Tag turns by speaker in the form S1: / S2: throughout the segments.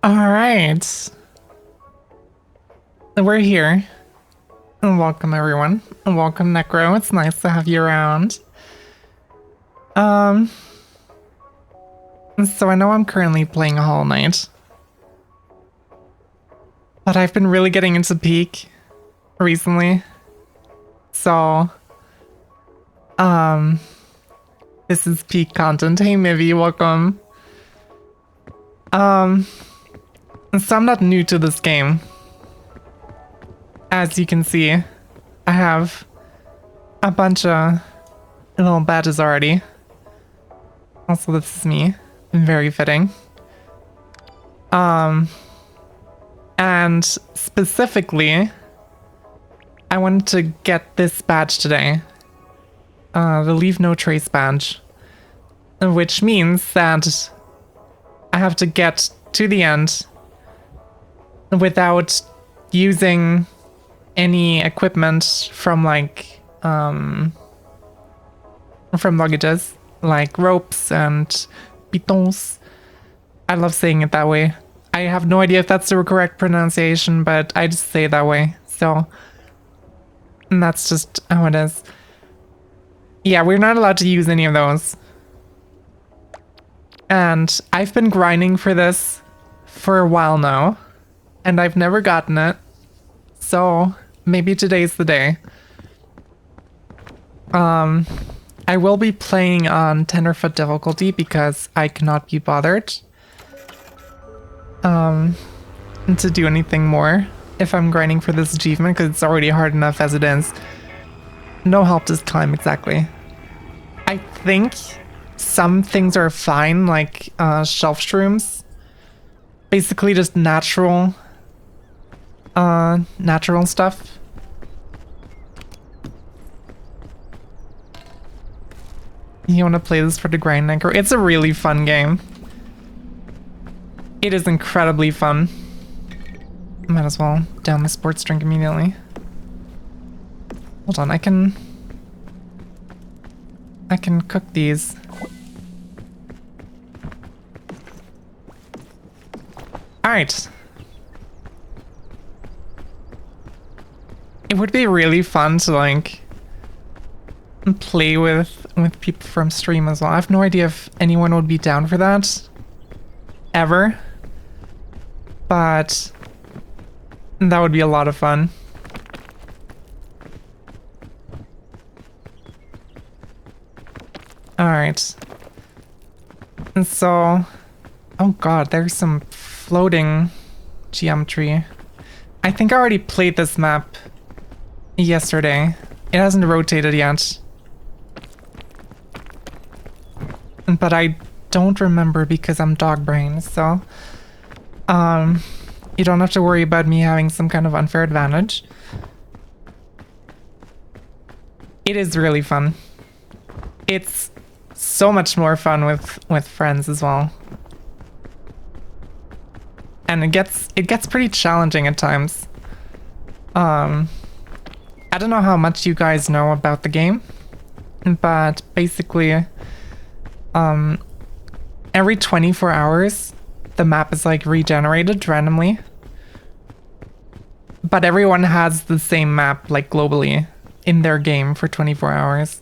S1: All right. We're here. And welcome, everyone. And welcome, Necro. It's nice to have you around. So I know I'm currently playing Hollow Knight. But I've been really getting into Peak recently. So, this is Peak content. Hey, Mivy, welcome. So I'm not new to this game. As you can see, I have a bunch of little badges already. Also, this is me. Very fitting. And specifically, I wanted to get this badge today. The Leave No Trace badge. Which means that I have to get to the end without using any equipment from like from luggages like ropes and pitons. I love saying it that way. I have no idea if that's the correct pronunciation, but I just say it that way. So that's just how it is. Yeah, we're not allowed to use any of those. And I've been grinding for this for a while now, and I've never gotten it. So maybe today's the day. I will be playing on Tenderfoot difficulty because I cannot be bothered to do anything more if I'm grinding for this achievement, because it's already hard enough as it is. No help this time, exactly. I think some things are fine, like shelf shrooms. Basically just natural stuff. You want to play this for the grind anchor? It's a really fun game. It is incredibly fun. Might as well down the sports drink immediately. Hold on, I can cook these. Alright. It would be really fun to like play with people from stream as well. I have no idea if anyone would be down for that ever, but that would be a lot of fun. All right. And so, oh god, there's some floating geometry. I think I already played this map yesterday. It hasn't rotated yet. But I don't remember because I'm dog brain, so you don't have to worry about me having some kind of unfair advantage. It is really fun. It's so much more fun with friends as well. And it gets pretty challenging at times. I don't know how much you guys know about the game, but basically every 24 hours the map is like regenerated randomly, but everyone has the same map like globally in their game for 24 hours.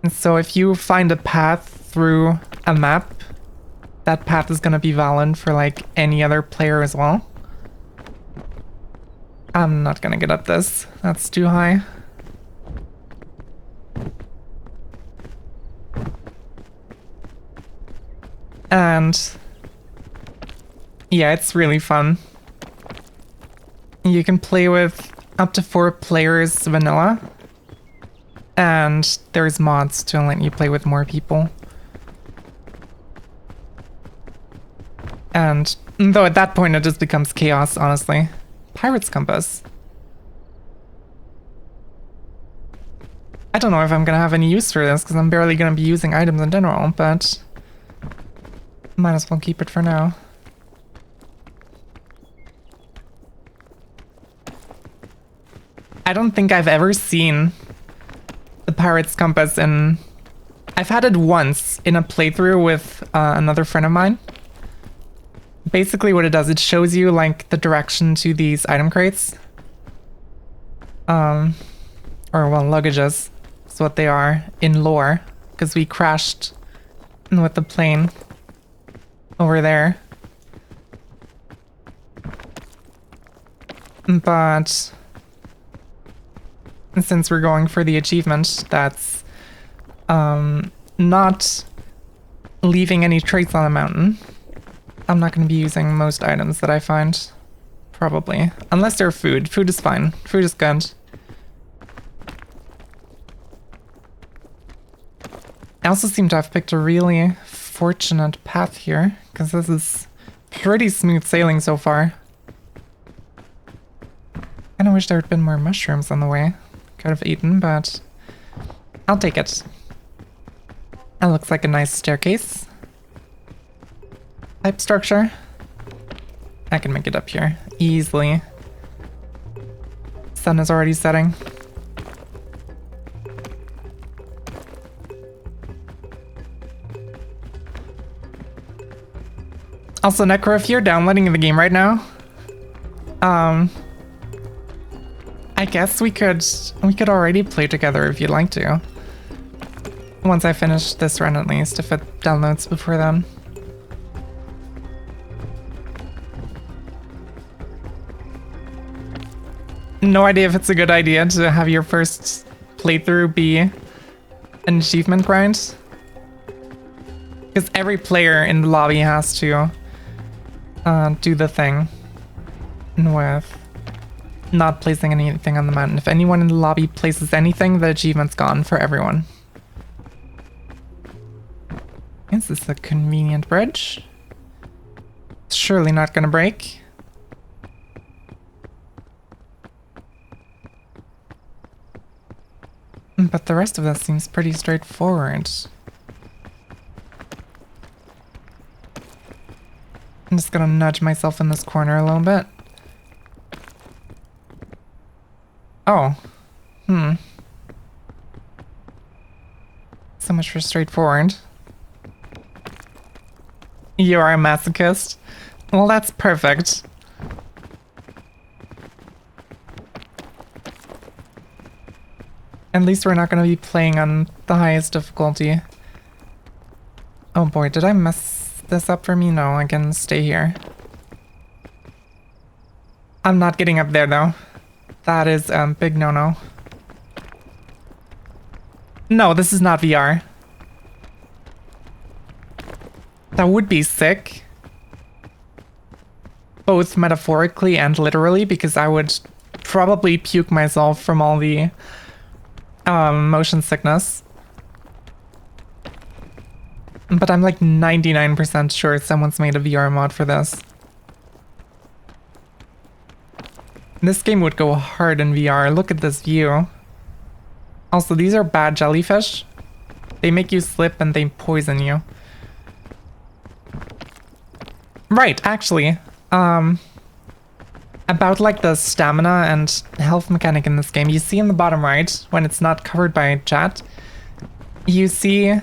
S1: And so if you find a path through a map, that path is going to be valid for like any other player as well. I'm not going to get up this. That's too high. And yeah, it's really fun. You can play with up to 4 players vanilla. And there's mods to let you play with more people. And though at that point it just becomes chaos, honestly. Pirate's Compass. I don't know if I'm gonna have any use for this because I'm barely gonna be using items in general, but might as well keep it for now. I don't think I've ever seen the Pirate's Compass in... I've had it once in a playthrough with another friend of mine. Basically what it does, it shows you like the direction to these item crates. Or well, luggages is what they are in lore, because we crashed with the plane over there. But since we're going for the achievement that's not leaving any trace on the mountain, I'm not going to be using most items that I find, probably. Unless they're food. Food is fine. Food is good. I also seem to have picked a really fortunate path here, because this is pretty smooth sailing so far. I kinda wish there had been more mushrooms on the way. Could have eaten, but I'll take it. That looks like a nice staircase. Type structure. I can make it up here easily. Sun is already setting. Also, Necro, if you're downloading the game right now, I guess we could already play together if you'd like to. Once I finish this run at least, if it downloads before then. No idea if it's a good idea to have your first playthrough be an achievement grind. Because every player in the lobby has to do the thing with not placing anything on the mountain. If anyone in the lobby places anything, the achievement's gone for everyone. Is this a convenient bridge? It's surely not gonna break. But the rest of that seems pretty straightforward. I'm just gonna nudge myself in this corner a little bit. Oh. So much for straightforward. You are a masochist? Well, that's perfect. At least we're not going to be playing on the highest difficulty. Oh boy, did I mess this up for me? No, I can stay here. I'm not getting up there though. That is a big no-no. No, this is not VR. That would be sick. Both metaphorically and literally, because I would probably puke myself from all the motion sickness. But I'm like 99% sure someone's made a VR mod for this. This game would go hard in VR. Look at this view. Also, these are bad jellyfish. They make you slip and they poison you. Right, actually. About like the stamina and health mechanic in this game, you see in the bottom right, when it's not covered by chat, you see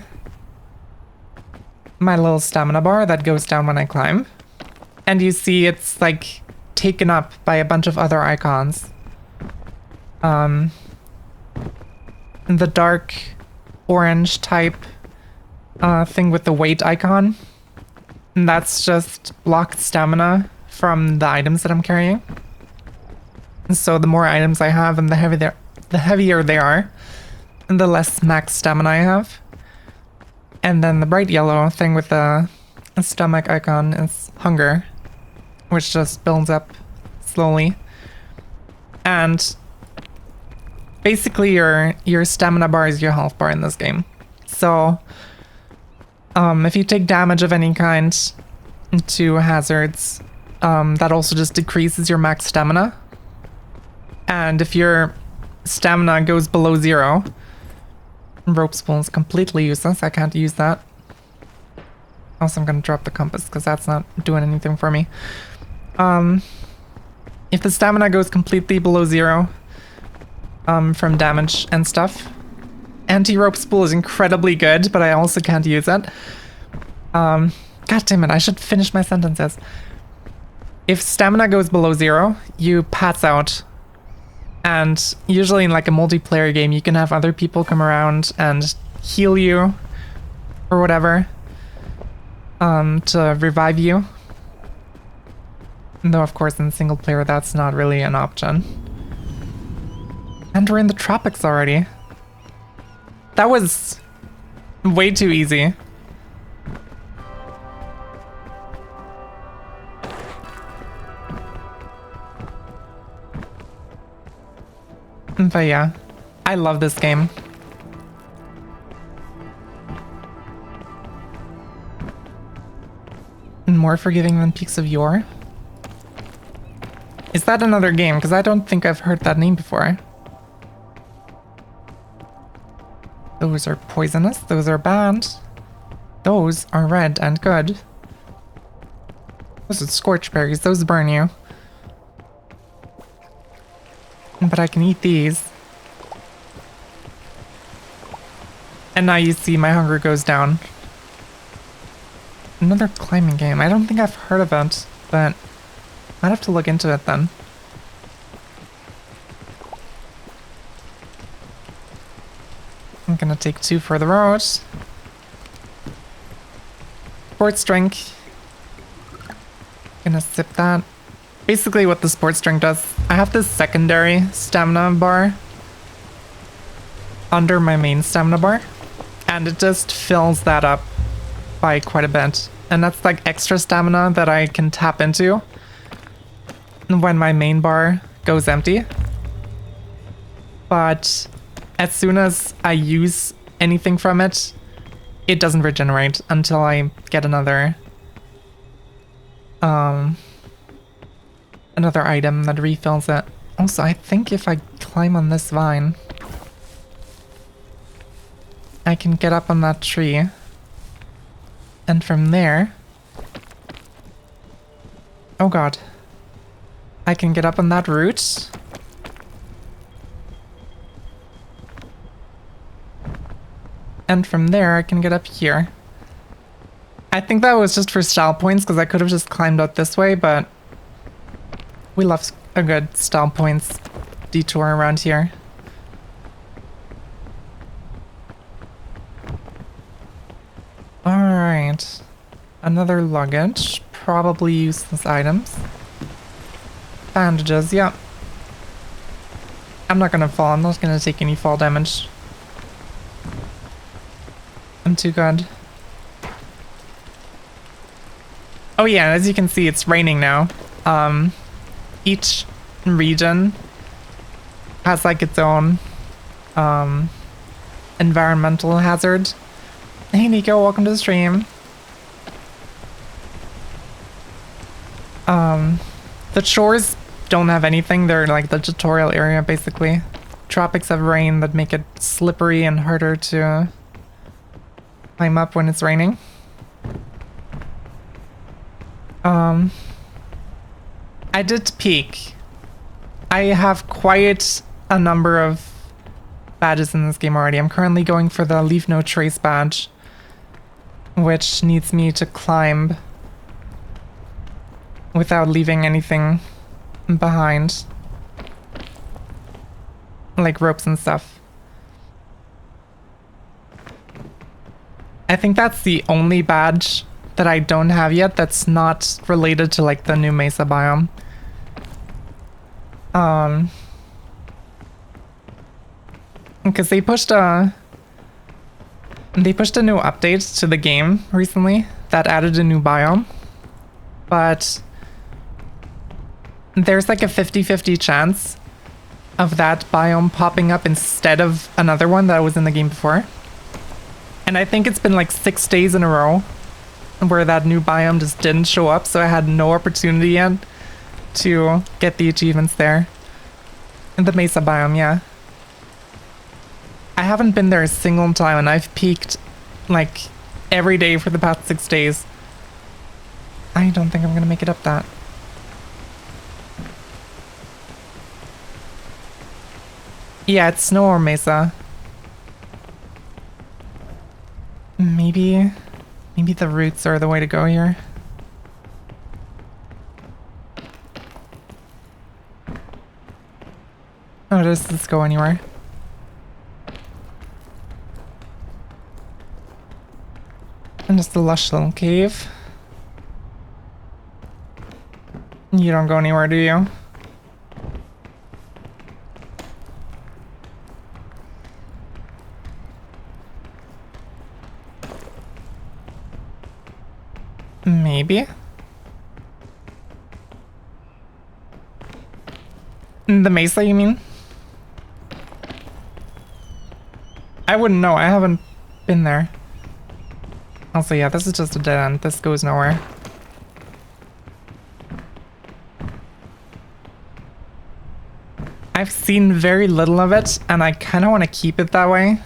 S1: my little stamina bar that goes down when I climb. And you see it's like taken up by a bunch of other icons. The dark orange type thing with the weight icon. And that's just blocked stamina from the items that I'm carrying. And so the more items I have and the heavier they are, and the less max stamina I have. And then the bright yellow thing with the stomach icon is hunger, which just builds up slowly. And basically your stamina bar is your health bar in this game. So if you take damage of any kind to hazards, that also just decreases your max stamina. And if your stamina goes below 0, rope spool is completely useless. I can't use that. Also, I'm gonna drop the compass because that's not doing anything for me. If the stamina goes completely below 0 from damage and stuff, anti-rope spool is incredibly good, but I also can't use it. God damn it, I should finish my sentences. If stamina goes below 0, you pass out. And usually in like a multiplayer game, you can have other people come around and heal you or whatever to revive you. Though of course in single player that's not really an option. And we're in the tropics already. That was way too easy. But yeah, I love this game. More forgiving than Peaks of Yore? Is that another game? Because I don't think I've heard that name before. Those are poisonous. Those are bad. Those are red and good. Those are scorch berries. Those burn you. But I can eat these. And now you see my hunger goes down. Another climbing game. I don't think I've heard of it, but I'd have to look into it then. I'm gonna take 2 for the road. Sports drink. Gonna sip that. Basically what the sports drink does, I have this secondary stamina bar under my main stamina bar, and it just fills that up by quite a bit. And that's like extra stamina that I can tap into when my main bar goes empty. But as soon as I use anything from it, it doesn't regenerate until I get another item that refills it. Also, I think if I climb on this vine, I can get up on that tree. And from there... Oh god. I can get up on that root. And from there, I can get up here. I think that was just for style points, because I could have just climbed out this way, but... we love a good style points detour around here. Alright. Another luggage. Probably useless items. Bandages, yeah. I'm not gonna fall. I'm not gonna take any fall damage. I'm too good. Oh yeah, as you can see, it's raining now. Each region has like its own environmental hazard. Hey Nico, welcome to the stream. The shores don't have anything. They're like the tutorial area basically. Tropics have rain that make it slippery and harder to climb up when it's raining. I did peek. I have quite a number of badges in this game already. I'm currently going for the Leave No Trace badge, which needs me to climb without leaving anything behind. Like ropes and stuff. I think that's the only badge that I don't have yet that's not related to like the new Mesa biome. Because they pushed a new update to the game recently that added a new biome, but there's like a 50-50 chance of that biome popping up instead of another one that was in the game before. And I think it's been like 6 days in a row where that new biome just didn't show up, so I had no opportunity yet to get the achievements there. In the Mesa biome, yeah. I haven't been there a single time, and I've peaked like every day for the past 6 days. I don't think I'm gonna make it up that. Yeah, it's snow or Mesa. Maybe the roots are the way to go here. Oh, does this go anywhere? And just a lush little cave. You don't go anywhere, do you? Maybe. The Mesa, you mean? I wouldn't know. I haven't been there. Also, yeah, this is just a dead end. This goes nowhere. I've seen very little of it, and I kind of want to keep it that way.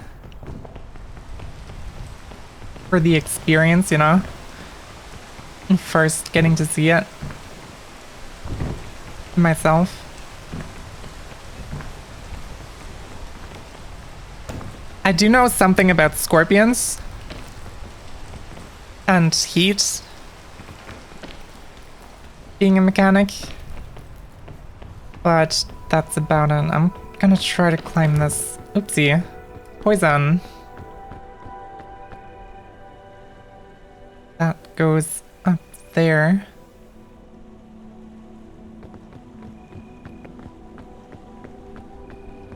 S1: For the experience, you know? First getting to see it myself. I do know something about scorpions and heat being a mechanic, but that's about it. I'm gonna try to climb this. Oopsie. Poison. That goes up there.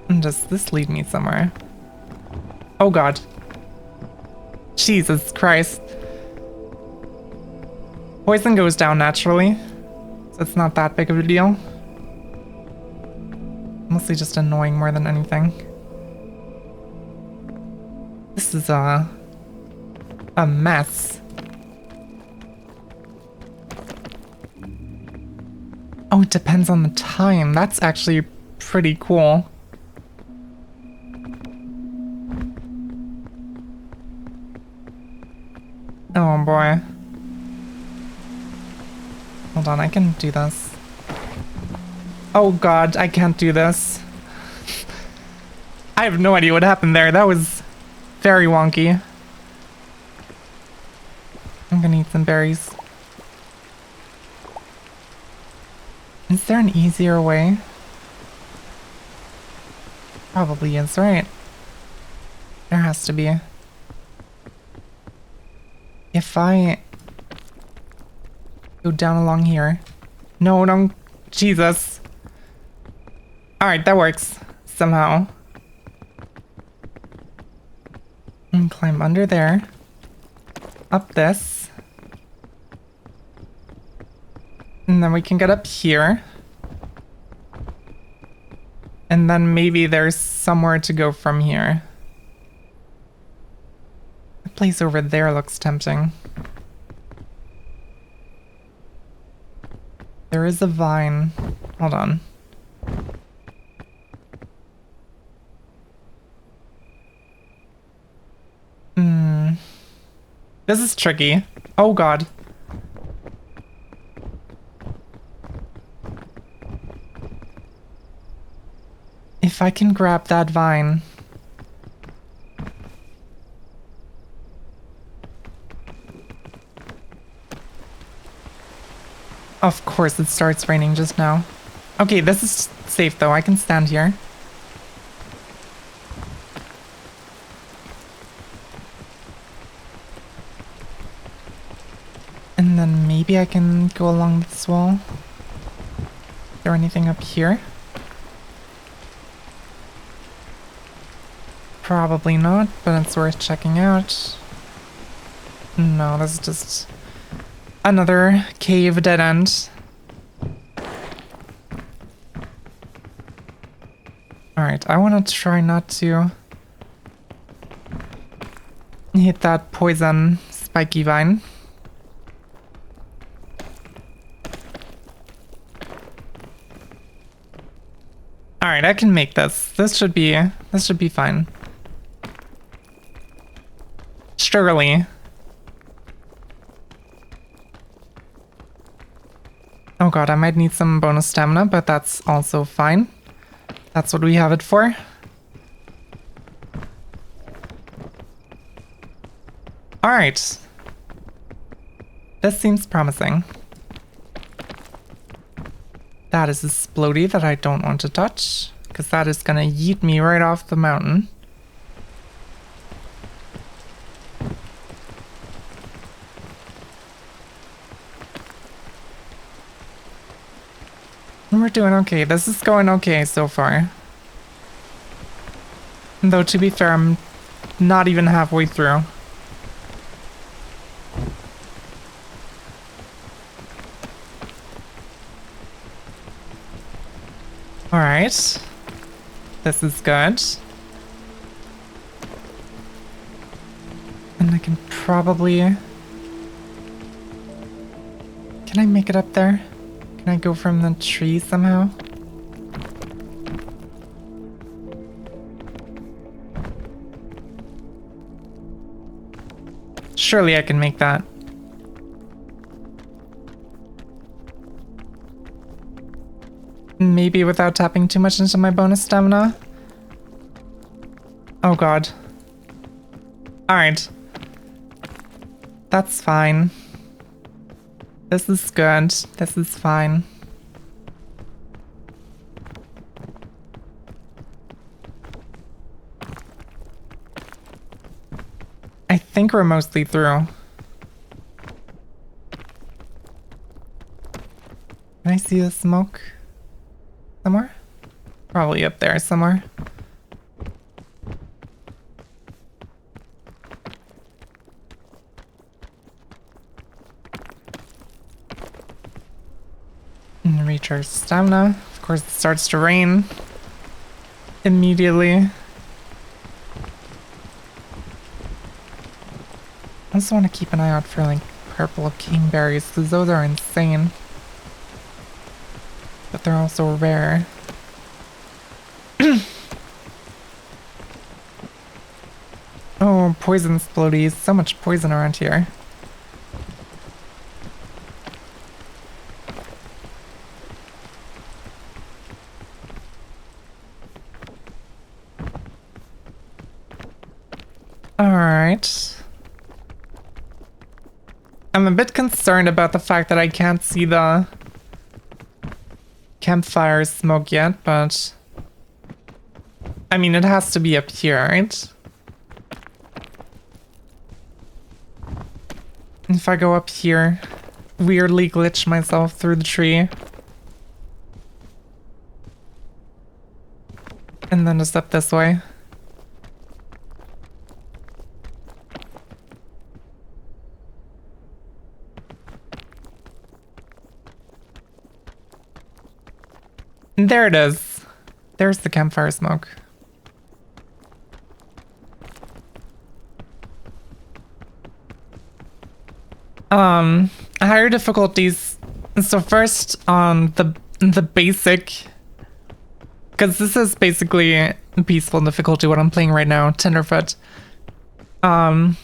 S1: And does this lead me somewhere? Oh god. Jesus Christ. Poison goes down naturally, so it's not that big of a deal. Mostly just annoying more than anything. This is a mess. Oh, it depends on the time. That's actually pretty cool. Oh boy. Hold on, I can do this. Oh god, I can't do this. I have no idea what happened there. That was very wonky. I'm gonna eat some berries. Is there an easier way? Probably is, right? There has to be. If I go down along here. No, don't. Jesus. Alright, that works. Somehow. And climb under there. Up this. And then we can get up here. And then maybe there's somewhere to go from here. The place over there looks tempting. There is a vine. Hold on. This is tricky. Oh god. If I can grab that vine. Of course it starts raining just now. Okay, this is safe though. I can stand here. And then maybe I can go along this wall. Is there anything up here? Probably not, but it's worth checking out. No, this is just another cave dead end. Alright, I want to try not to hit that poison spiky vine. Alright, I can make this. This should be fine. Surely. Oh god, I might need some bonus stamina, but that's also fine. That's what we have it for. Alright. This seems promising. That is a splody that I don't want to touch, because that is gonna yeet me right off the mountain. We're doing okay. This is going okay so far. Though, to be fair, I'm not even halfway through. Alright. This is good. And I can probably... Can I make it up there? Can I go from the tree somehow? Surely I can make that. Maybe without tapping too much into my bonus stamina. Oh god. Alright. That's fine. This is good. This is fine. I think we're mostly through. Can I see the smoke? Somewhere? Probably up there somewhere. And recharge stamina. Of course, it starts to rain immediately. also want to keep an eye out for like purple kingberries because those are insane. But they're also rare. Oh, poison splodies. So much poison around here. Alright. I'm a bit concerned about the fact that I can't see the campfire smoke yet, but I mean, it has to be up here, right? If I go up here, weirdly glitch myself through the tree, and then just up this way. There it is. There's the campfire smoke. Higher difficulties. So first on the basic, because this is basically peaceful difficulty what I'm playing right now, Tenderfoot. The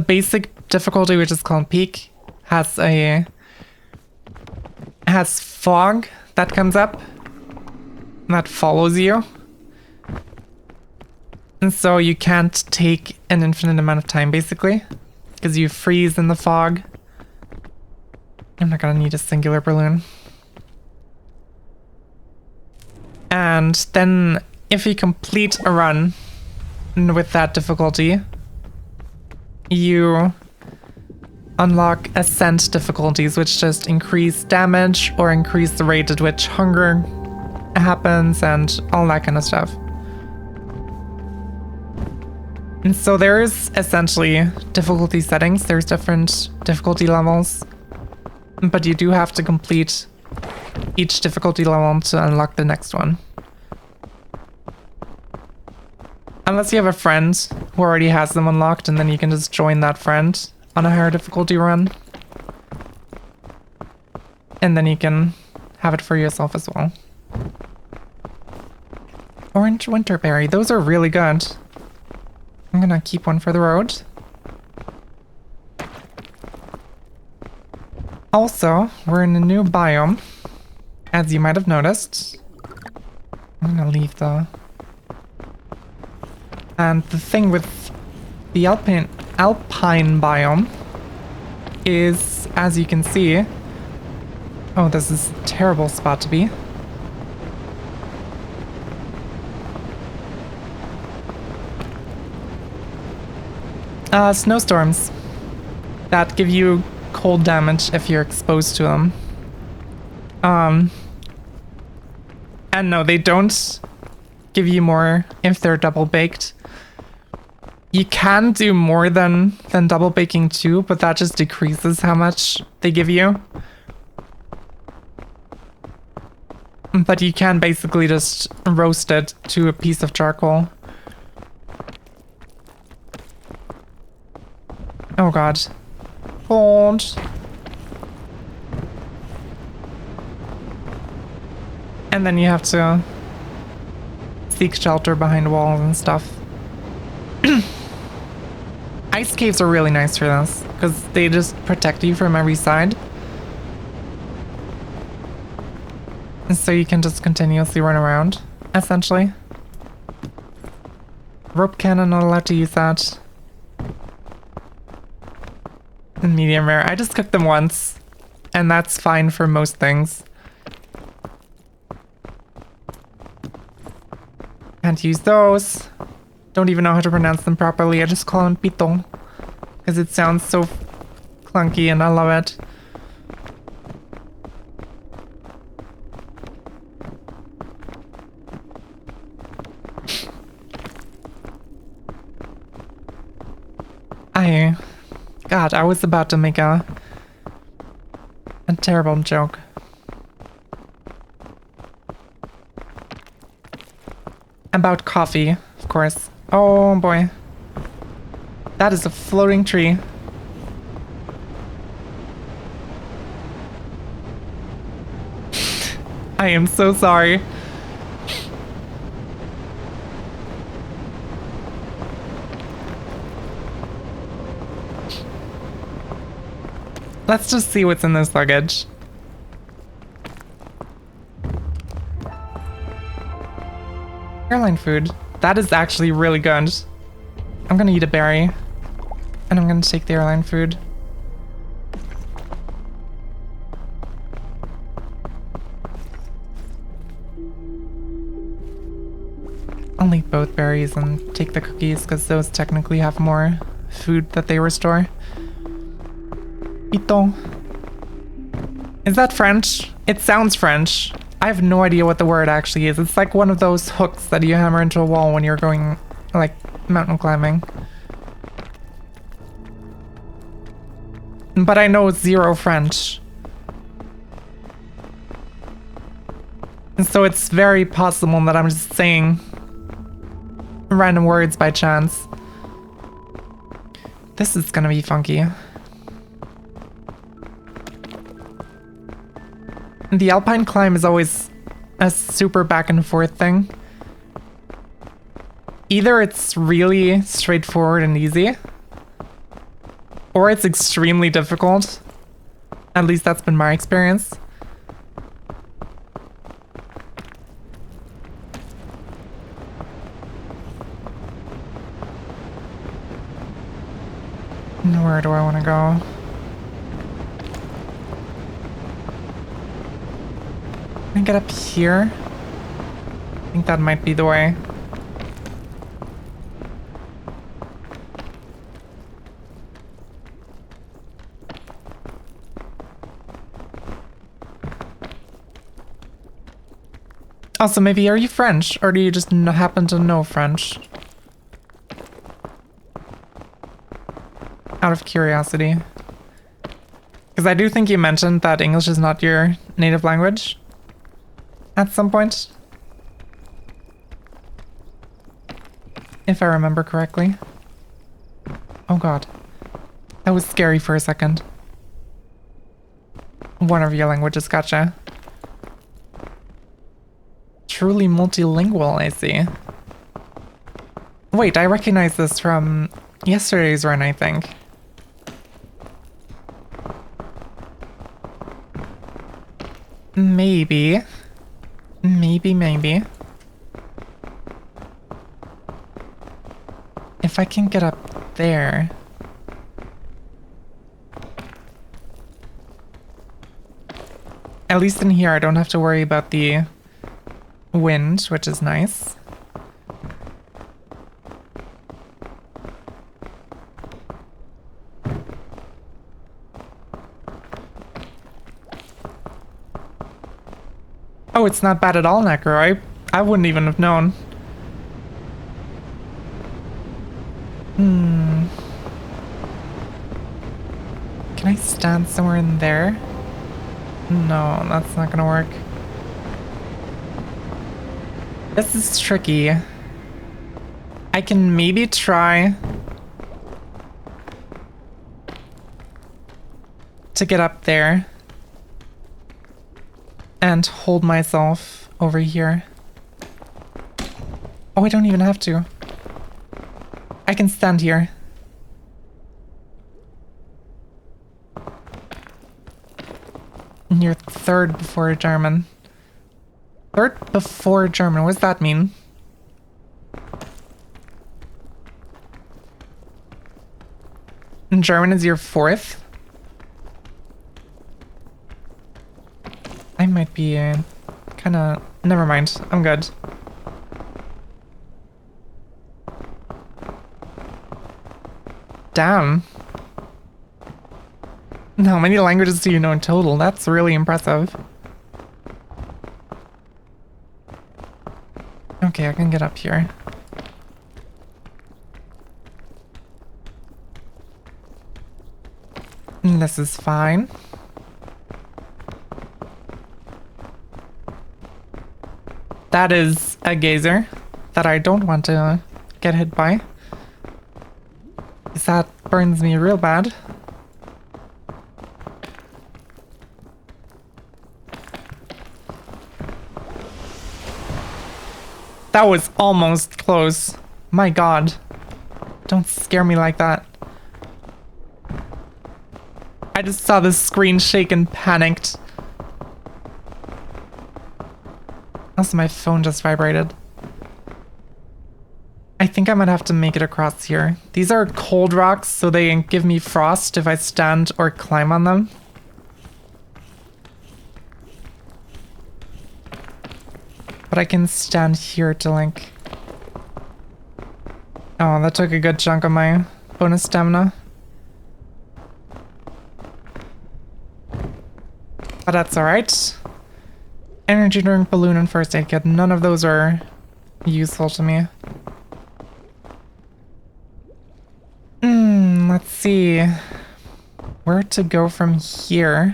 S1: basic difficulty, which is called peak, has fog that comes up that follows you. And so you can't take an infinite amount of time basically, because you freeze in the fog. I'm not gonna need a singular balloon. And then if you complete a run with that difficulty, you unlock ascent difficulties, which just increase damage or increase the rate at which hunger happens and all that kind of stuff. And so there's essentially difficulty settings. There's different difficulty levels, but you do have to complete each difficulty level to unlock the next one. Unless you have a friend who already has them unlocked, and then you can just join that friend on a higher difficulty run. And then you can have it for yourself as well. Orange winterberry, those are really good. I'm gonna keep one for the road. Also, we're in a new biome, as you might have noticed. I'm gonna leave the... And the thing with the alpine biome is, as you can see... Oh, this is a terrible spot to be. Snowstorms that give you cold damage if you're exposed to them. And no, they don't give you more if they're double baked. You can do more than double baking too, but that just decreases how much they give you. But you can basically just roast it to a piece of charcoal. Oh god. Cold. And then you have to seek shelter behind walls and stuff. Ice caves are really nice for this, because they just protect you from every side. And so you can just continuously run around, essentially. Rope cannon, not allowed to use that. And medium rare. I just cooked them once, and that's fine for most things. Can't use those. Don't even know how to pronounce them properly. I just call them pitong, because it sounds so clunky and I love it. God, I was about to make a terrible joke. About coffee, of course. Oh boy. That is a floating tree. I am so sorry. Let's just see what's in this luggage. Airline food. That is actually really good. I'm gonna eat a berry. And I'm gonna take the airline food. I'll eat both berries and take the cookies because those technically have more food that they restore. Piton. Is that French? It sounds French. I have no idea what the word actually is. It's like one of those hooks that you hammer into a wall when you're going, like, mountain climbing. But I know zero French. And so it's very possible that I'm just saying random words by chance. This is gonna be funky. The alpine climb is always a super back and forth thing. Either it's really straightforward and easy, or it's extremely difficult. At least that's been my experience. Where do I want to go? Can I get up here? I think that might be the way. Also, maybe are you French, or do you just happen to know French? Out of curiosity. Because I do think you mentioned that English is not your native language at some point. If I remember correctly. Oh god. That was scary for a second. One of your languages, gotcha. Truly multilingual, I see. Wait, I recognize this from yesterday's run, I think. Maybe. Maybe. If I can get up there. At least in here, I don't have to worry about the wind, which is nice. Oh, it's not bad at all, Necro. I wouldn't even have known. Can I stand somewhere in there? No, that's not gonna work. This is tricky. I can maybe try to get up there and hold myself over here. Oh, I don't even have to. I can stand here. And you're third before German. Third before German, what does that mean? And German is your fourth? I might be kinda... Never mind, I'm good. Damn. How many languages do you know in total? That's really impressive. Okay, I can get up here. This is fine. That is a geyser that I don't want to get hit by. Because that burns me real bad. That was almost close. My god. Don't scare me like that. I just saw the screen shake and panicked. Also, my phone just vibrated. I think I might have to make it across here. These are cold rocks, so they give me frost if I stand or climb on them. But I can stand here to like... Oh, that took a good chunk of my bonus stamina. But that's alright. Energy drink, balloon, and first aid kit. None of those are useful to me. Let's see. Where to go from here?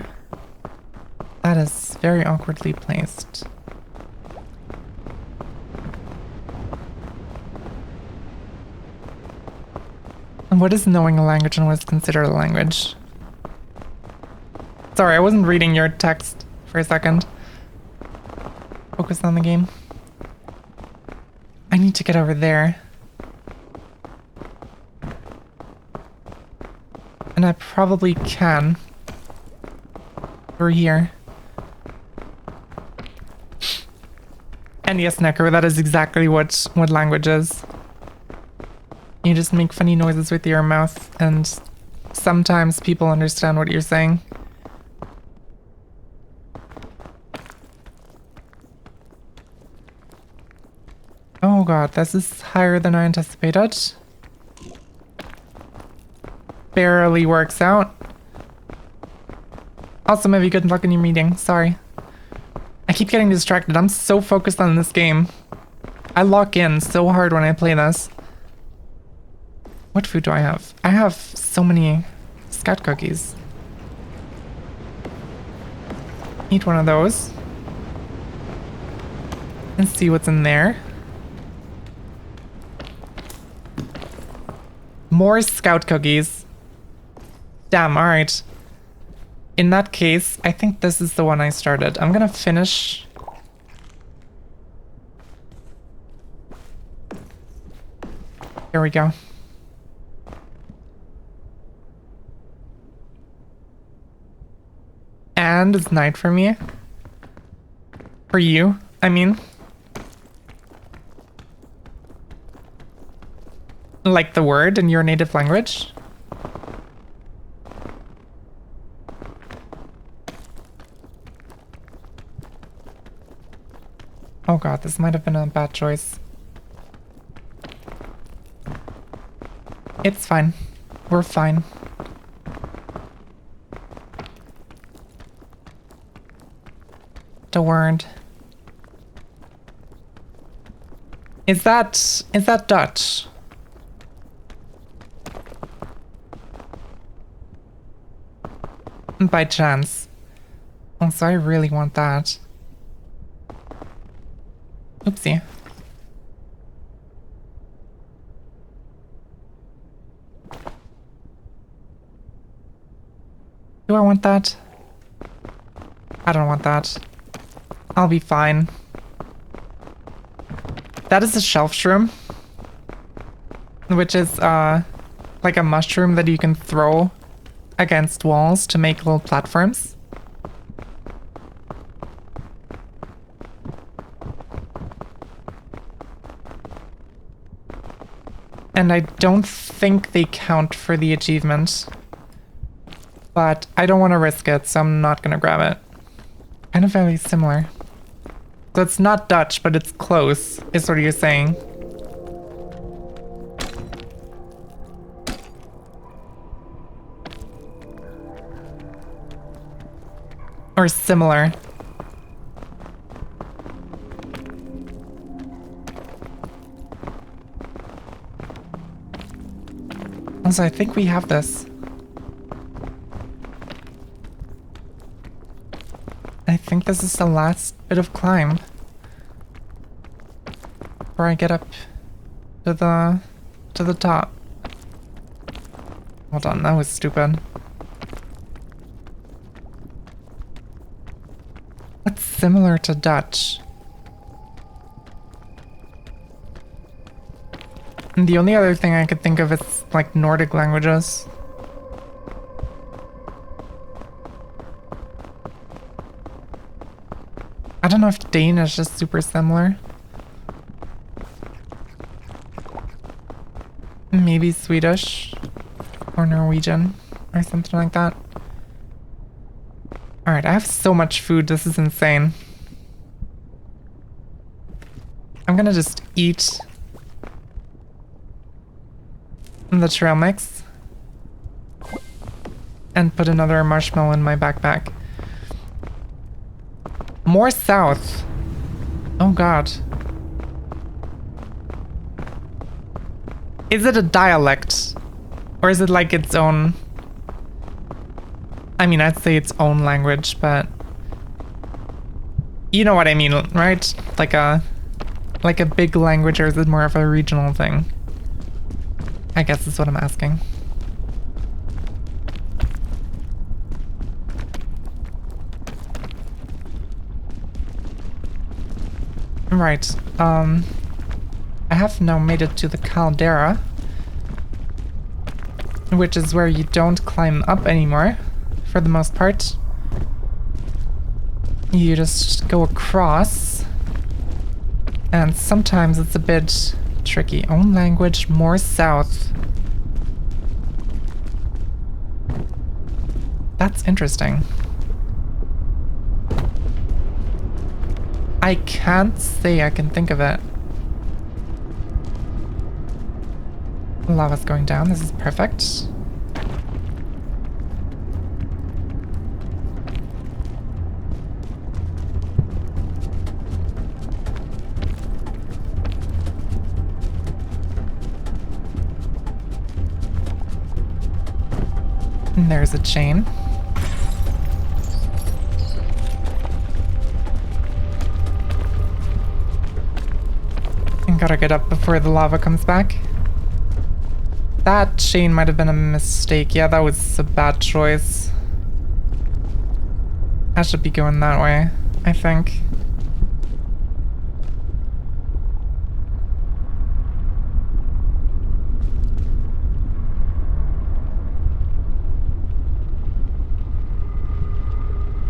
S1: That is very awkwardly placed. And what is knowing a language and what is considered a language? Sorry, I wasn't reading your text for a second. Focus on the game. I need to get over there. And I probably can. Through here. And yes, Necker, that is exactly what language is. You just make funny noises with your mouth, and sometimes people understand what you're saying. Oh god, this is higher than I anticipated. Barely works out. Also, maybe good luck in your meeting. Sorry. I keep getting distracted. I'm so focused on this game. I lock in so hard when I play this. What food do I have? I have so many scout cookies. Eat one of those. And see what's in there. More scout cookies. Damn, alright. In that case, I think this is the one I started. I'm gonna finish... Here we go. And it's night for me. For you, I mean. Like the word in your native language. Oh god, this might have been a bad choice. It's fine. We're fine. The word. Is that Dutch? By chance. Also, I really want that. Oopsie. Do I want that? I don't want that. I'll be fine. That is a shelf shroom. Which is, like a mushroom that you can throw against walls to make little platforms. And I don't think they count for the achievement. But I don't want to risk it, so I'm not going to grab it. Kind of very similar. So it's not Dutch, but it's close, is what you're saying. Or similar. Also, I think we have this. I think this is the last bit of climb. Before I get up to the top. Hold on, that was stupid. What's similar to Dutch? And the only other thing I could think of is like Nordic languages. I don't know if Danish is super similar. Maybe Swedish or Norwegian or something like that. Alright, I have so much food, this is insane. I'm gonna just eat the trail mix and put another marshmallow in my backpack. More south. Oh god. Is it a dialect? Or is it like its own... I mean, I'd say its own language, but... You know what I mean, right? Like a big language, or is it more of a regional thing? I guess is what I'm asking. Right, I have now made it to the caldera, which is where you don't climb up anymore, for the most part. You just go across, and sometimes it's a bit tricky. Own language, more south. That's interesting. I can't say I can think of it. Lava's going down, this is perfect. And there's a chain. Gotta get up before the lava comes back. That chain might have been a mistake. Yeah, that was a bad choice. I should be going that way, I think.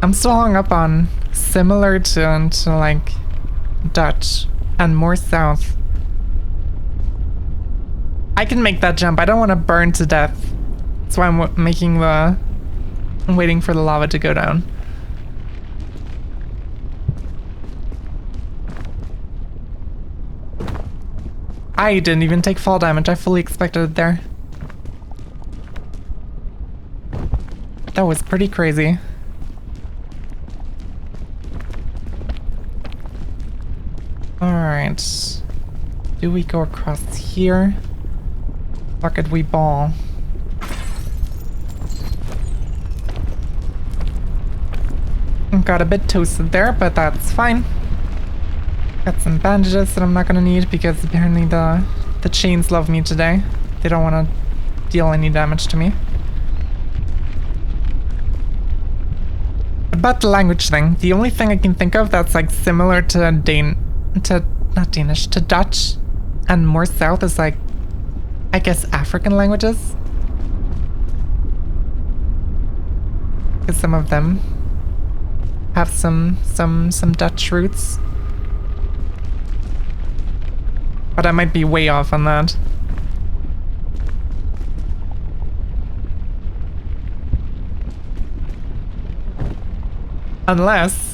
S1: I'm still hung up on similar to like Dutch and more south. I can make that jump. I don't want to burn to death. That's why I'm waiting for the lava to go down. I didn't even take fall damage. I fully expected it there. That was pretty crazy. Alright. Do we go across here? Or could we ball? Got a bit toasted there, but that's fine. Got some bandages that I'm not gonna need because apparently the chains love me today. They don't want to deal any damage to me. About the language thing, the only thing I can think of that's like similar to not Danish, to Dutch and more south is like, I guess, African languages. Because some of them have some Dutch roots. But I might be way off on that. Unless...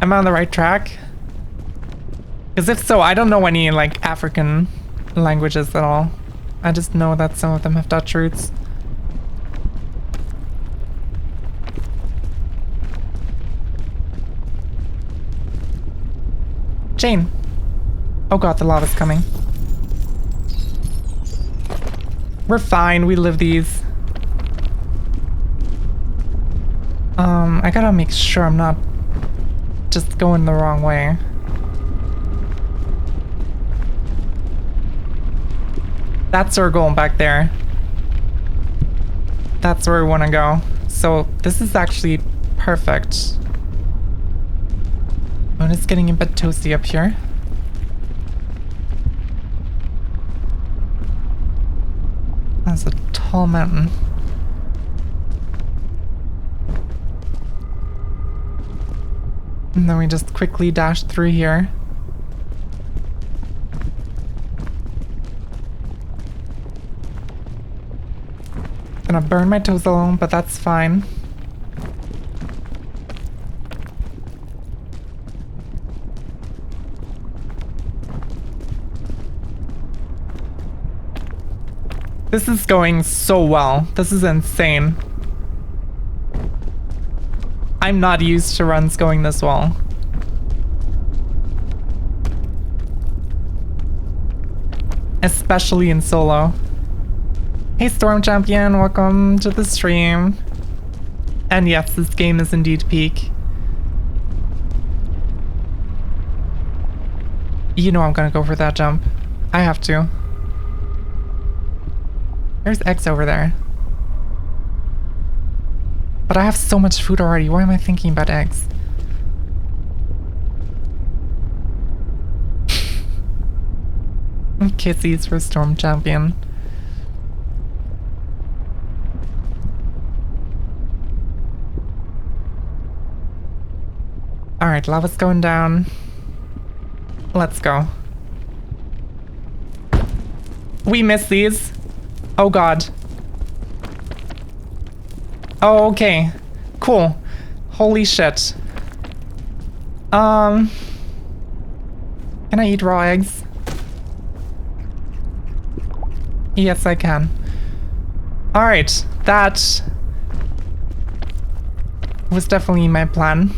S1: I'm on the right track? Because if so, I don't know any, like, African languages at all. I just know that some of them have Dutch roots. Jane! Oh god, the lava's coming. We're fine, we live these. I gotta make sure I'm not just going the wrong way. That's our goal back there. That's where we want to go. So this is actually perfect. Oh, it's getting a bit toasty up here. That's a tall mountain. And then we just quickly dash through here. Gonna burn my toes alone, but that's fine. This is going so well. This is insane. I'm not used to runs going this well. Especially in solo. Hey Storm Champion, welcome to the stream. And yes, this game is indeed peak. You know I'm gonna go for that jump. I have to. There's eggs over there. But I have so much food already. Why am I thinking about eggs? Kissies for Storm Champion. Alright, lava's going down. Let's go. We missed these. Oh god. Oh, okay. Cool. Holy shit. Can I eat raw eggs? Yes, I can. Alright, that was definitely my plan.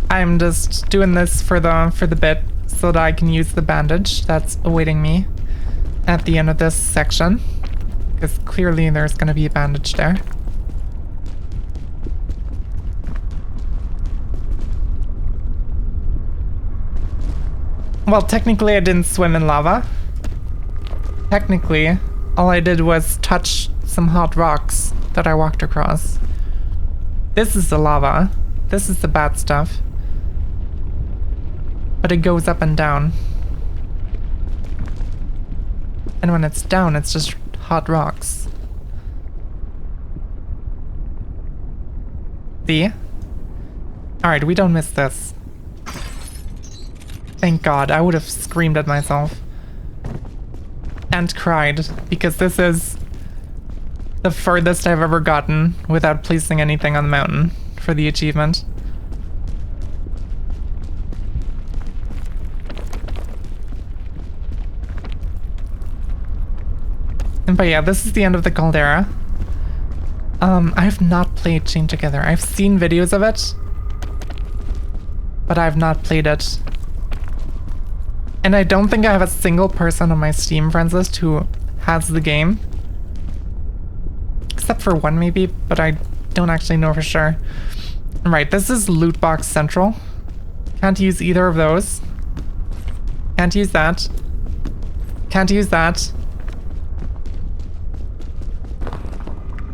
S1: I'm just doing this for the bit so that I can use the bandage that's awaiting me at the end of this section. Because clearly there's gonna be a bandage there. Well, technically I didn't swim in lava. Technically, all I did was touch some hot rocks that I walked across. This is the lava. This is the bad stuff. But it goes up and down. And when it's down, it's just hot rocks. See? Alright, we don't miss this. Thank God, I would have screamed at myself. And cried, because this is the furthest I've ever gotten without placing anything on the mountain for the achievement. But yeah, this is the end of the caldera. I have not played Chained Together. I've seen videos of it, but I've not played it. And I don't think I have a single person on my Steam friends list who has the game. Except for one maybe, but I don't actually know for sure. Right, this is Loot Box Central. Can't use either of those. Can't use that. Can't use that.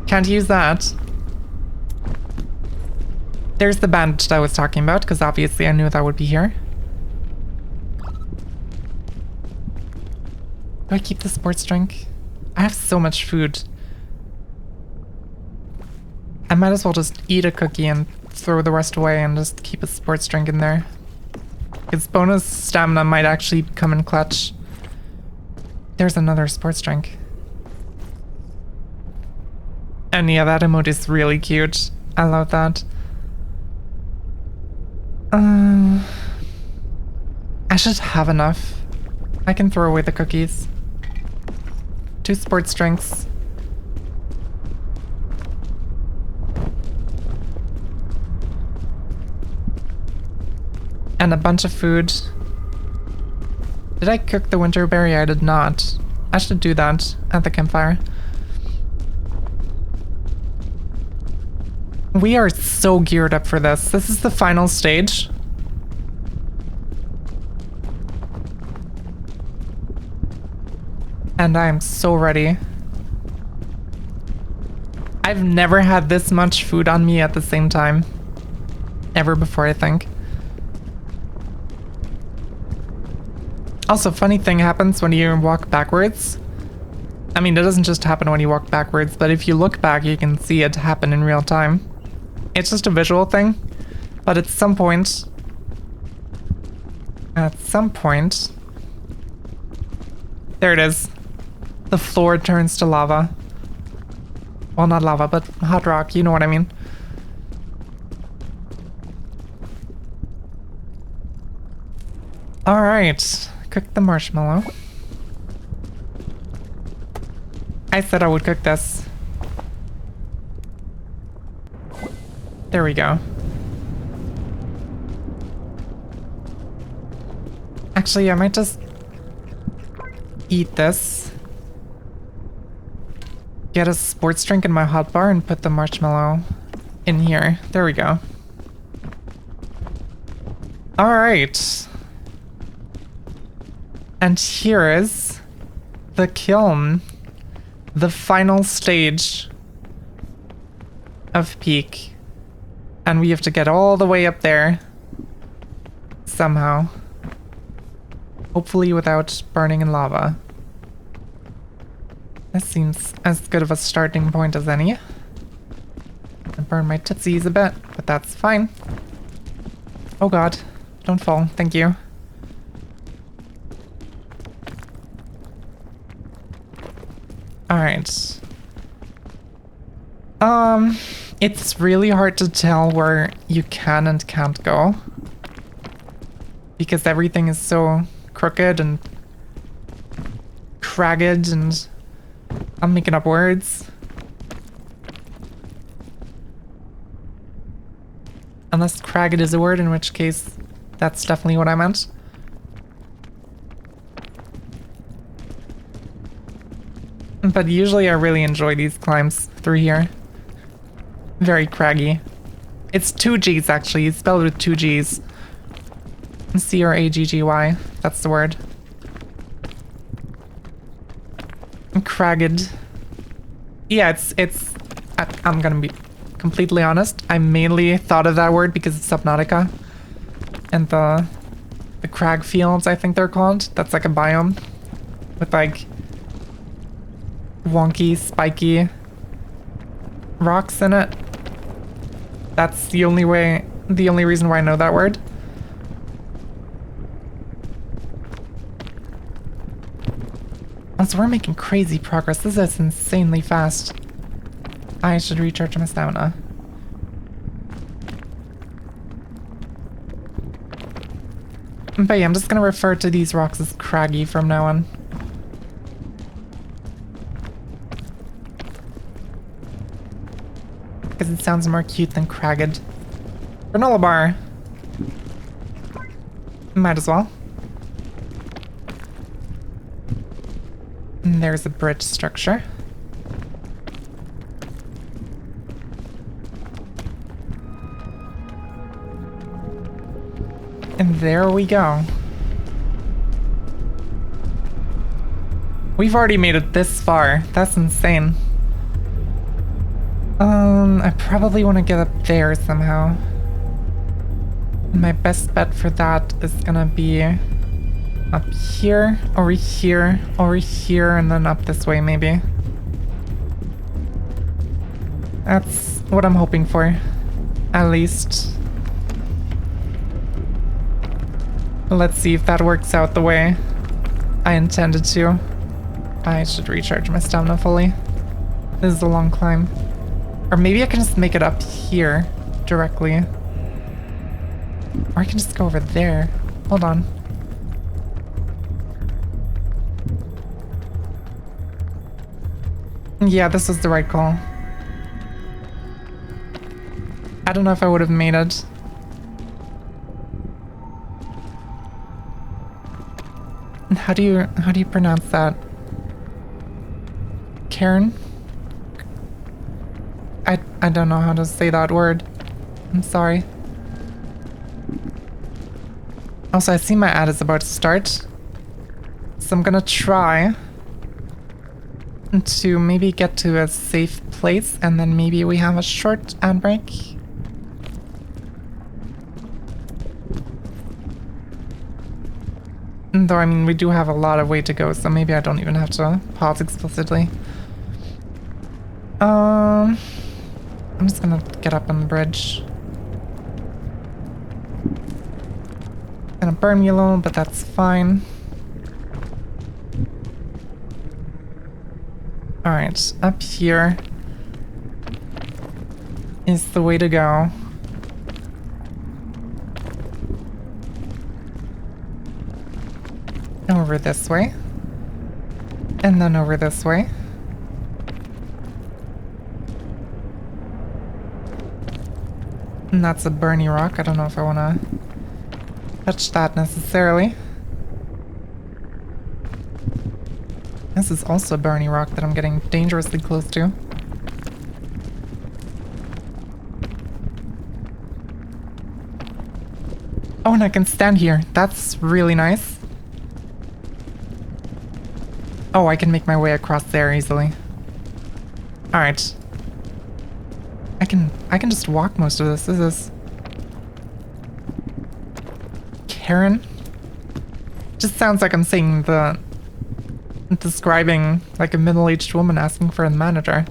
S1: Can't use that. There's the bandage that I was talking about, because obviously I knew that would be here. Do I keep the sports drink? I have so much food. I might as well just eat a cookie and throw the rest away and just keep a sports drink in there. Because bonus stamina might actually come in clutch. There's another sports drink. And yeah, that emote is really cute. I love that. I should have enough. I can throw away the cookies. 2 sports drinks. And a bunch of food. Did I cook the winter berry? I did not. I should do that at the campfire. We are so geared up for this. This is the final stage. And I am so ready. I've never had this much food on me at the same time. Ever before, I think. Also, funny thing happens when you walk backwards. I mean, it doesn't just happen when you walk backwards, but if you look back, you can see it happen in real time. It's just a visual thing, but at some point, there it is. The floor turns to lava. Well, not lava, but hot rock, you know what I mean. Alright, cook the marshmallow. I said I would cook this. There we go. Actually, I might just eat this. Get a sports drink in my hot bar and put the marshmallow in here. There we go. Alright. And here is the kiln. The final stage of Peak. And we have to get all the way up there. Somehow. Hopefully without burning in lava. This seems as good of a starting point as any. I burn my tootsies a bit, but that's fine. Oh god, don't fall, thank you. Alright. It's really hard to tell where you can and can't go. Because everything is so crooked and cragged and I'm making up words. Unless cragged is a word, in which case that's definitely what I meant. But usually I really enjoy these climbs through here. Very craggy. It's 2 G's actually, it's spelled with 2 G's. C-R-A-G-G-Y, that's the word. Cragged. Yeah, I'm gonna be completely honest. I mainly thought of that word because it's Subnautica. And the crag fields, I think they're called. That's like a biome. With like wonky, spiky rocks in it. That's the only reason why I know that word. Also, we're making crazy progress. This is insanely fast. I should recharge my stamina. But yeah, I'm just gonna refer to these rocks as craggy from now on. Because it sounds more cute than cragged. Granola bar. Might as well. And there's a bridge structure. And there we go. We've already made it this far. That's insane. I probably want to get up there somehow. My best bet for that is gonna be up here, over here, over here, and then up this way maybe. That's what I'm hoping for, at least. Let's see if that works out the way I intended to. I should recharge my stamina fully. This is a long climb. Or maybe I can just make it up here directly. Or I can just go over there. Hold on. Yeah, this is the right call. I don't know if I would have made it. How do you pronounce that? Karen? I don't know how to say that word. I'm sorry. Also, I see my ad is about to start. So I'm gonna try to maybe get to a safe place, and then maybe we have a short ad break. Though, I mean, we do have a lot of way to go, so maybe I don't even have to pause explicitly. I'm just gonna get up on the bridge. Gonna burn me a little, but that's fine. Alright, up here is the way to go. Over this way. And then over this way. And that's a Bernie rock. I don't know if I want to touch that necessarily. This is also a Bernie rock that I'm getting dangerously close to. Oh, and I can stand here. That's really nice. Oh, I can make my way across there easily. Alright. I can just walk most of this. This is Karen? Just sounds like I'm saying describing like a middle-aged woman asking for a manager.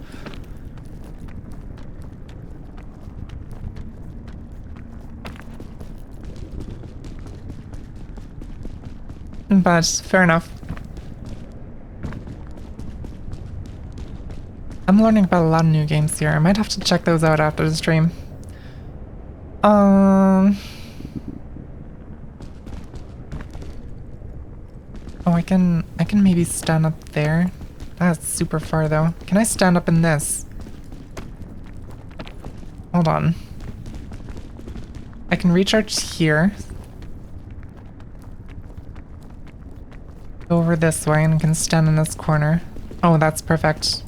S1: But fair enough. I'm learning about a lot of new games here. I might have to check those out after the stream. Oh, I can maybe stand up there. That's super far though. Can I stand up in this? Hold on. I can recharge here. Go over this way and can stand in this corner. Oh, that's perfect.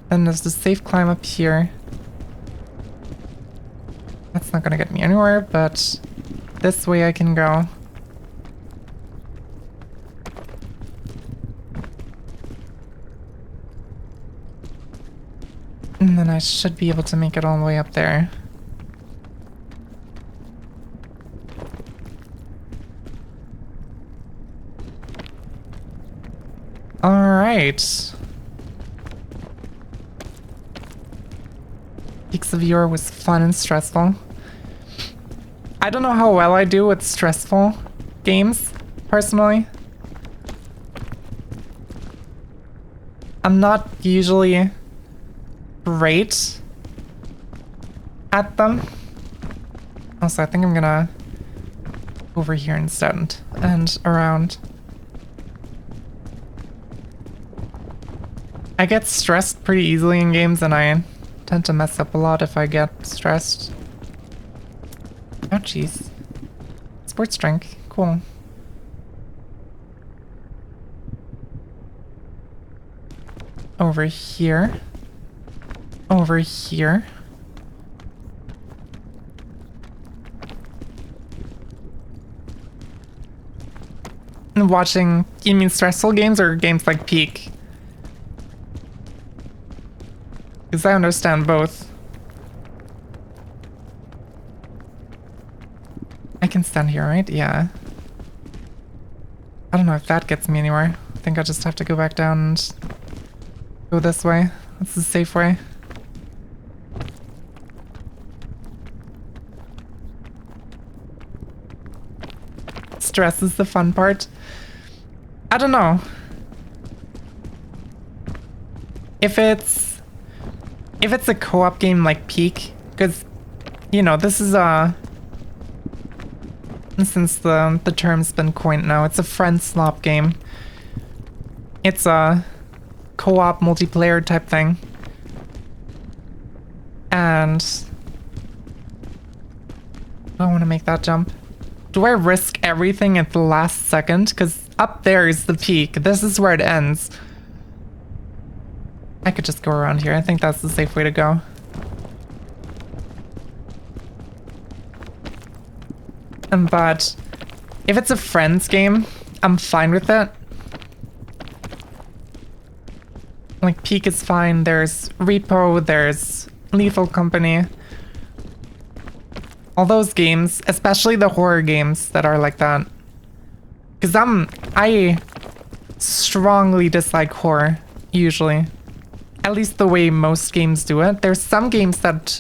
S1: Then there's the safe climb up here. That's not gonna get me anywhere, but this way I can go. And then I should be able to make it all the way up there. Alright. Peaks of Yore was fun and stressful. I don't know how well I do with stressful games, personally. I'm not usually great at them. Also, I think I'm gonna over here instead and around. I get stressed pretty easily in games, and I tend to mess up a lot if I get stressed. Oh jeez. Sports drink. Cool. Over here. Over here. And watching, you mean stressful games or games like Peak? Because I understand both. I can stand here, right? Yeah. I don't know if that gets me anywhere. I think I just have to go back down and go this way. That's the safe way. Stress is the fun part. I don't know. If it's a co-op game like Peak, because, you know, this is since the term's been coined now, it's a friend slop game. It's a co-op multiplayer type thing. And do I want to make that jump? Do I risk everything at the last second? Because up there is the peak. This is where it ends. I could just go around here. I think that's the safe way to go. But if it's a friends game, I'm fine with it. Like, Peak is fine. There's Repo, there's Lethal Company. All those games, especially the horror games that are like that. Because I strongly dislike horror, usually. At least the way most games do it. There's some games that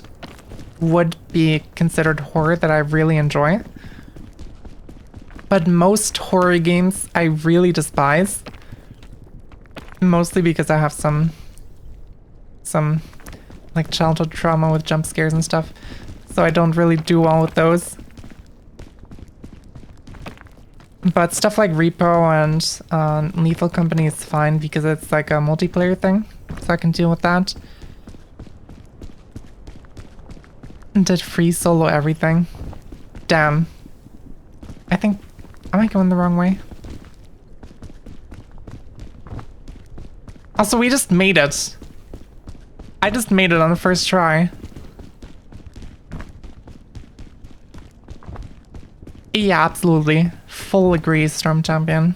S1: would be considered horror that I really enjoy. But most horror games I really despise. Mostly because I have some like childhood trauma with jump scares and stuff. So I don't really do well with those. But stuff like Repo and Lethal Company is fine because it's like a multiplayer thing. So I can deal with that. And did free solo everything. Damn. I think... Am I going the wrong way? Also, we just made it. I just made it on the first try. Yeah, absolutely. Full agree, Storm Champion.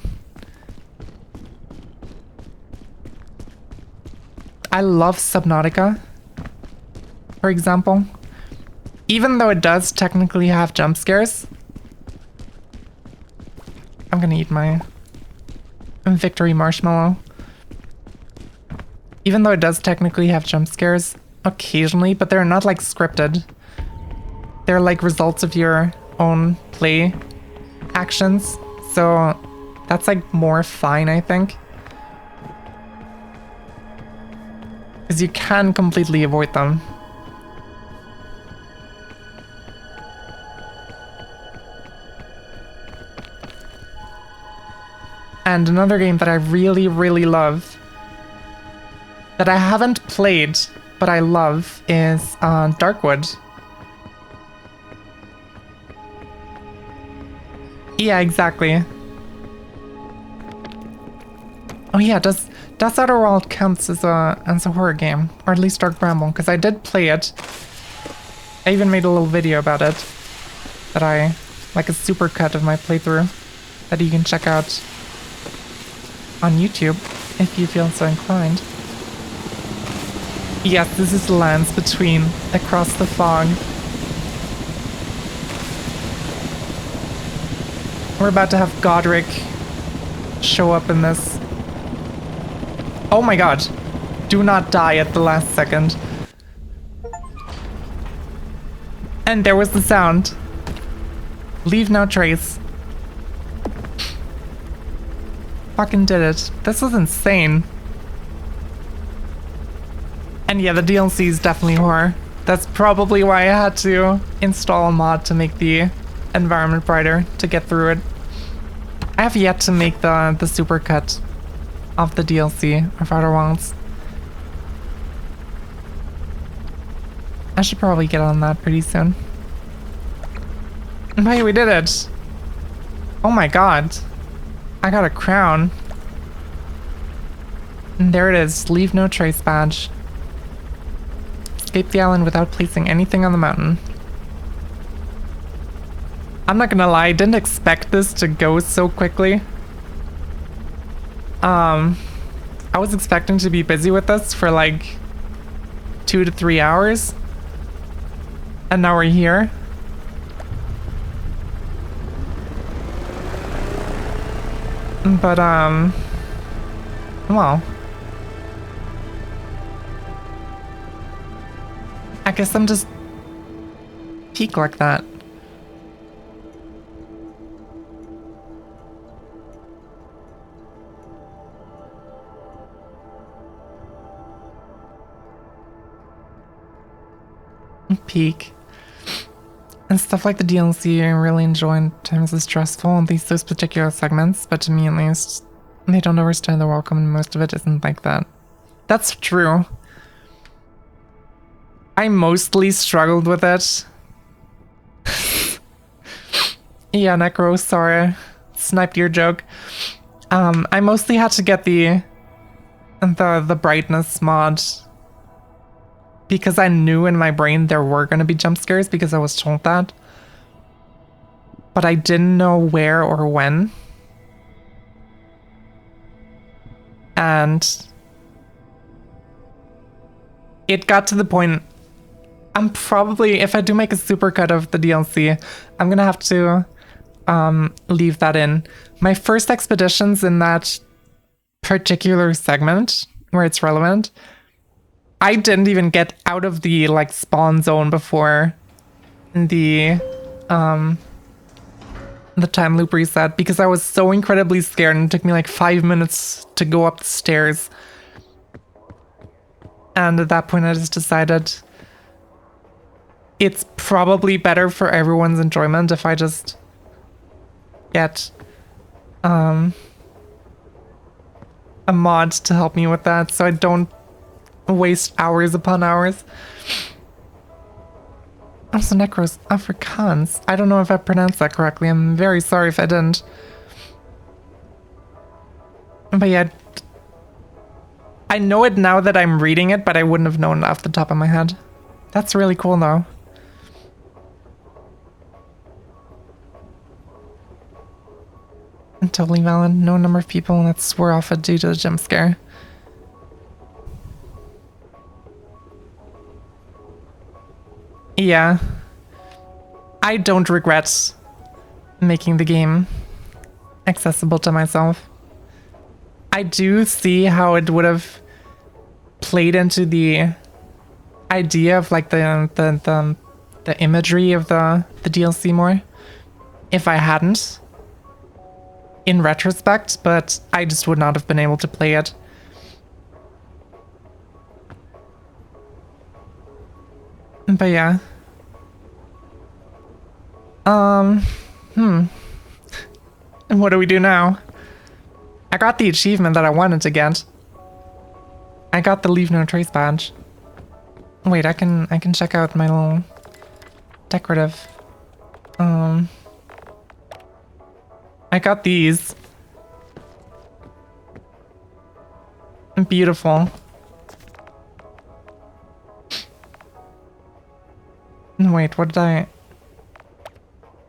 S1: I love Subnautica, for example. Even though it does technically have jump scares. I'm gonna eat my victory marshmallow. Even though it does technically have jump scares occasionally, but they're not like scripted. They're like results of your own play actions. So that's like more fine, I think. Because you can completely avoid them. And another game that I really, really love, that I haven't played, but I love, is Darkwood. Yeah, exactly. Oh yeah, does Outer World counts as a horror game? Or at least Dark Bramble, because I did play it. I even made a little video about it. That I, like a supercut of my playthrough, that you can check out on YouTube, if you feel so inclined. Yes, this is Lands Between, across the fog. We're about to have Godric show up in this. Oh my god. Do not die at the last second. And there was the sound. Leave no trace. Fucking did it. This was insane. And yeah, the DLC is definitely horror. That's probably why I had to install a mod to make the environment brighter to get through it. I have yet to make the supercut of the DLC of Outer Wilds. I should probably get on that pretty soon. Hey, we did it! Oh my god. I got a crown. And there it is, leave no trace badge. Escape the island without placing anything on the mountain. I'm not gonna lie, I didn't expect this to go so quickly. I was expecting to be busy with this for like 2 to 3 hours. And now we're here. But, well. I guess I'm just peak like that. Peak. And stuff like the DLC I really enjoy in terms of stressful, at least those particular segments, but to me at least, they don't overstay the welcome and most of it isn't like that. That's true. I mostly struggled with it. Yeah, Necro, sorry. Sniped your joke. I mostly had to get the brightness mod because I knew in my brain there were going to be jump scares because I was told that. But I didn't know where or when. And it got to the point. I'm probably, if I do make a supercut of the DLC, I'm gonna have to leave that in. My first expeditions in that particular segment where it's relevant, I didn't even get out of the like spawn zone before the time loop reset because I was so incredibly scared and it took me like 5 minutes to go up the stairs. And at that point I just decided it's probably better for everyone's enjoyment if I just get a mod to help me with that so I don't waste hours upon hours. Also, Necros Afrikaans. I don't know if I pronounced that correctly. I'm very sorry if I didn't. But yeah, I know it now that I'm reading it, but I wouldn't have known off the top of my head. That's really cool though. Totally valid. No number of people that swore off it due to the jump scare. Yeah. I don't regret making the game accessible to myself. I do see how it would have played into the idea of like the imagery of the DLC more if I hadn't. In retrospect, but I just would not have been able to play it. But yeah. And what do we do now? I got the achievement that I wanted to get. I got the Leave No Trace badge. Wait, I can check out my little decorative. I got these. Beautiful. Wait, what did I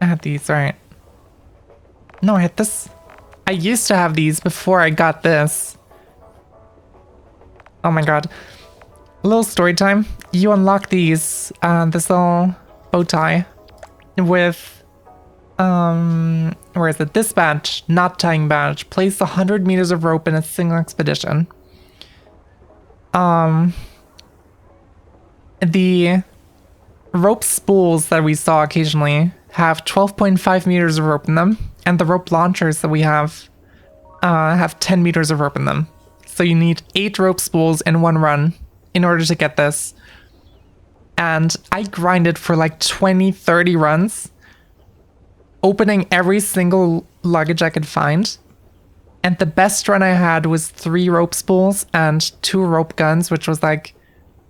S1: had these, right? No, I had this. I used to have these before I got this. Oh my god. A little story time. You unlock these, this little bow tie with, where is it? This badge, knot tying badge. Place 100 meters of rope in a single expedition. The rope spools that we saw occasionally have 12.5 meters of rope in them, and the rope launchers that we have 10 meters of rope in them. So you need 8 rope spools in one run in order to get this. And I grinded for like 20-30 runs, opening every single luggage I could find. And the best run I had was 3 rope spools and 2 rope guns, which was like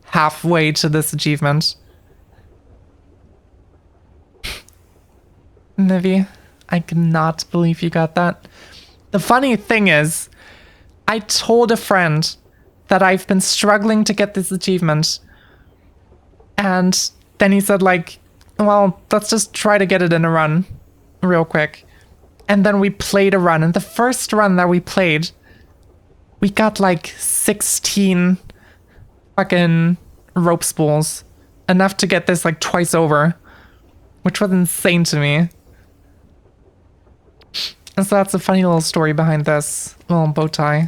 S1: halfway to this achievement. Nivi, I cannot believe you got that. The funny thing is, I told a friend that I've been struggling to get this achievement. And then he said like, well, let's just try to get it in a run real quick. And then we played a run. And the first run that we played, we got like 16 fucking rope spools. Enough to get this like twice over. Which was insane to me. And so that's a funny little story behind this little bow tie.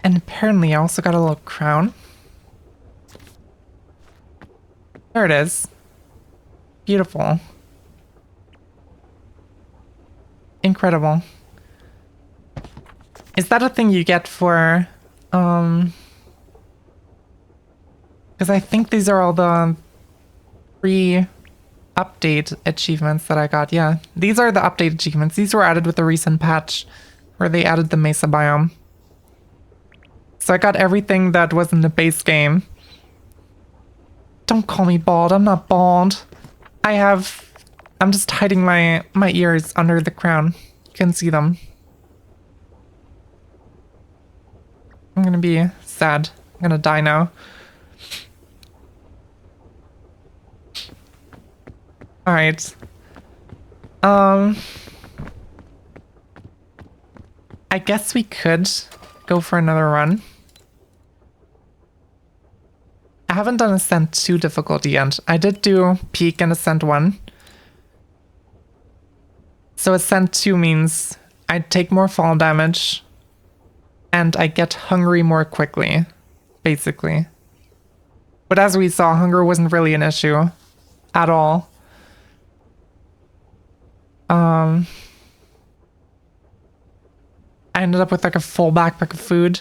S1: And apparently I also got a little crown. There it is. Beautiful. Incredible. Is that a thing you get for, because I think these are all the pre-update achievements that I got. Yeah, these are the update achievements. These were added with the recent patch where they added the mesa biome. So I got everything that was in the base game. Don't call me bald. I'm not bald. I'm just hiding my ears under the crown. You can see them. I'm gonna be sad. I'm gonna die now. Alright. I guess we could go for another run. I haven't done Ascent 2 difficulty yet. I did do Peak and Ascent 1. So Ascent 2 means I take more fall damage and I get hungry more quickly, basically. But as we saw, hunger wasn't really an issue at all. I ended up with like a full backpack of food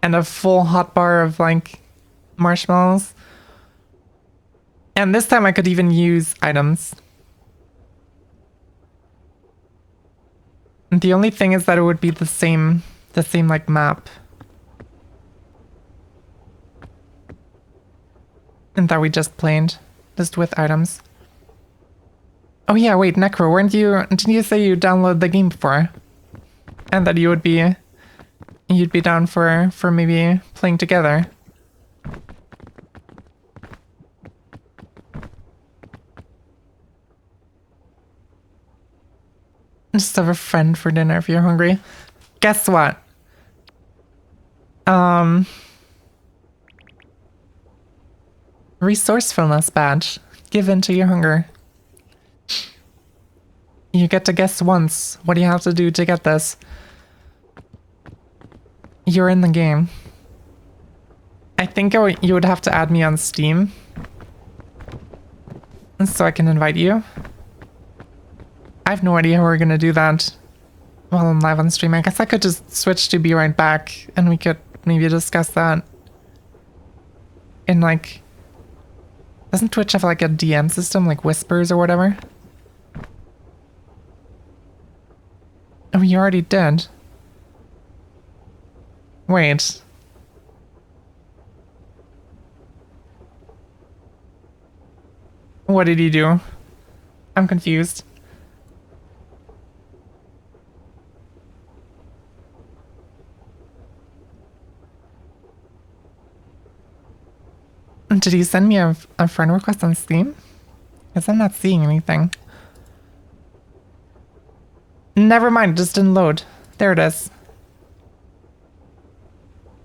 S1: and a full hot bar of like marshmallows. And this time I could even use items. And the only thing is that it would be the same like map. And that we just played, just with items. Oh yeah, wait, Necro, didn't you say you downloaded the game before? And that you'd be down for maybe playing together. Just have a friend for dinner if you're hungry. Guess what? Resourcefulness badge. Give in to your hunger. You get to guess once. What do you have to do to get this? You're in the game. I think you would have to add me on Steam. So I can invite you. I have no idea how we're gonna do that while I'm live on stream. I guess I could just switch to be right back and we could maybe discuss that. In like... Doesn't Twitch have like a DM system, like whispers or whatever? Oh, you already did. Wait. What did you do? I'm confused. Did you send me a friend request on Steam? Because I'm not seeing anything. Never mind, it just didn't load. There it is.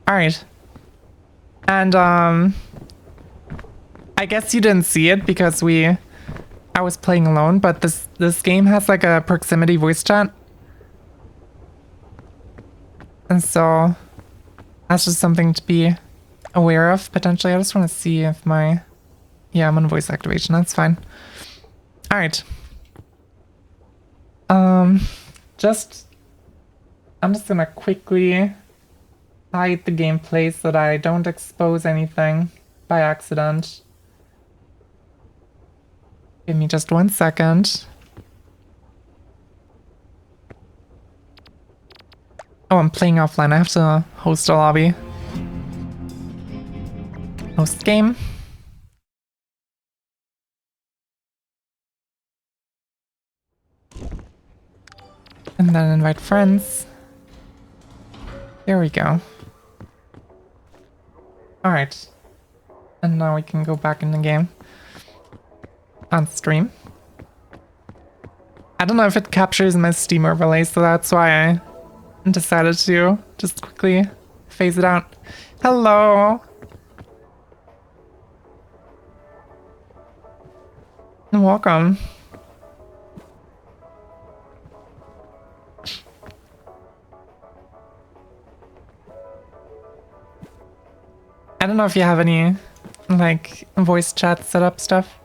S1: Alright. And, I guess you didn't see it because I was playing alone, but this game has like a proximity voice chat. And so, that's just something to be aware of, potentially. I just want to see if yeah, I'm on voice activation, that's fine. Alright. I'm just gonna quickly hide the gameplay so that I don't expose anything by accident. Give me just 1 second. Oh, I'm playing offline. I have to host a lobby. Host game. And then invite friends. There we go. Alright. And now we can go back in the game. On stream. I don't know if it captures my Steam overlay, so that's why I decided to just quickly phase it out. Hello! Welcome. I don't know if you have any, like, voice chat setup stuff.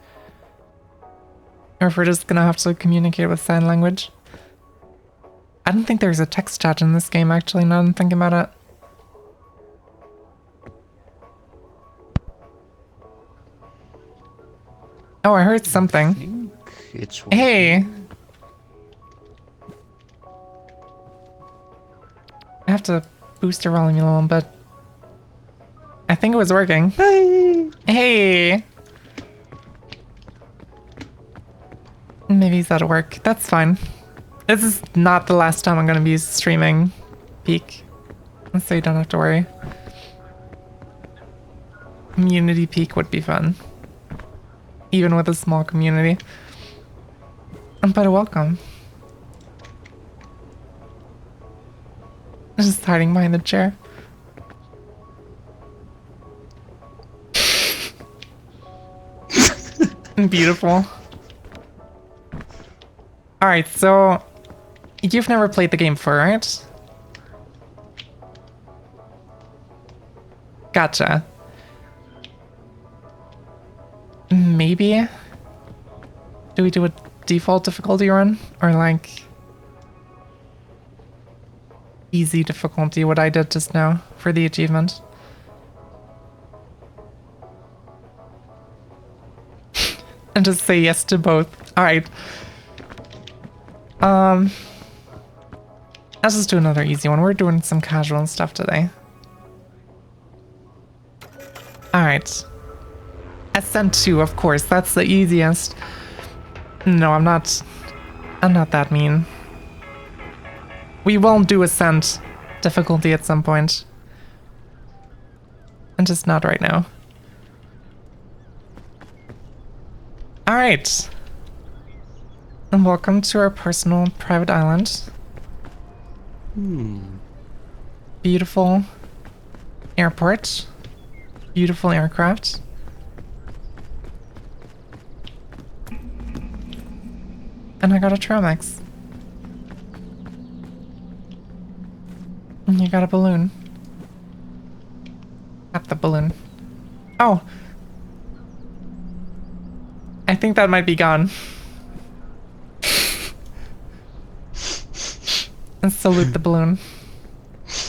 S1: Or if we're just gonna have to communicate with sign language. I don't think there's a text chat in this game, actually, now I'm thinking about it. Oh, I heard something. Hey! I have to boost your volume a little bit. I think it was working. Hey! Hey! Maybe he's out of work. That's fine. This is not the last time I'm gonna be streaming Peak. So you don't have to worry. Community Peak would be fun. Even with a small community. But welcome. Just hiding behind the chair. Beautiful. Alright, so you've never played the game before, right? Gotcha. Maybe? Do we do a default difficulty run? Or like easy difficulty, what I did just now for the achievement? And just say yes to both. Alright. Let's just do another easy one. We're doing some casual stuff today. Alright. Ascent 2, of course. That's the easiest. No, I'm not that mean. We will do Ascent difficulty at some point. And just not right now. Alright. And welcome to our personal private island. Beautiful airport. Beautiful aircraft. And I got a Tramex. And you got a balloon. Not the balloon. Oh! I think that might be gone. And salute the balloon.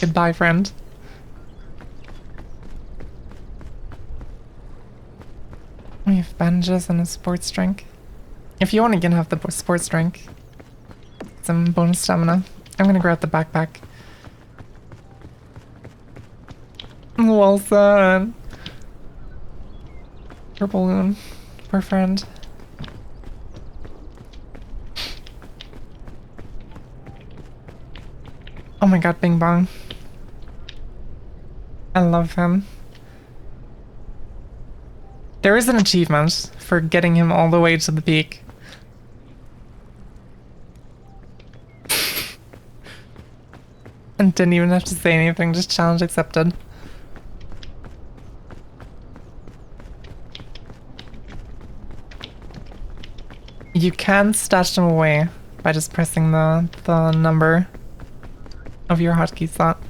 S1: Goodbye, friend. We have bandages and a sports drink. If you want, you can have the sports drink. Some bonus stamina. I'm gonna grab the backpack. Well said. Poor balloon. Poor friend. Oh my god, Bing Bong. I love him. There is an achievement for getting him all the way to the peak. And didn't even have to say anything, just challenge accepted. You can stash them away by just pressing the number of your hotkey slot.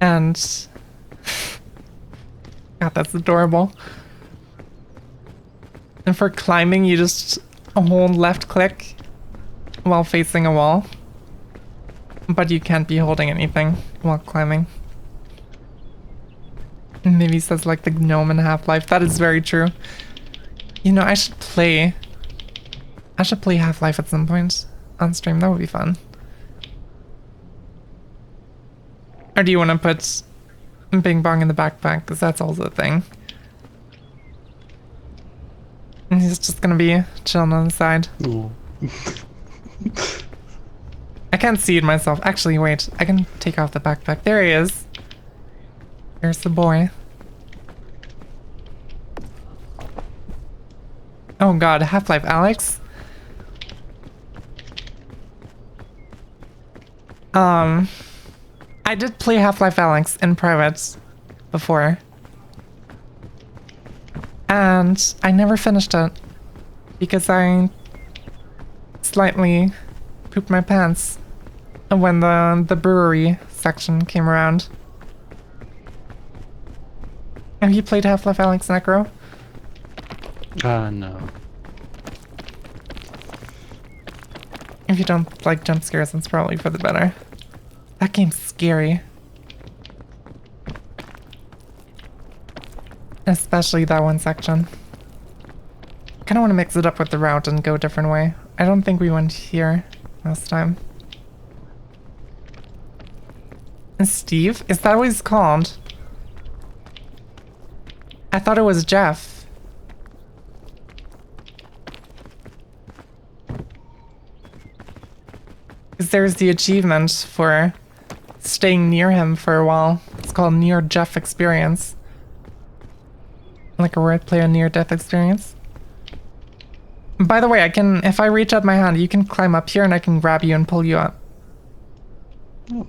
S1: And God, that's adorable. And for climbing, you just hold left click while facing a wall. But you can't be holding anything while climbing. Maybe says like the gnome in Half-Life. That is very true. You know, I should play Half-Life at some point on stream. That would be fun. Or do you want to put Bing Bong in the backpack? Because that's also a thing. And he's just gonna be chilling on the side.
S2: Oh.
S1: I can't see it myself. Actually, wait. I can take off the backpack. There he is. There's the boy. Oh god, Half-Life Alex? I did play Half-Life Alex in private before. And I never finished it because I slightly pooped my pants when the brewery section came around. Have you played Half-Life Alex Necro?
S2: No.
S1: If you don't like jump scares, it's probably for the better. That game's scary. Especially that one section. Kinda wanna mix it up with the route and go a different way. I don't think we went here last time. And Steve? Is that what he's called? I thought it was Jeff. Because there's the achievement for staying near him for a while. It's called Near Jeff Experience. Like a wordplay on near-death experience. By the way, I can, if I reach out my hand, you can climb up here and I can grab you and pull you up.
S2: Oh.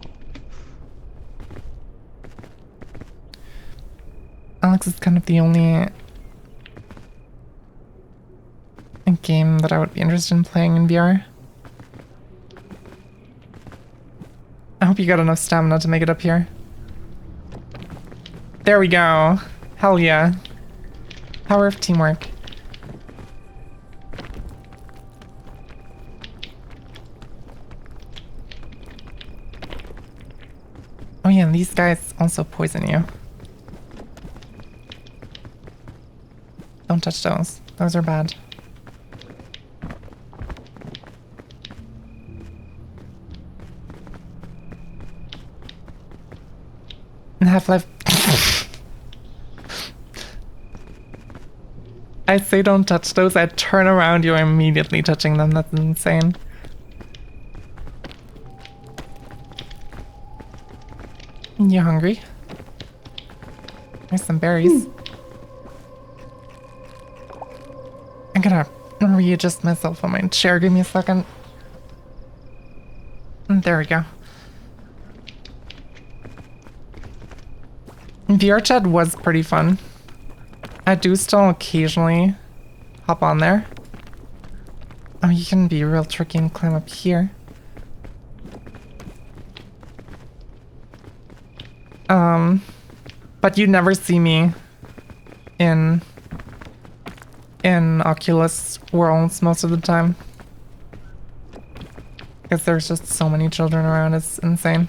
S1: Alex is kind of the only game that I would be interested in playing in VR. I hope you got enough stamina to make it up here. There we go. Hell yeah. Power of teamwork. Oh yeah, and these guys also poison you. Don't touch those. Those are bad. In Half-Life... I say don't touch those, I turn around, you're immediately touching them. That's insane. You hungry? There's some berries. I'm gonna readjust myself on my chair. Give me a second. There we go. VR chat was pretty fun. I do still occasionally hop on there. Oh, you can be real tricky and climb up here. But you never see me in Oculus worlds most of the time. Because there's just so many children around, it's insane.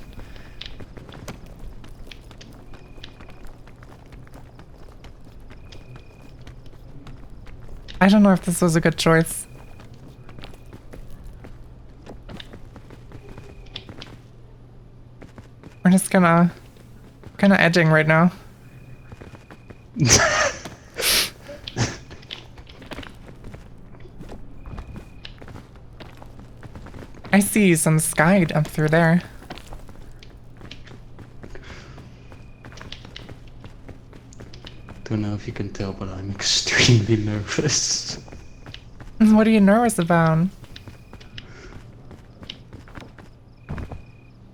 S1: I don't know if this was a good choice. We're just kinda edging right now. I see some sky up through there.
S2: Don't know if you can tell, but I'm extremely nervous.
S1: What are you nervous about?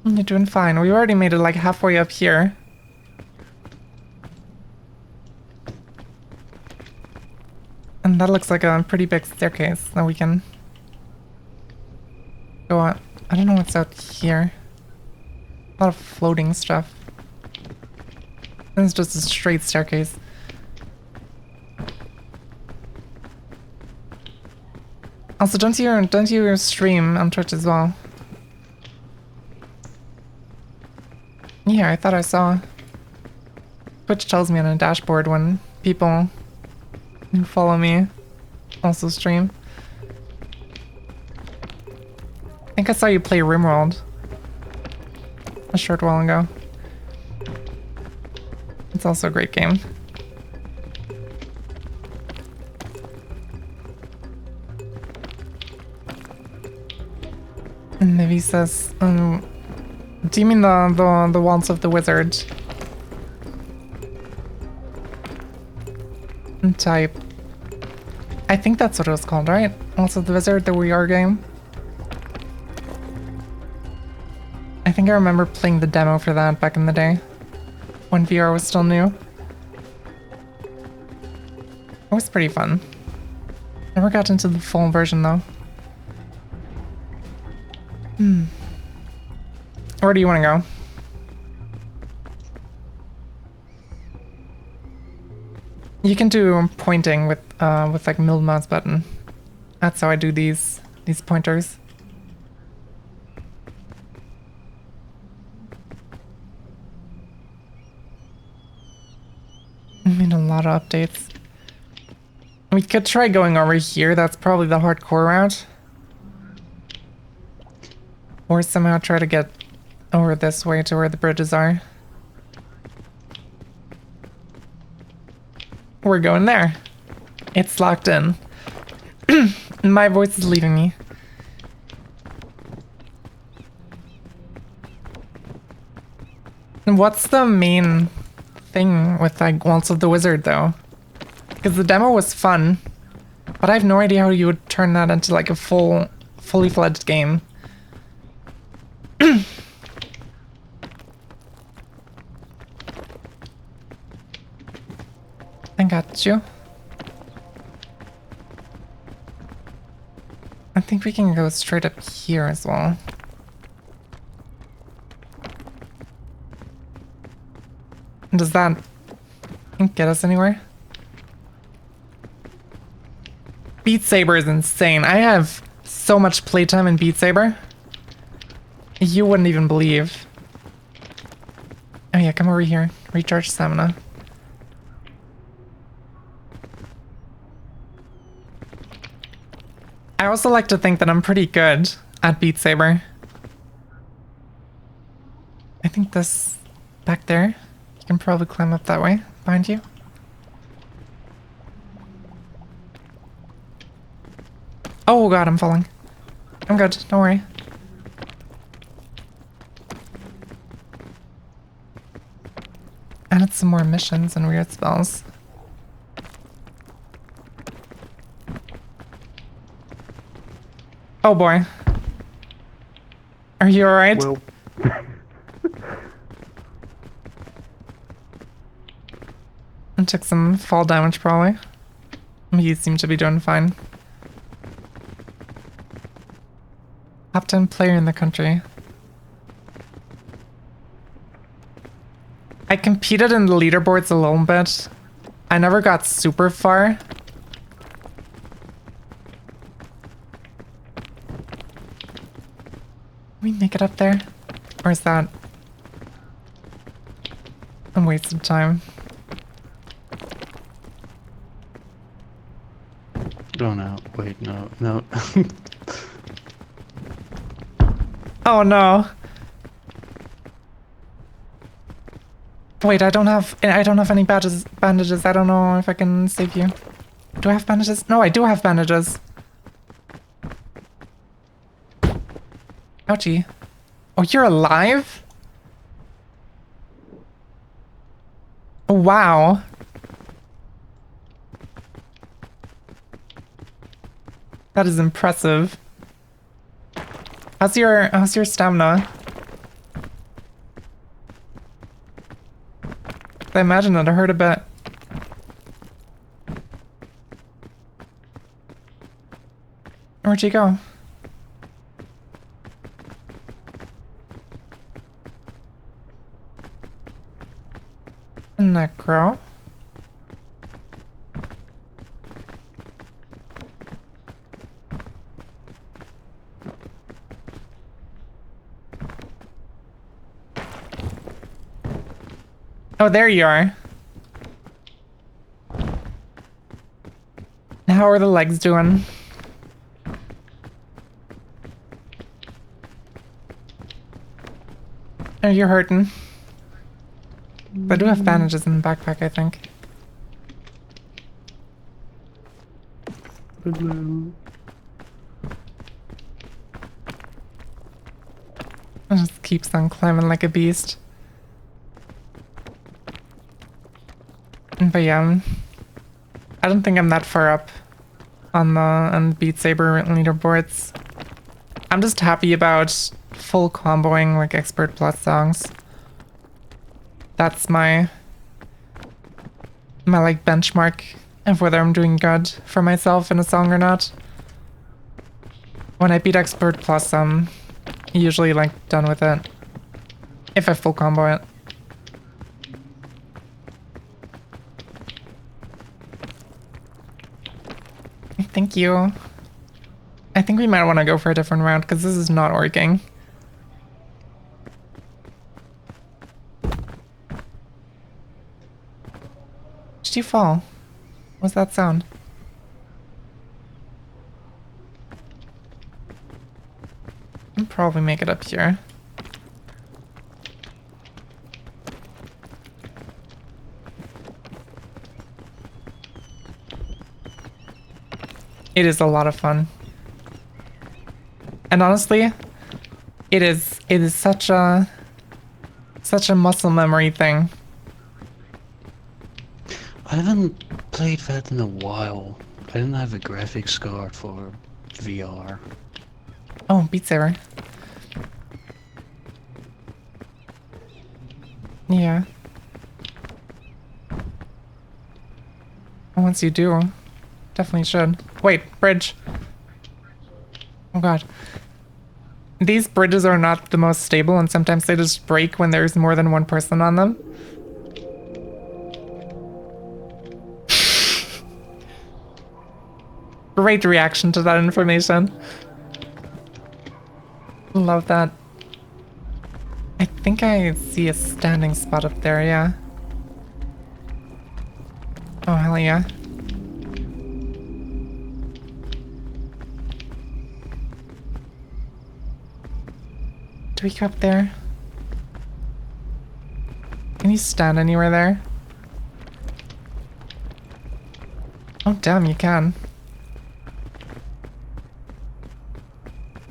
S1: You're doing fine. We already made it like halfway up here. And that looks like a pretty big staircase that we can go up. I don't know what's out here. A lot of floating stuff. It's just a straight staircase. Also, don't you stream on Twitch as well? Yeah, I thought I saw. Twitch tells me on a dashboard when people who follow me also stream. I think I saw you play RimWorld a short while ago. It's also a great game. And Nivi says, do you mean the Waltz of the Wizard? Type. I think that's what it was called, right? Waltz of the Wizard, the Wii R game. I think I remember playing the demo for that back in the day, when VR was still new. It was pretty fun. Never got into the full version though. Where do you want to go? You can do pointing with like middle mouse button. That's how I do these pointers. I mean, a lot of updates. We could try going over here. That's probably the hardcore route. Or somehow try to get over this way to where the bridges are. We're going there. It's locked in. My voice is leaving me. What's the main thing with like Waltz of the Wizard though? Because the demo was fun. But I have no idea how you would turn that into like a fully fledged game. I got you. I think we can go straight up here as well. Does that get us anywhere? Beat Saber is insane. I have so much playtime in Beat Saber. You wouldn't even believe. Oh yeah, come over here. Recharge stamina. I also like to think that I'm pretty good at Beat Saber. I think this back there, you can probably climb up that way, behind you. Oh god, I'm falling. I'm good, don't worry. Added some more missions and weird spells. Oh boy. Are you alright?
S3: Well,
S1: I took some fall damage probably. You seem to be doing fine. Top 10 player in the country. I competed in the leaderboards a little bit. I never got super far. We make it up there? Or is that a waste of time?
S2: Oh no, wait, no, no.
S1: Oh no. Wait, I don't have any bandages. I don't know if I can save you. Do I have bandages? No, I do have bandages. Ouchie. Oh, you're alive? Oh, wow. That is impressive. How's your stamina? I imagine that it hurt a bit. Where'd you go? Necro. Oh, there you are. How are the legs doing? Oh, you're hurting. I do have bandages in the backpack, I think. It just keeps on climbing like a beast. But yeah, I don't think I'm that far up on the Beat Saber leaderboards. I'm just happy about full comboing like Expert Plus songs. That's my like benchmark of whether I'm doing good for myself in a song or not. When I beat Expert Plus, I'm usually like done with it. If I full combo it. Thank you. I think we might want to go for a different round because this is not working. Did you fall? What's that sound? I'll probably make it up here. It is a lot of fun. And honestly, it is such a muscle memory thing.
S2: I haven't played that in a while. I don't have a graphics card for VR.
S1: Oh, Beat Saber. Yeah. Once you do, definitely should. Wait, bridge. Oh god. These bridges are not the most stable, and sometimes they just break when there's more than one person on them. Great reaction to that information. Love that. I think I see a standing spot up there, yeah. Oh, hell yeah. Do we go up there? Can you stand anywhere there? Oh, damn, you can.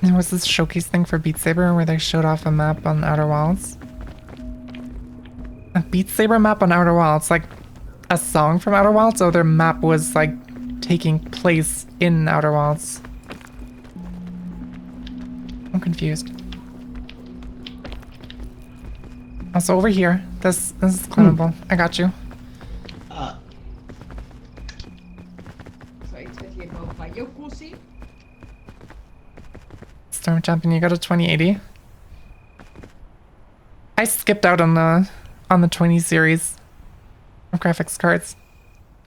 S1: There was this showcase thing for Beat Saber where they showed off a map on Outer Wilds. A Beat Saber map on Outer Wilds, like a song from Outer Wilds, so their map was like taking place in Outer Wilds. I'm confused. Also over here, this is climbable. I got you. Storm Champion, you got a 2080. I skipped out on the 20 series of graphics cards.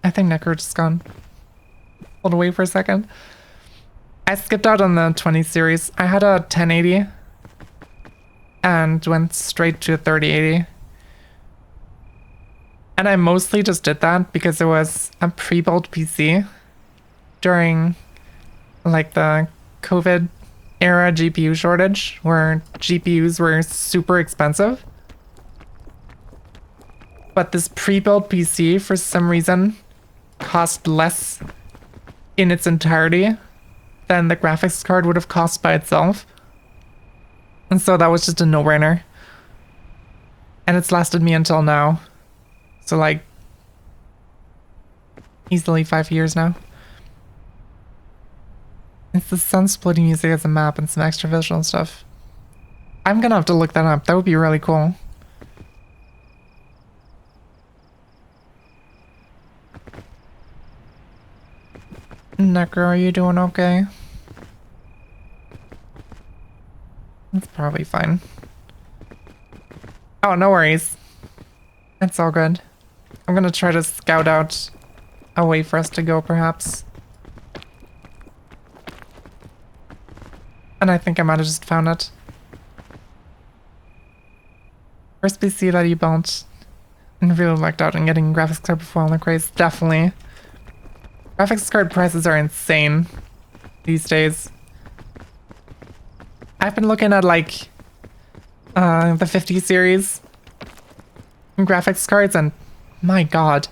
S1: I think Necro just gone. Hold away for a second. I skipped out on the 20 series. I had a 1080 and went straight to a 3080. And I mostly just did that because it was a pre-built PC during like the COVID era GPU shortage where GPUs were super expensive. But this pre-built PC for some reason cost less in its entirety than the graphics card would have cost by itself. And so that was just a no-brainer. And it's lasted me until now. So like easily 5 years now. It's the sun-splitting music as a map and some extra visual stuff. I'm gonna have to look that up. That would be really cool. Necro, are you doing okay? That's probably fine. Oh, no worries. It's all good. I'm gonna try to scout out a way for us to go, perhaps. And I think I might have just found it. First PC that you built and really lucked out in getting graphics card before all the craze. Definitely. Graphics card prices are insane these days. I've been looking at like the 50 series graphics cards and my god.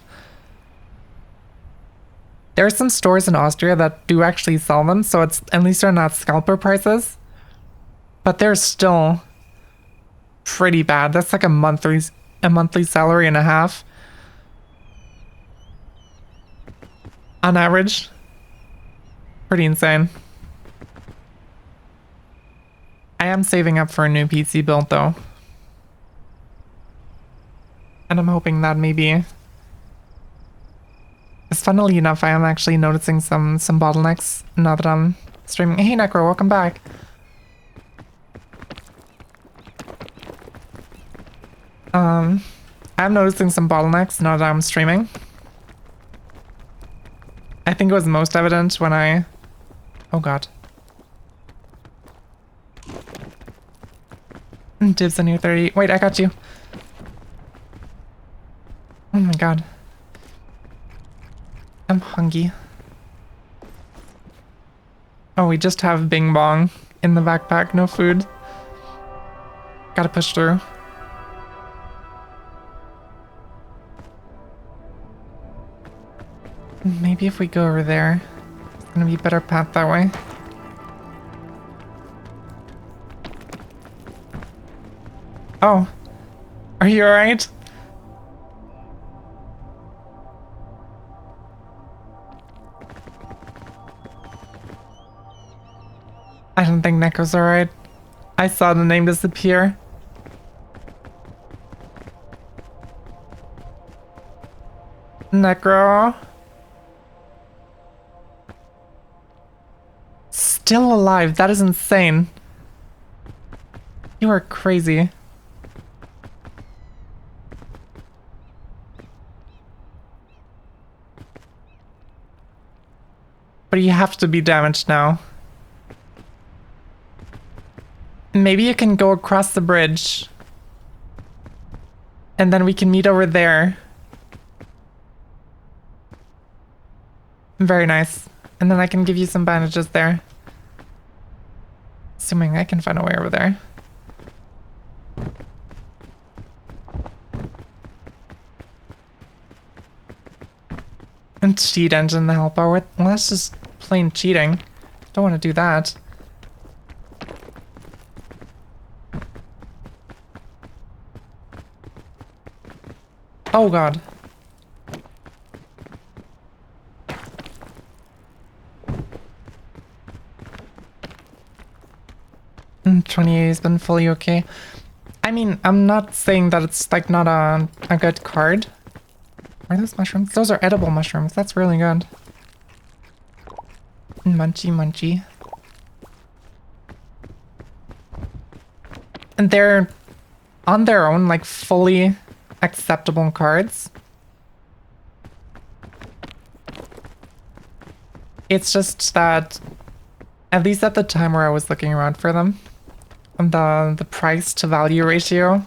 S1: There are some stores in Austria that do actually sell them, so it's at least they're not scalper prices. But they're still pretty bad. That's like a monthly salary and a half. On average. Pretty insane. I am saving up for a new PC build though. And I'm hoping that maybe... Because funnily enough, I am actually noticing some bottlenecks now that I'm streaming. Hey Necro, welcome back. I'm noticing some bottlenecks now that I'm streaming. I think it was most evident when I... Oh god. Dibs on your 30. Wait, I got you. Oh my god. I'm hungry. Oh, we just have Bing Bong in the backpack, no food. Gotta push through. Maybe if we go over there, it's gonna be a better path that way. Oh, are you alright? don't think Neko's alright. I saw the name disappear. Necro. Still alive. That is insane. You are crazy. But you have to be damaged now. Maybe you can go across the bridge. And then we can meet over there. Very nice. And then I can give you some bandages there. Assuming I can find a way over there. And cheat engine the helper. Well, that's just plain cheating. Don't want to do that. Oh god. 28 has been fully okay. I mean, I'm not saying that it's like not a good card. Are those mushrooms? Those are edible mushrooms. That's really good. Munchy munchy. And they're on their own like fully acceptable cards. It's just that, at least at the time where I was looking around for them, the price to value ratio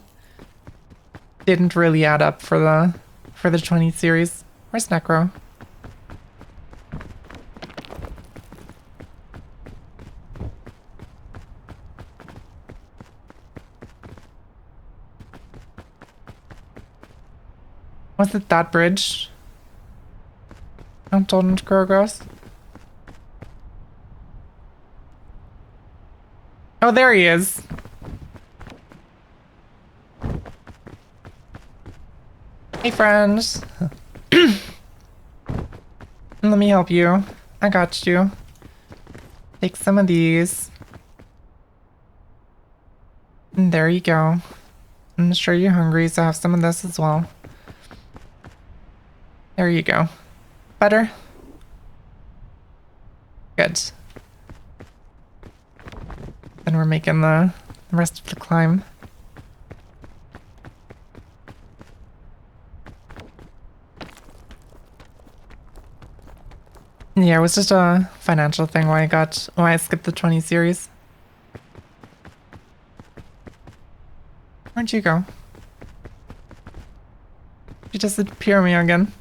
S1: didn't really add up for the 20 series. Where's Necro? Was it that bridge? I told him to grow grass. Oh, there he is. Hey, friends. Let me help you. I got you. Take some of these. And there you go. I'm sure you're hungry, so have some of this as well. There you go. Better? Good. Then we're making the rest of the climb. Yeah, it was just a financial thing why I skipped the 20 series. Where'd you go? You disappear me again.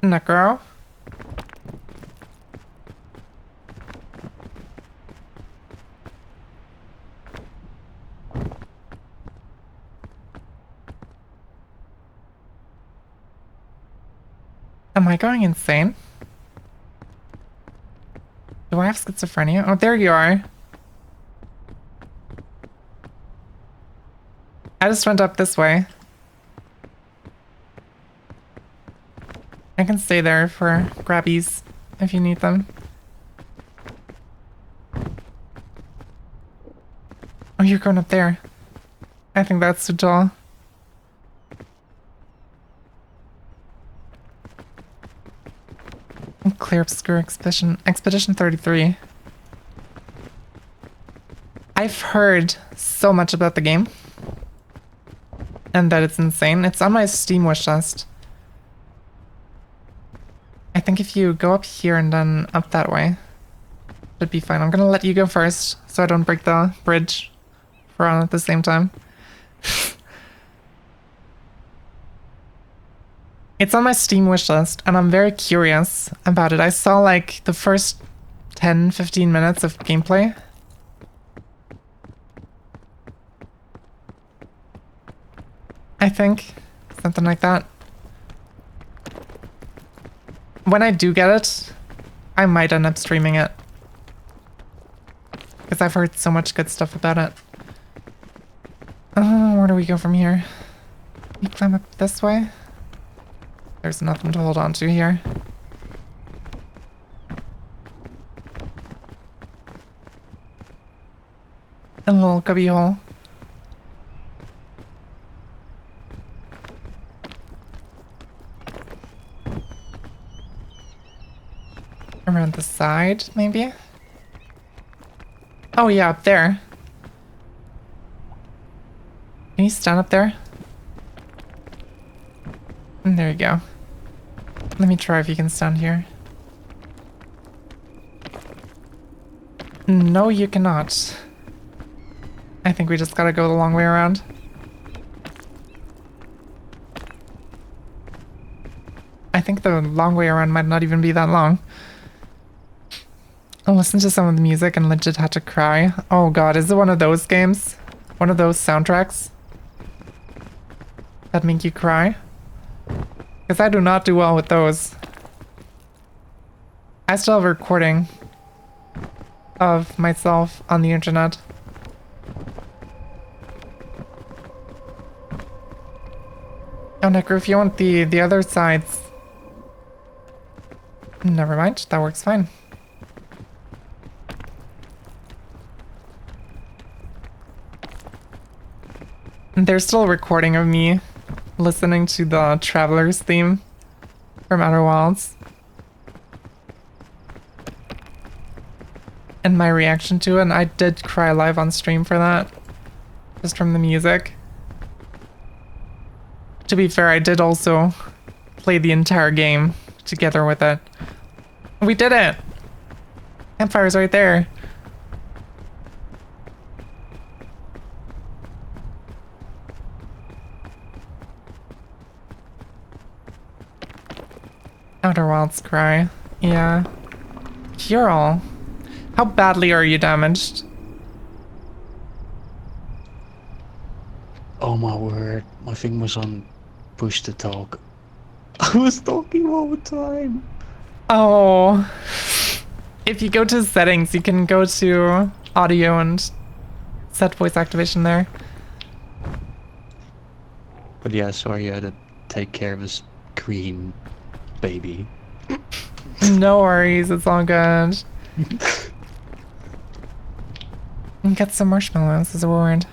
S1: Necro? Am I going insane? Do I have schizophrenia? Oh, there you are. I just went up this way. I can stay there for grabbies if you need them. Oh, you're going up there. I think that's too tall. Clear Obscure Expedition 33. I've heard so much about the game. And that it's insane. It's on my Steam wishlist. I think if you go up here and then up that way, should be fine. I'm gonna let you go first, so I don't break the bridge for all at the same time. It's on my Steam wishlist, and I'm very curious about it. I saw like the first 10-15 minutes of gameplay. I think. Something like that. When I do get it, I might end up streaming it. Because I've heard so much good stuff about it. Where do we go from here? We climb up this way? There's nothing to hold on to here. A little cubby hole. Around the side, maybe? Oh yeah, up there. Can you stand up there? And there you go. Let me try if you can stand here. No, you cannot. I think we just gotta go the long way around. I think the long way around might not even be that long. I listened to some of the music and legit had to cry. Oh god, is it one of those games? One of those soundtracks? That make you cry? Because I do not do well with those. I still have a recording of myself on the internet. Oh, Necro, if you want the other sides... Never mind, that works fine. There's still a recording of me listening to the Traveler's theme from Outer Wilds. And my reaction to it, and I did cry live on stream for that. Just from the music. To be fair, I did also play the entire game together with it. We did it! Campfire's right there. Outer Wilds cry. Yeah. Curl. How badly are you damaged?
S2: Oh my word, my thing was on push to talk. I was talking all the time.
S1: Oh. If you go to settings, you can go to audio and set voice activation there.
S2: But yeah, sorry, I had to take care of his green baby.
S1: No worries, it's all good. And get some marshmallows as a reward.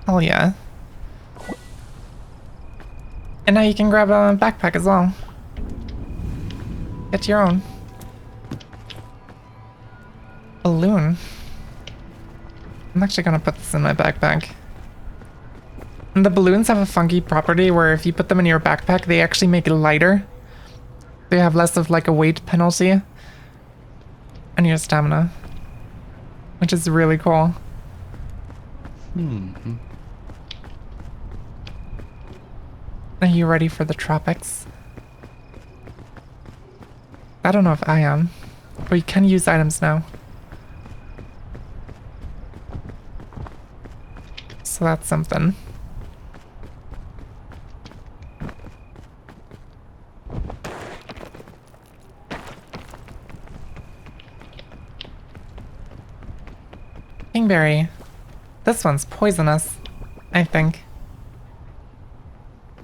S1: Hell yeah. And now you can grab a backpack as well. Get your own. Balloon. I'm actually gonna put this in my backpack. And the balloons have a funky property where if you put them in your backpack, they actually make it lighter. They have less of like a weight penalty. And your stamina. Which is really cool.
S2: Mm-hmm.
S1: Are you ready for the tropics? I don't know if I am. But you can use items now. So that's something. Kingberry. This one's poisonous, I think.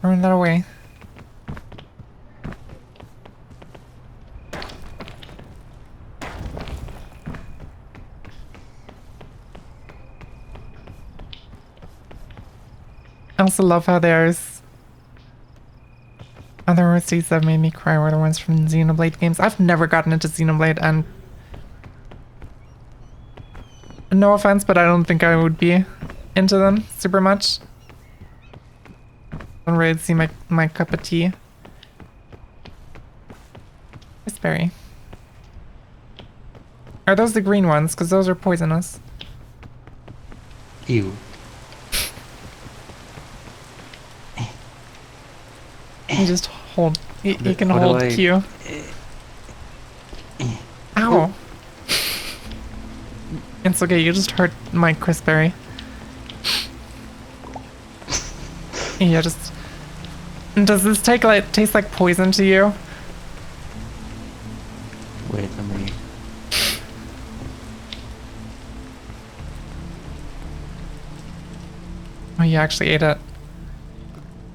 S1: Throw that away. I also love how there's other OSTs that made me cry were the ones from Xenoblade games. I've never gotten into Xenoblade, and no offense, but I don't think I would be into them super much. Don't really see my cup of tea. Raspberry. Are those the green ones? Because those are poisonous.
S2: Ew.
S1: You just hold. You can
S2: How do
S1: hold
S2: I-
S1: Q. Ow. It's okay, you just hurt my crispberry. Yeah, just... Does this taste like poison to you?
S2: Wait, let me...
S1: Oh, you actually ate it.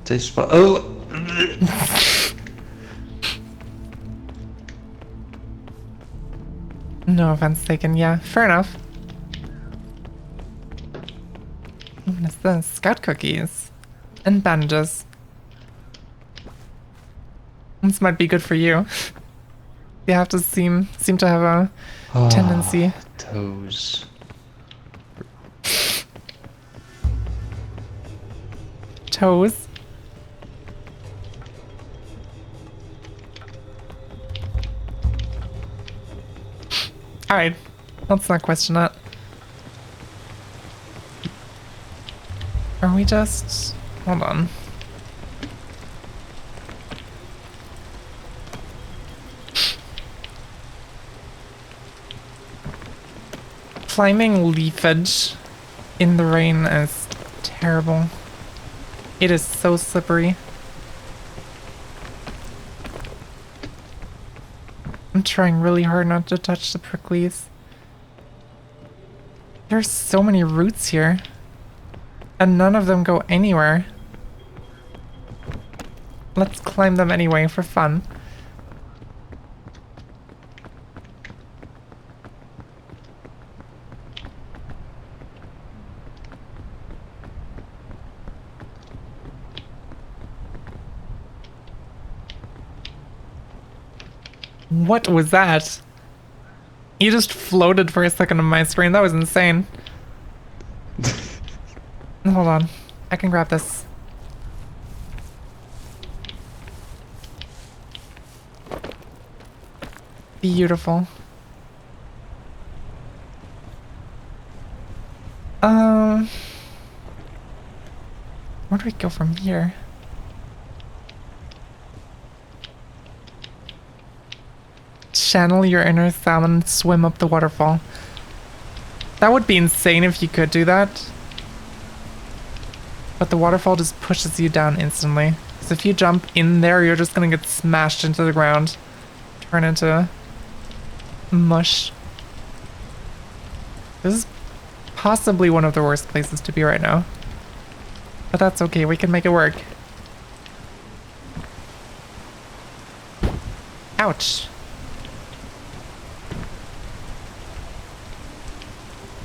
S2: Tastes fun. Oh!
S1: No offense taken. Yeah, fair enough. What is this? Scout cookies. And bandages. This might be good for you. You have to seem to have a tendency.
S2: Toes.
S1: Toes. Alright, let's not question that. Are we just... Hold on. Climbing leafage in the rain is terrible. It is so slippery. I'm trying really hard not to touch the pricklies. There's so many roots here. And none of them go anywhere. Let's climb them anyway for fun. What was that? You just floated for a second on my screen. That was insane. Hold on. I can grab this. Beautiful. Where do we go from here? Channel your inner salmon, swim up the waterfall. That would be insane if you could do that. But the waterfall just pushes you down instantly. So if you jump in there, you're just gonna get smashed into the ground. Turn into mush. This is possibly one of the worst places to be right now. But that's okay, we can make it work. Ouch.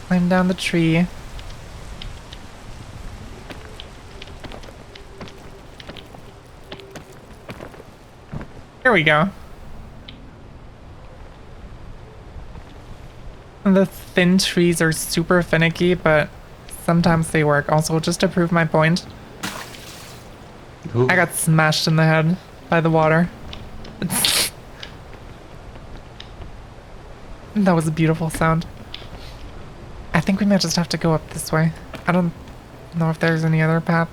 S1: Climb down the tree. There we go. The thin trees are super finicky, but sometimes they work. Also, just to prove my point,
S2: Ooh.
S1: I got smashed in the head by the water. That was a beautiful sound. I think we might just have to go up this way. I don't know if there's any other path.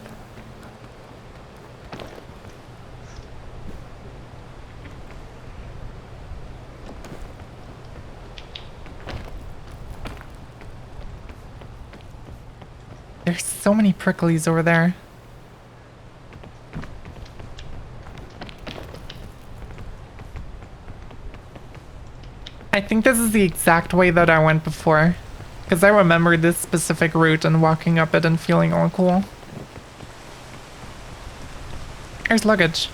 S1: There's so many pricklies over there. I think this is the exact way that I went before. Because I remember this specific route and walking up it and feeling all cool. There's luggage.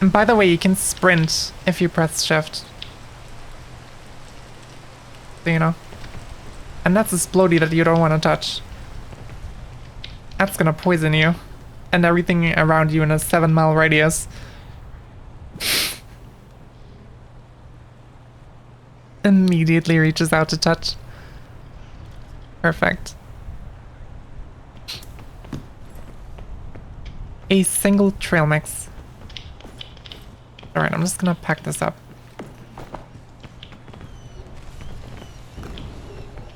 S1: And by the way, you can sprint if you press shift. So you know. And that's a splody that you don't want to touch. That's gonna poison you. And everything around you in a 7-mile radius. Immediately reaches out to touch. Perfect. A single trail mix. Alright, I'm just gonna pack this up.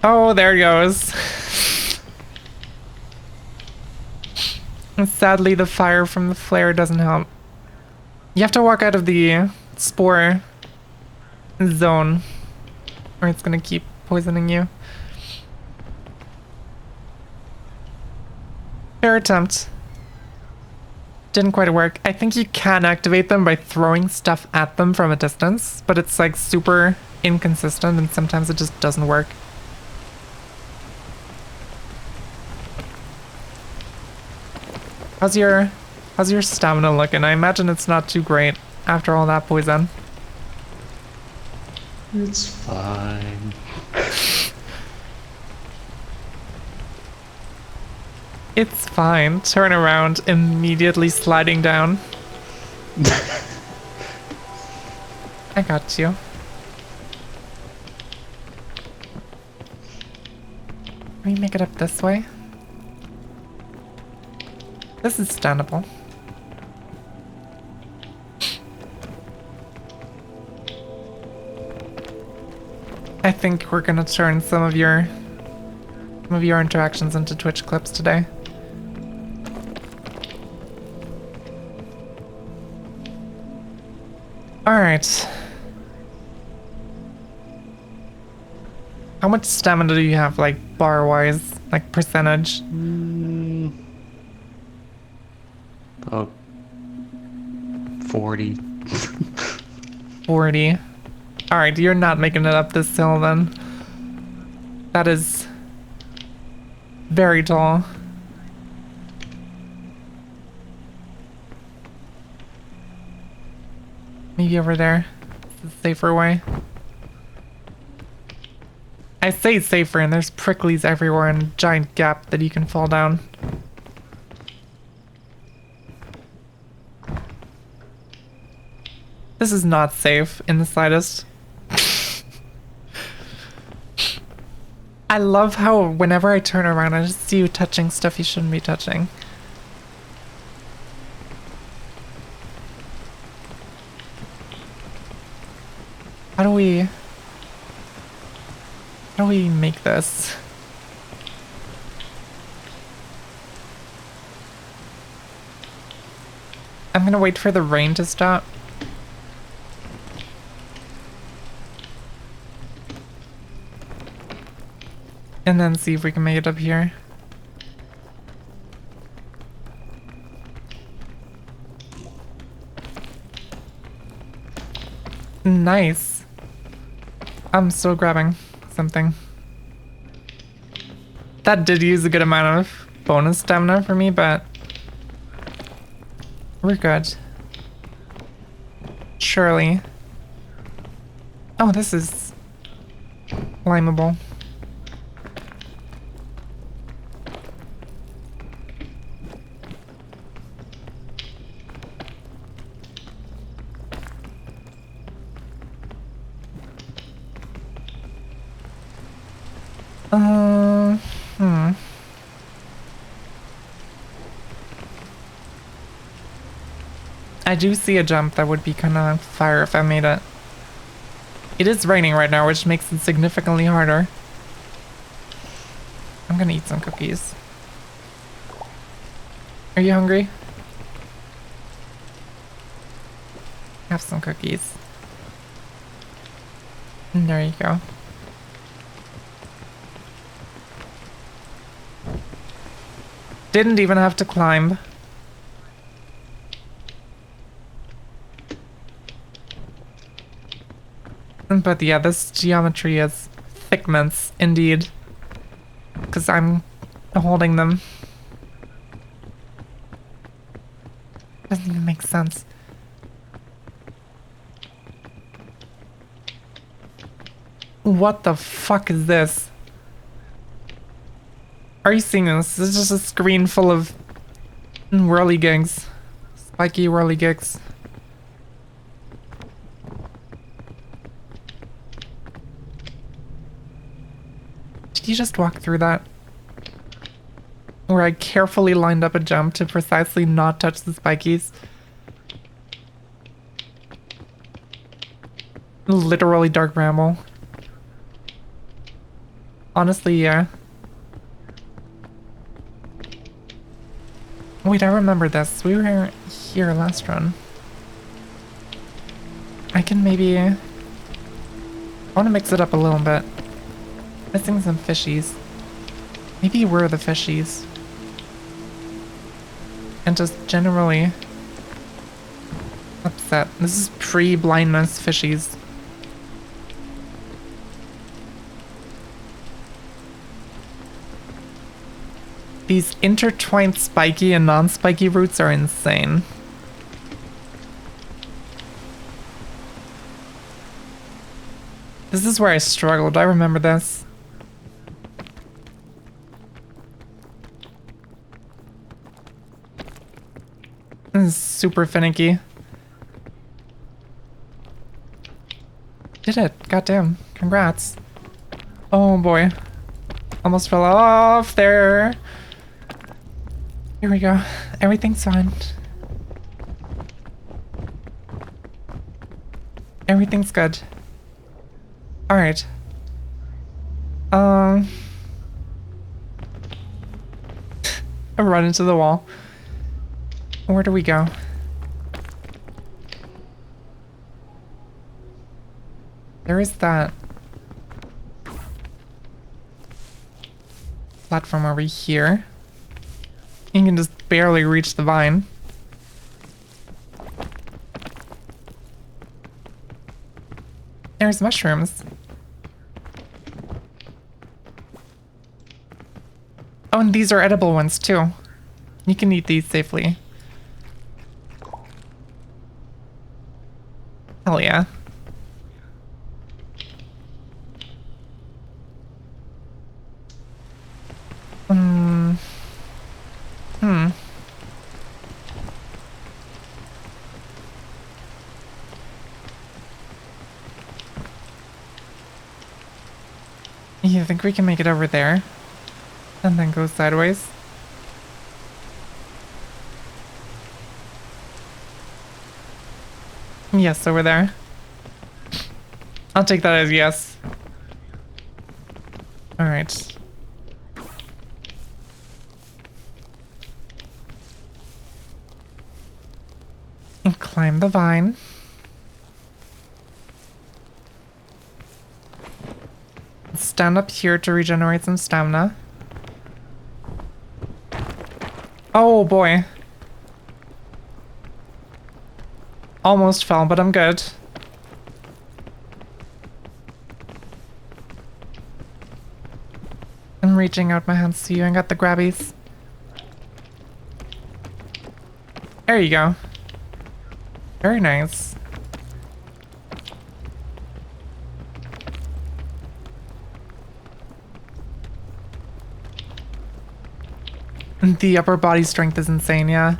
S1: Oh, there it goes. And sadly, the fire from the flare doesn't help. You have to walk out of the spore zone, or it's gonna keep poisoning you. Fair attempt. Didn't quite work. I think you can activate them by throwing stuff at them from a distance, but it's like super inconsistent and sometimes it just doesn't work. How's your stamina looking? I imagine it's not too great after all that poison.
S2: It's fine.
S1: It's fine. Turn around, immediately sliding down. I got you. Can we make it up this way? This is standable. I think we're gonna turn some of your interactions into Twitch clips today. Alright. How much stamina do you have, like, bar-wise? Like, percentage?
S2: About 40.
S1: 40. Alright, you're not making it up this hill then. That is very tall. Maybe over there. It's a safer way. I say safer and there's pricklies everywhere and a giant gap that you can fall down. This is not safe in the slightest. I love how whenever I turn around I just see you touching stuff you shouldn't be touching. How do we make this? I'm gonna wait for the rain to stop. And then see if we can make it up here. Nice. I'm still grabbing something. That did use a good amount of bonus stamina for me, but we're good. Surely. Oh, this is climbable. I do see a jump that would be kind of fire if I made it. It is raining right now, which makes it significantly harder. I'm gonna eat some cookies. Are you hungry? Have some cookies. And there you go. Didn't even have to climb. But yeah, this geometry is figments, indeed. Because I'm holding them. Doesn't even make sense. What the fuck is this? Are you seeing this? This is just a screen full of whirligigs. Spiky whirligigs. Did you just walk through that? Where I carefully lined up a jump to precisely not touch the spikies. Literally dark bramble. Honestly, yeah. Wait, I remember this. We were here last run. I can maybe... I want to mix it up a little bit. Missing some fishies. Maybe we're the fishies. And just generally upset. This is pre-blindness fishies. These intertwined spiky and non-spiky roots are insane. This is where I struggled. I remember this. This is super finicky. Did it. Goddamn. Congrats. Oh boy. Almost fell off there. Here we go. Everything's fine. Everything's good. Alright. I run into the wall. Where do we go? There is that platform over here. You can just barely reach the vine. There's mushrooms. Oh, and these are edible ones too. You can eat these safely. Hell yeah. You think we can make it over there? And then go sideways? Yes, over there. I'll take that as yes. Alright. And climb the vine. Stand up here to regenerate some stamina. Oh boy. Almost fell, but I'm good. I'm reaching out my hands to you and got the grabbies. There you go. Very nice. The upper body strength is insane, yeah.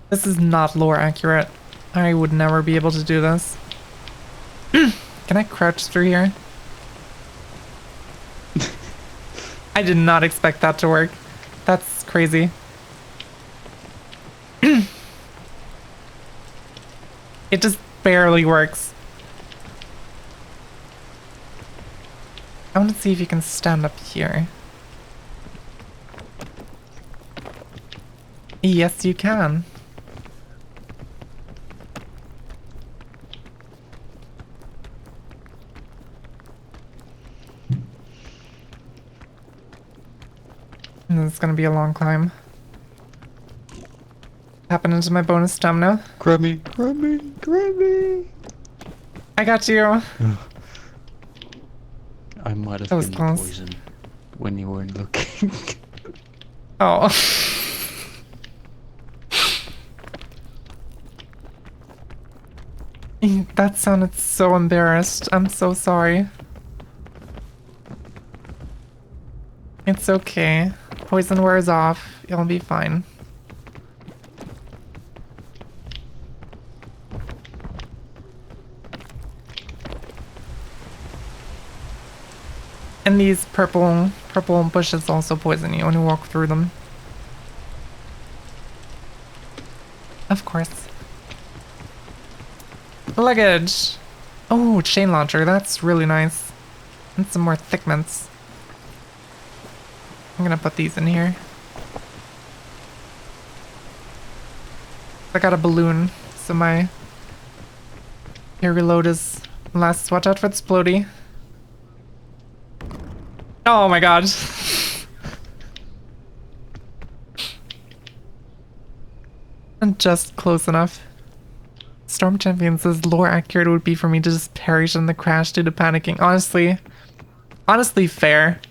S1: This is not lore accurate. I would never be able to do this. Can I crouch through here? I did not expect that to work. That's crazy. It just barely works. I want to see if you can stand up here. Yes, you can. And it's gonna be a long climb. Happen into my bonus stamina.
S2: Grab me, grab me, grab me.
S1: I got you.
S2: I might have
S1: That was
S2: been
S1: close.
S2: poisoned when you weren't looking.
S1: Oh. That sounded so embarrassed. I'm so sorry. It's okay. Poison wears off. You'll be fine. And these purple bushes also poison you when you walk through them. Of course. Luggage! Oh, chain launcher, that's really nice. And some more thick mints. I'm gonna put these in here. I got a balloon, so my reload is less. Watch out for the splody. Oh my god. And just close enough. Storm Champion says lore accurate would be for me to just perish in the crash due to panicking. Honestly fair.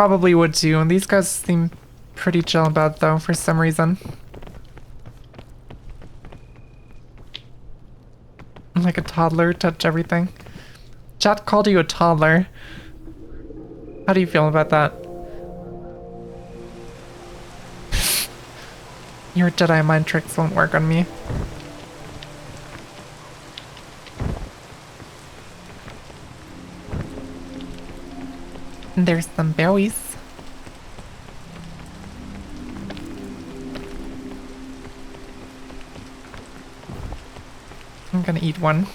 S1: probably would too. These guys seem pretty chill about it, though, for some reason. Like a toddler, touch everything. Chat called you a toddler. How do you feel about that? Your Jedi mind tricks won't work on me. And there's some berries. I'm gonna eat one.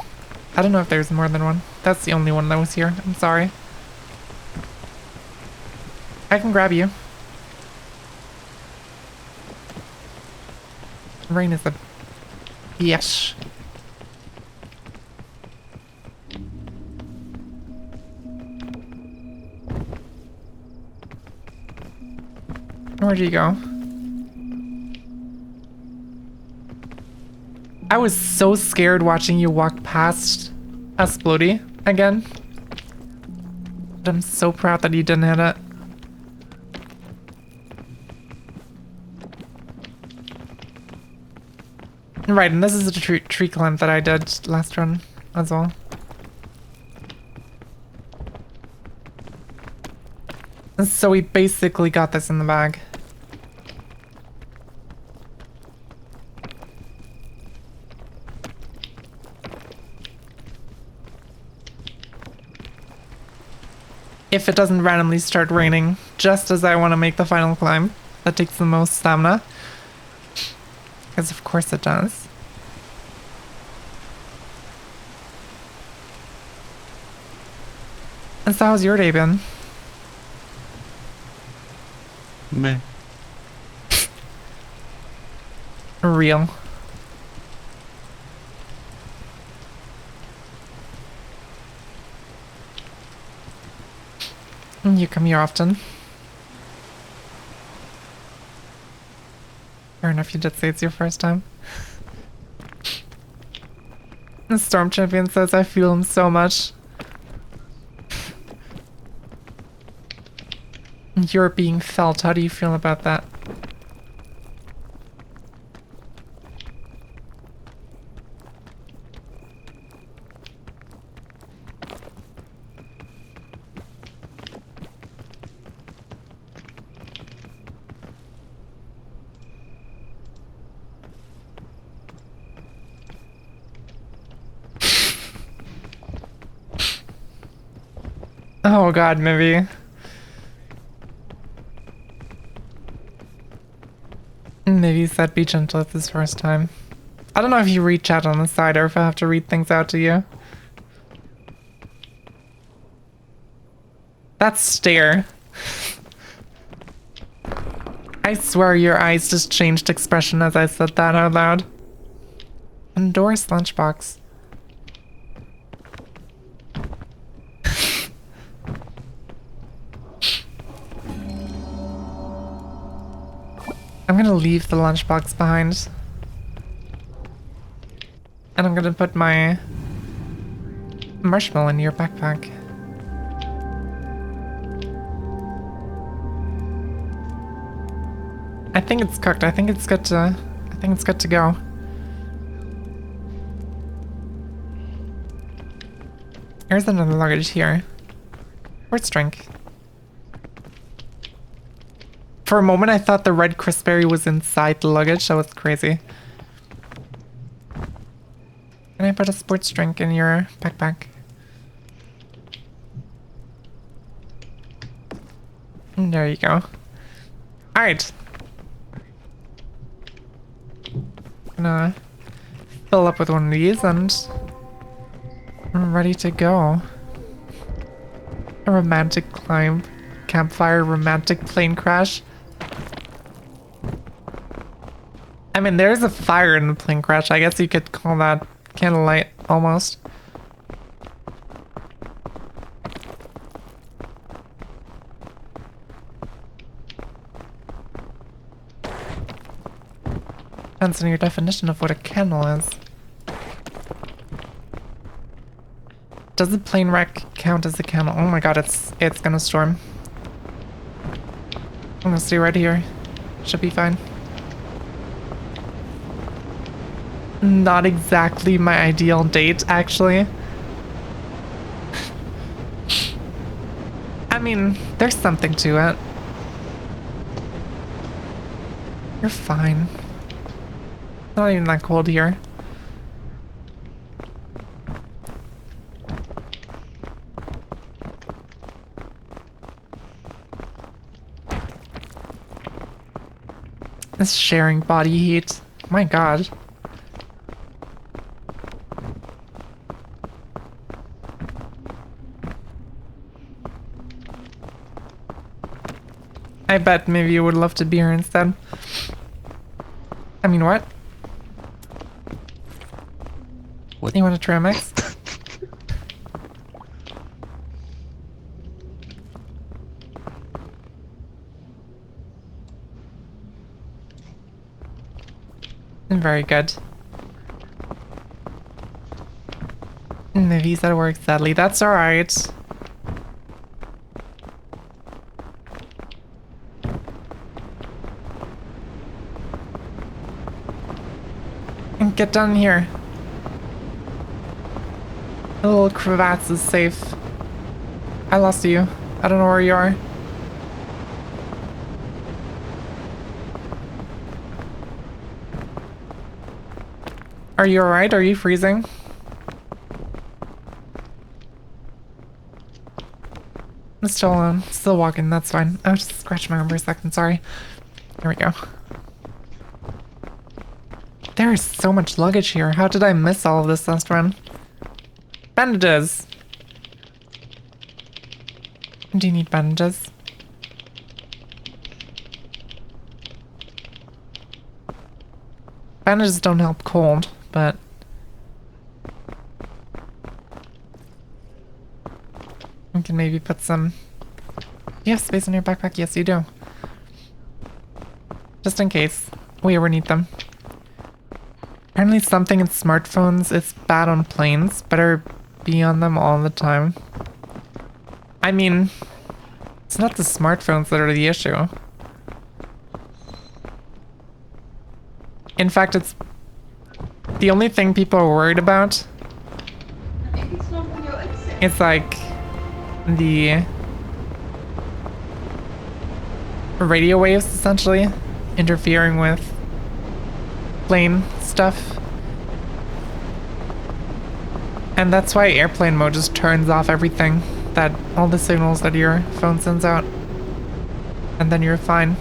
S1: I don't know if there's more than one. That's the only one that was here. I'm sorry. I can grab you. Rain is a bitch. Where'd you go? I was so scared watching you walk past us, Bloody, again. But I'm so proud that you didn't hit it. Right, and this is the tree climb that I did last run as well. And so we basically got this in the bag. If it doesn't randomly start raining just as I want to make the final climb, that takes the most stamina. Because of course it does. And so how's your day been?
S2: Meh.
S1: Real. You come here often. Fair enough, you did say it's your first time. The Storm Champion says I feel him so much. You're being felt. How do you feel about that? Oh god, maybe. Maybe he said be gentle at this first time. I don't know if you read chat on the side or if I have to read things out to you. That stare. I swear your eyes just changed expression as I said that out loud. Pandora's lunchbox. I'm gonna leave the lunchbox behind. And I'm gonna put my marshmallow in your backpack. I think it's cooked. I think it's good to go. Here's another luggage here. Sports drink. For a moment, I thought the red crispberry was inside the luggage. That was crazy. Can I put a sports drink in your backpack? And there you go. Alright. Gonna fill up with one of these and I'm ready to go. A romantic climb. Campfire, romantic plane crash. I mean, there's a fire in the plane crash. I guess you could call that candlelight, almost. Depends on your definition of what a candle is. Does the plane wreck count as a candle? Oh my god, it's gonna storm. I'm gonna stay right here. Should be fine. Not exactly my ideal date, actually. I mean, there's something to it. You're fine. Not even that cold here. This sharing body heat. My god. I bet maybe you would love to be here instead. I mean, what?
S2: What?
S1: You want to try a mix? Very good. The visa works sadly. That's alright. And get down here. The little cravats is safe. I lost you. I don't know where you are. Are you alright? Are you freezing? I'm still walking, that's fine. I'll just scratch my arm for a second, sorry. Here we go. There is so much luggage here. How did I miss all of this last run? Bandages! Do you need bandages? Bandages don't help cold, but... we can maybe put some... You have space in your backpack? Yes, you do. Just in case we ever need them. Apparently something in smartphones is bad on planes. Better be on them all the time. I mean, it's not the smartphones that are the issue. In fact, it's the only thing people are worried about. It's like the radio waves essentially interfering with plane stuff. And that's why airplane mode just turns off everything, that all the signals that your phone sends out. And then you're fine.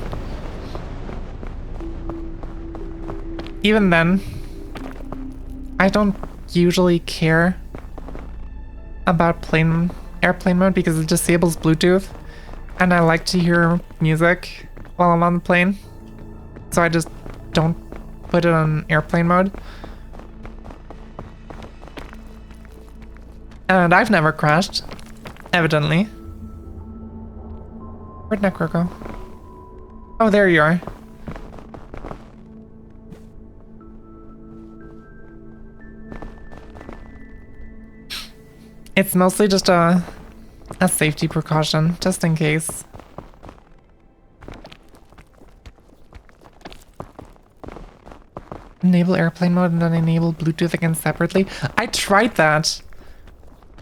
S1: Even then, I don't usually care about airplane mode because it disables Bluetooth, and I like to hear music while I'm on the plane, so I just don't put it on airplane mode. And I've never crashed, evidently. Where'd Necro go? Oh, there you are. It's mostly just a safety precaution, just in case. Enable airplane mode and then enable Bluetooth again separately. I tried that.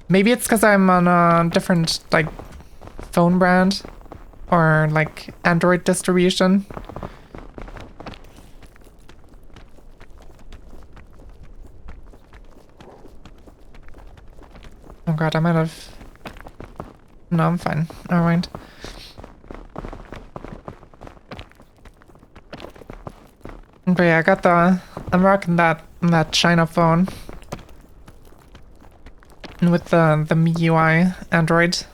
S1: Maybe it's because I'm on a different, like, phone brand or, like, Android distribution. Oh god, I might have... No, I'm fine. Never mind. But yeah, I got the... I'm rocking that China phone. And with the MIUI Android.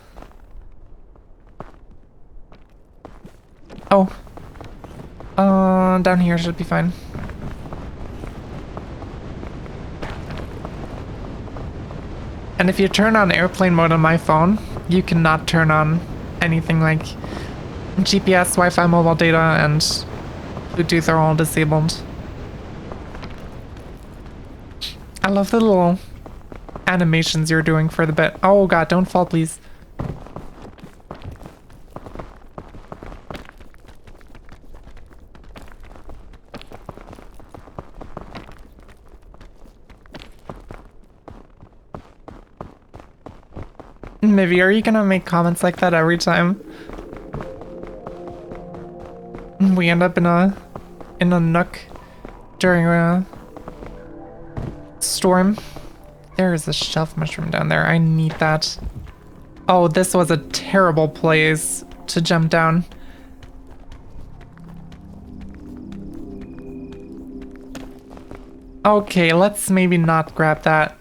S1: Oh. Down here should be fine. And if you turn on airplane mode on my phone, you cannot turn on anything like GPS, Wi-Fi, mobile data, and Bluetooth are all disabled. I love the little animations you're doing for the bit. Oh god, don't fall, please. Maybe are you gonna make comments like that every time we end up in a nook during a storm? There is a shelf mushroom down there. I need that. Oh, this was a terrible place to jump down. Okay, let's maybe not grab that.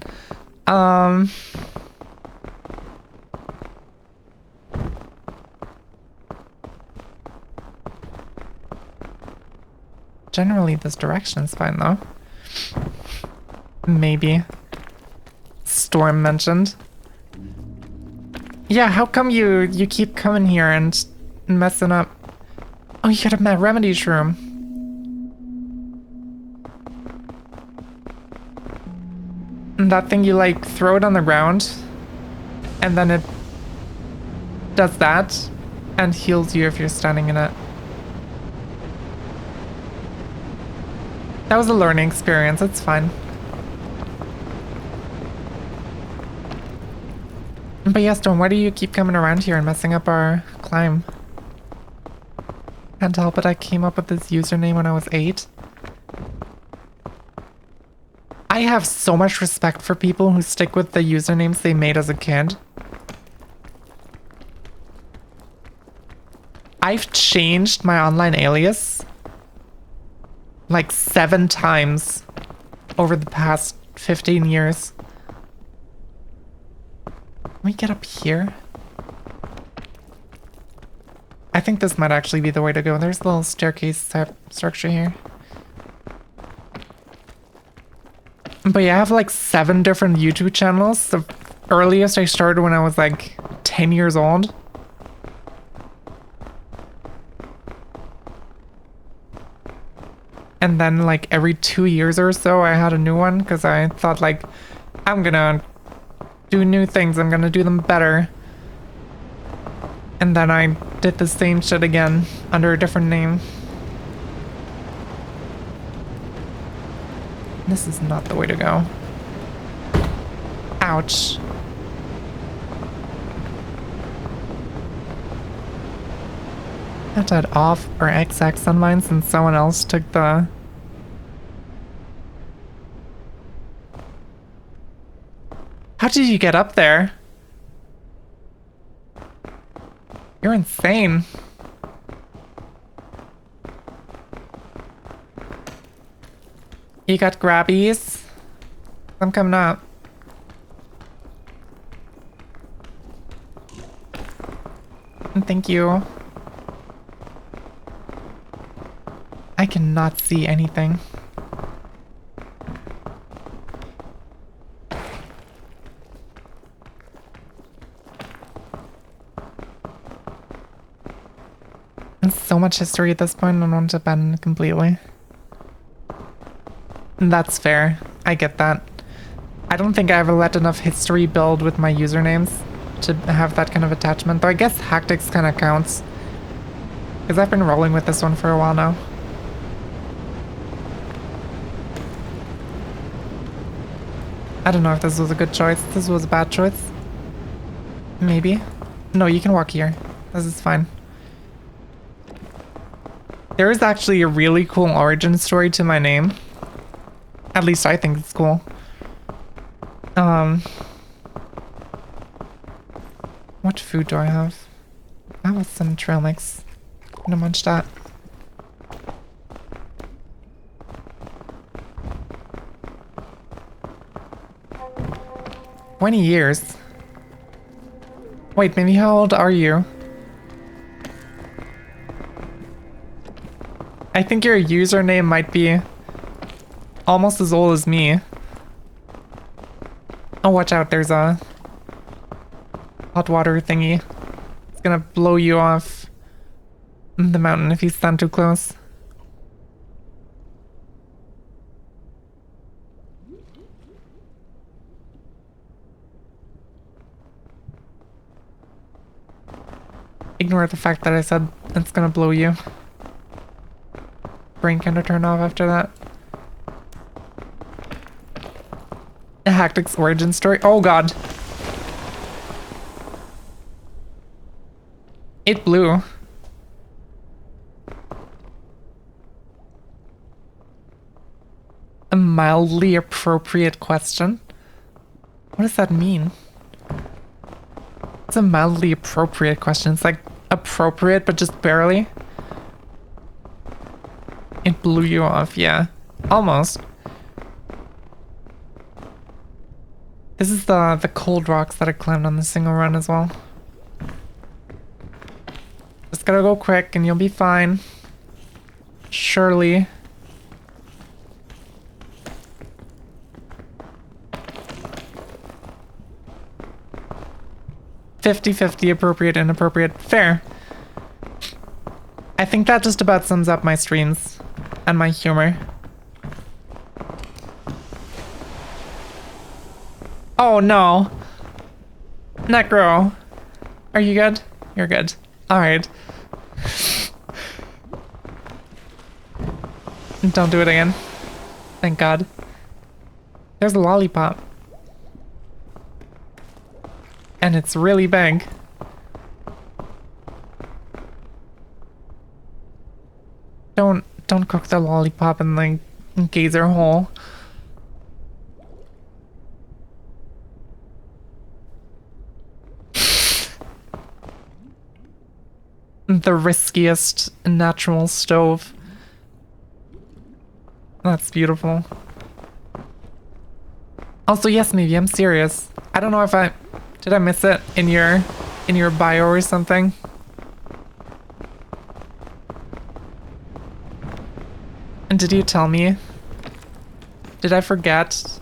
S1: Generally, this direction is fine, though. Maybe. Storm mentioned. Yeah, how come you keep coming here and messing up? Oh, you got a Mad Remedy shroom. And that thing, you like throw it on the ground, and then it does that and heals you if you're standing in it. That was a learning experience, it's fine. But yes, Storm, why do you keep coming around here and messing up our climb? Can't help it, I came up with this username when I was 8. I have so much respect for people who stick with the usernames they made as a kid. I've changed my online alias like 7 times over the past 15 years. Can we get up here? I think this might actually be the way to go. There's a little staircase type structure here. But yeah, I have like 7 different YouTube channels. The earliest I started when I was like 10 years old. And then like every 2 years or so I had a new one because I thought like, I'm gonna do new things, I'm gonna do them better. And then I did the same shit again under a different name. This is not the way to go. Ouch. I have to add off or XX on mine since someone else took the... How did you get up there? You're insane. You got grabbies? I'm coming up. Thank you. I cannot see anything. There's so much history at this point, I don't want to abandon it completely. That's fair. I get that. I don't think I ever let enough history build with my usernames to have that kind of attachment, though I guess Hactics kind of counts. Because I've been rolling with this one for a while now. I don't know if this was a good choice. This was a bad choice. Maybe. No, you can walk here. This is fine. There is actually a really cool origin story to my name. At least I think it's cool. What food do I have? I have some trail mix. I'm gonna munch that. "20 years? Wait, maybe how old are you?" I think your username might be almost as old as me. Oh, watch out, there's a hot water thingy. It's gonna blow you off the mountain if you stand too close. Ignore the fact that I said it's gonna blow you. Brain kinda turned off after that. A Hactics origin story. Oh god. It blew. A mildly appropriate question? What does that mean? It's a mildly appropriate question. It's like appropriate, but just barely. It blew you off, yeah. Almost. This is the cold rocks that I climbed on the single run as well. Just gotta go quick and you'll be fine. Surely. "50-50 appropriate, inappropriate." Fair. I think that just about sums up my streams and my humor. Oh no. Necro. Are you good? You're good. Alright. Don't do it again. Thank God. There's a lollipop. And it's really big. Don't cook the lollipop in the gazer hole. The riskiest natural stove. That's beautiful. Also, yes, maybe I'm serious. I don't know if did I miss it in your bio or something? And did you tell me? Did I forget?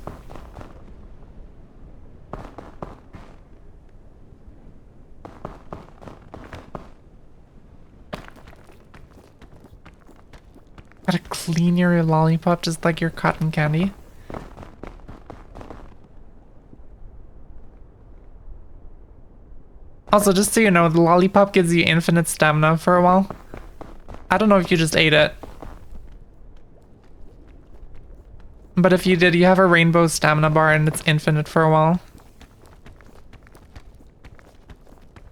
S1: Gotta clean your lollipop just like your cotton candy. Also, just so you know, the lollipop gives you infinite stamina for a while. I don't know if you just ate it. But if you did, you have a rainbow stamina bar and it's infinite for a while.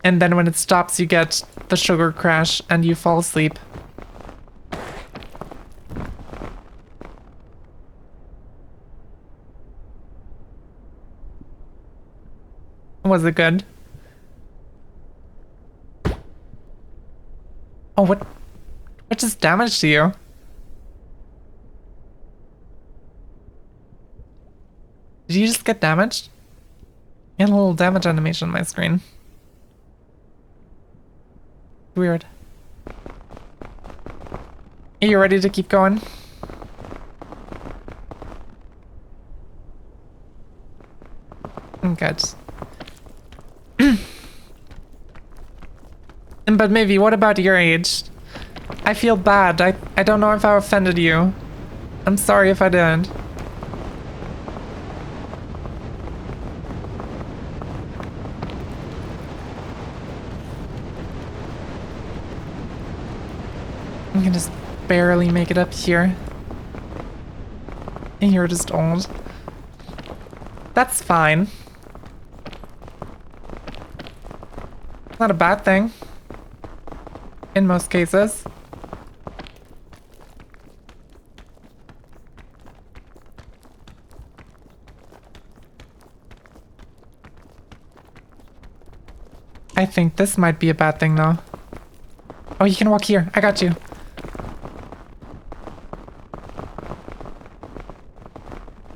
S1: And then when it stops, you get the sugar crash and you fall asleep. Was it good? Oh, what just damage to you? Did you just get damaged? You had a little damage animation on my screen. Weird. Are you ready to keep going? Good. But maybe, what about your age? I feel bad. I don't know if I offended you. I'm sorry if I did. I can just barely make it up here. And you're just old. That's fine. Not a bad thing. In most cases. I think this might be a bad thing though. Oh, you can walk here. I got you.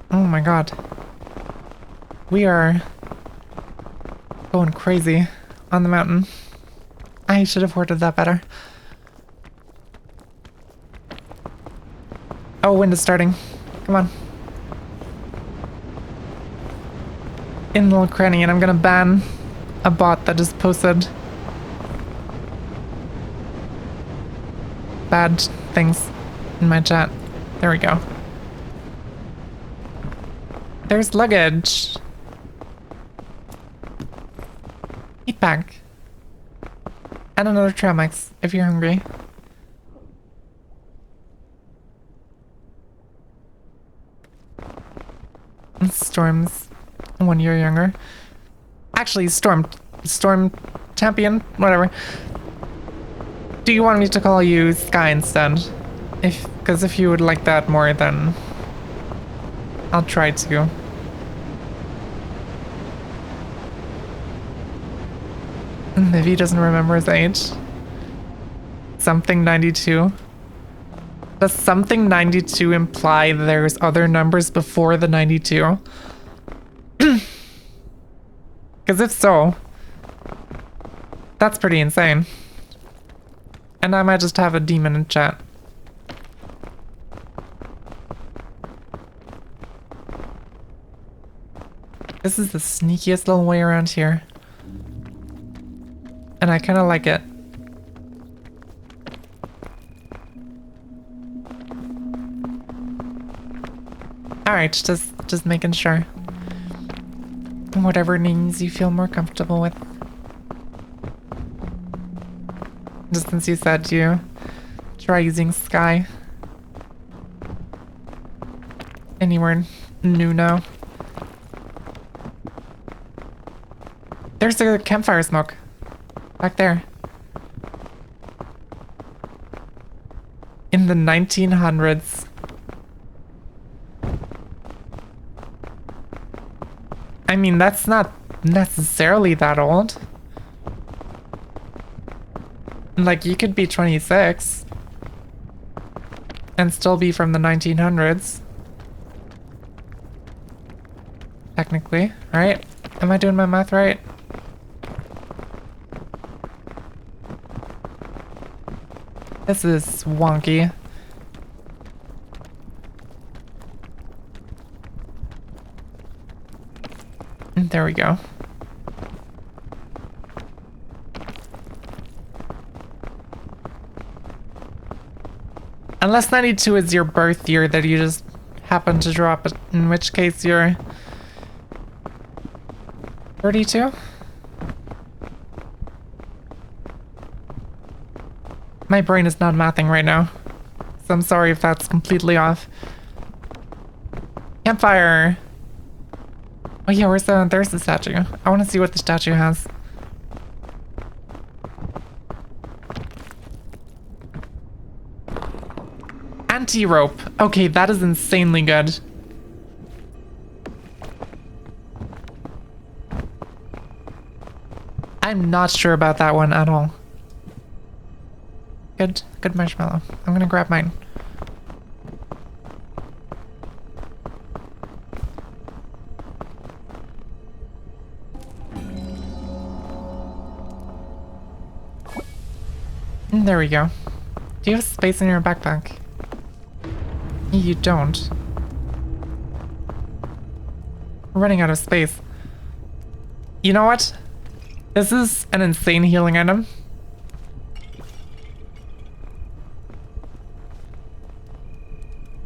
S1: Oh my god. We are going crazy on the mountain. I should have worded that better. Oh, wind is starting. Come on. In the little cranny, and I'm gonna ban a bot that just posted bad things in my chat. There we go. There's luggage. Eat bag. And another trail mix if you're hungry. And Storm's 1 year younger. Actually, Storm champion, whatever. do you want me to call you Sky instead? Because if you would like that more, then I'll try to. If he doesn't remember his age. Something 92. Does something 92 imply there's other numbers before the 92? Because if so, that's pretty insane. And I might just have a demon in chat. This is the sneakiest little way around here. And I kind of like it. Alright, just making sure. Whatever names you feel more comfortable with. Just since you said you try using Sky. Anywhere new now. There's a campfire smoke. Back there. In the 1900s. I mean, that's not necessarily that old. Like, you could be 26 and still be from the 1900s. Technically, right? Am I doing my math right? This is wonky. There we go. Unless 92 is your birth year that you just happen to drop it, in which case you're 32? My brain is not mathing right now, so I'm sorry if that's completely off. Campfire! Oh yeah, there's the statue. I want to see what the statue has. Anti-rope. Okay, that is insanely good. I'm not sure about that one at all. Good marshmallow. I'm gonna grab mine. There we go. Do you have space in your backpack? You don't. We're running out of space. You know what? This is an insane healing item.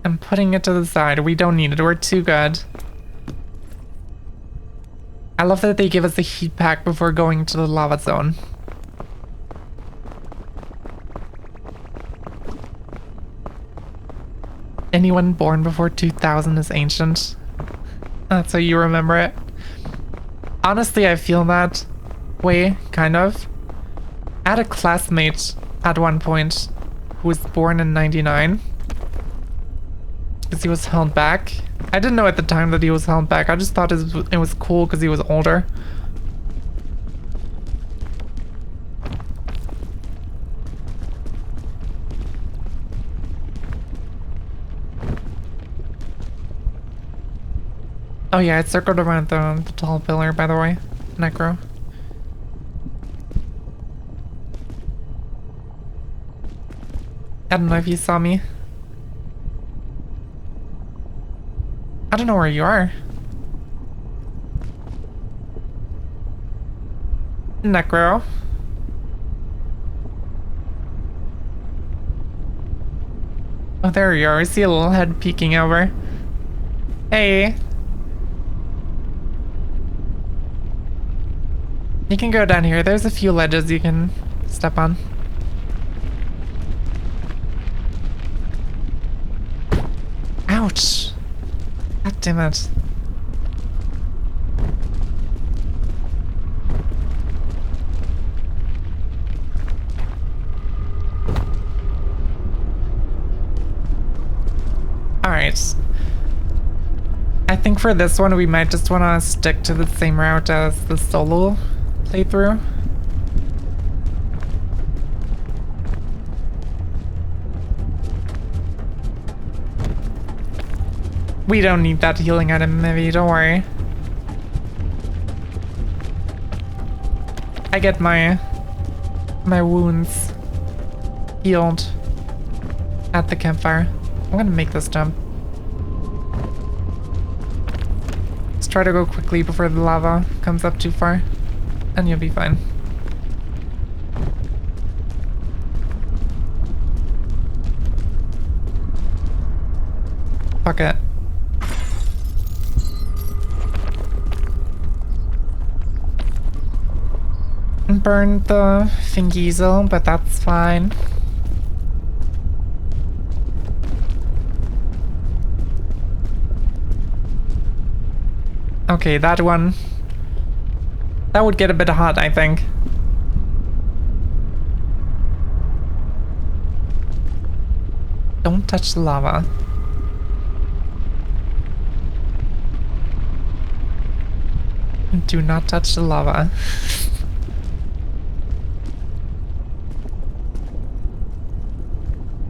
S1: I'm putting it to the side. We don't need it. We're too good. I love that they give us a heat pack before going to the lava zone. Anyone born before 2000 is ancient. That's how you remember it. Honestly, I feel that way, kind of. I had a classmate at one point who was born in 99. Because he was held back. I didn't know at the time that he was held back. I just thought it was cool because he was older. Oh yeah, it circled around the tall pillar, by the way. Necro. I don't know if you saw me. I don't know where you are. Necro. Oh, there you are. I see a little head peeking over. Hey. You can go down here. There's a few ledges you can step on. Ouch. God damn it. Alright. I think for this one we might just want to stick to the same route as the solo playthrough. We don't need that healing item, maybe, don't worry. I get my wounds healed at the campfire. I'm gonna make this jump. Let's try to go quickly before the lava comes up too far, and you'll be fine. Fuck it. Burned the Fingiesel, but that's fine. Okay, that one. That would get a bit hot, I think. Don't touch the lava. Do not touch the lava.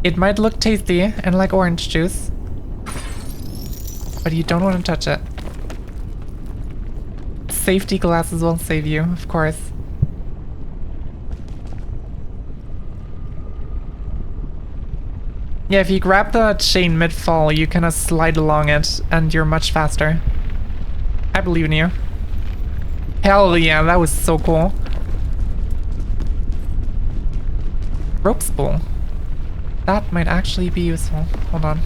S1: It might look tasty and like orange juice, but you don't want to touch it. Safety glasses will save you, of course. Yeah, if you grab the chain mid-fall, you kind of slide along it and you're much faster. I believe in you. Hell yeah, that was so cool. Rope spool. That might actually be useful. Hold on.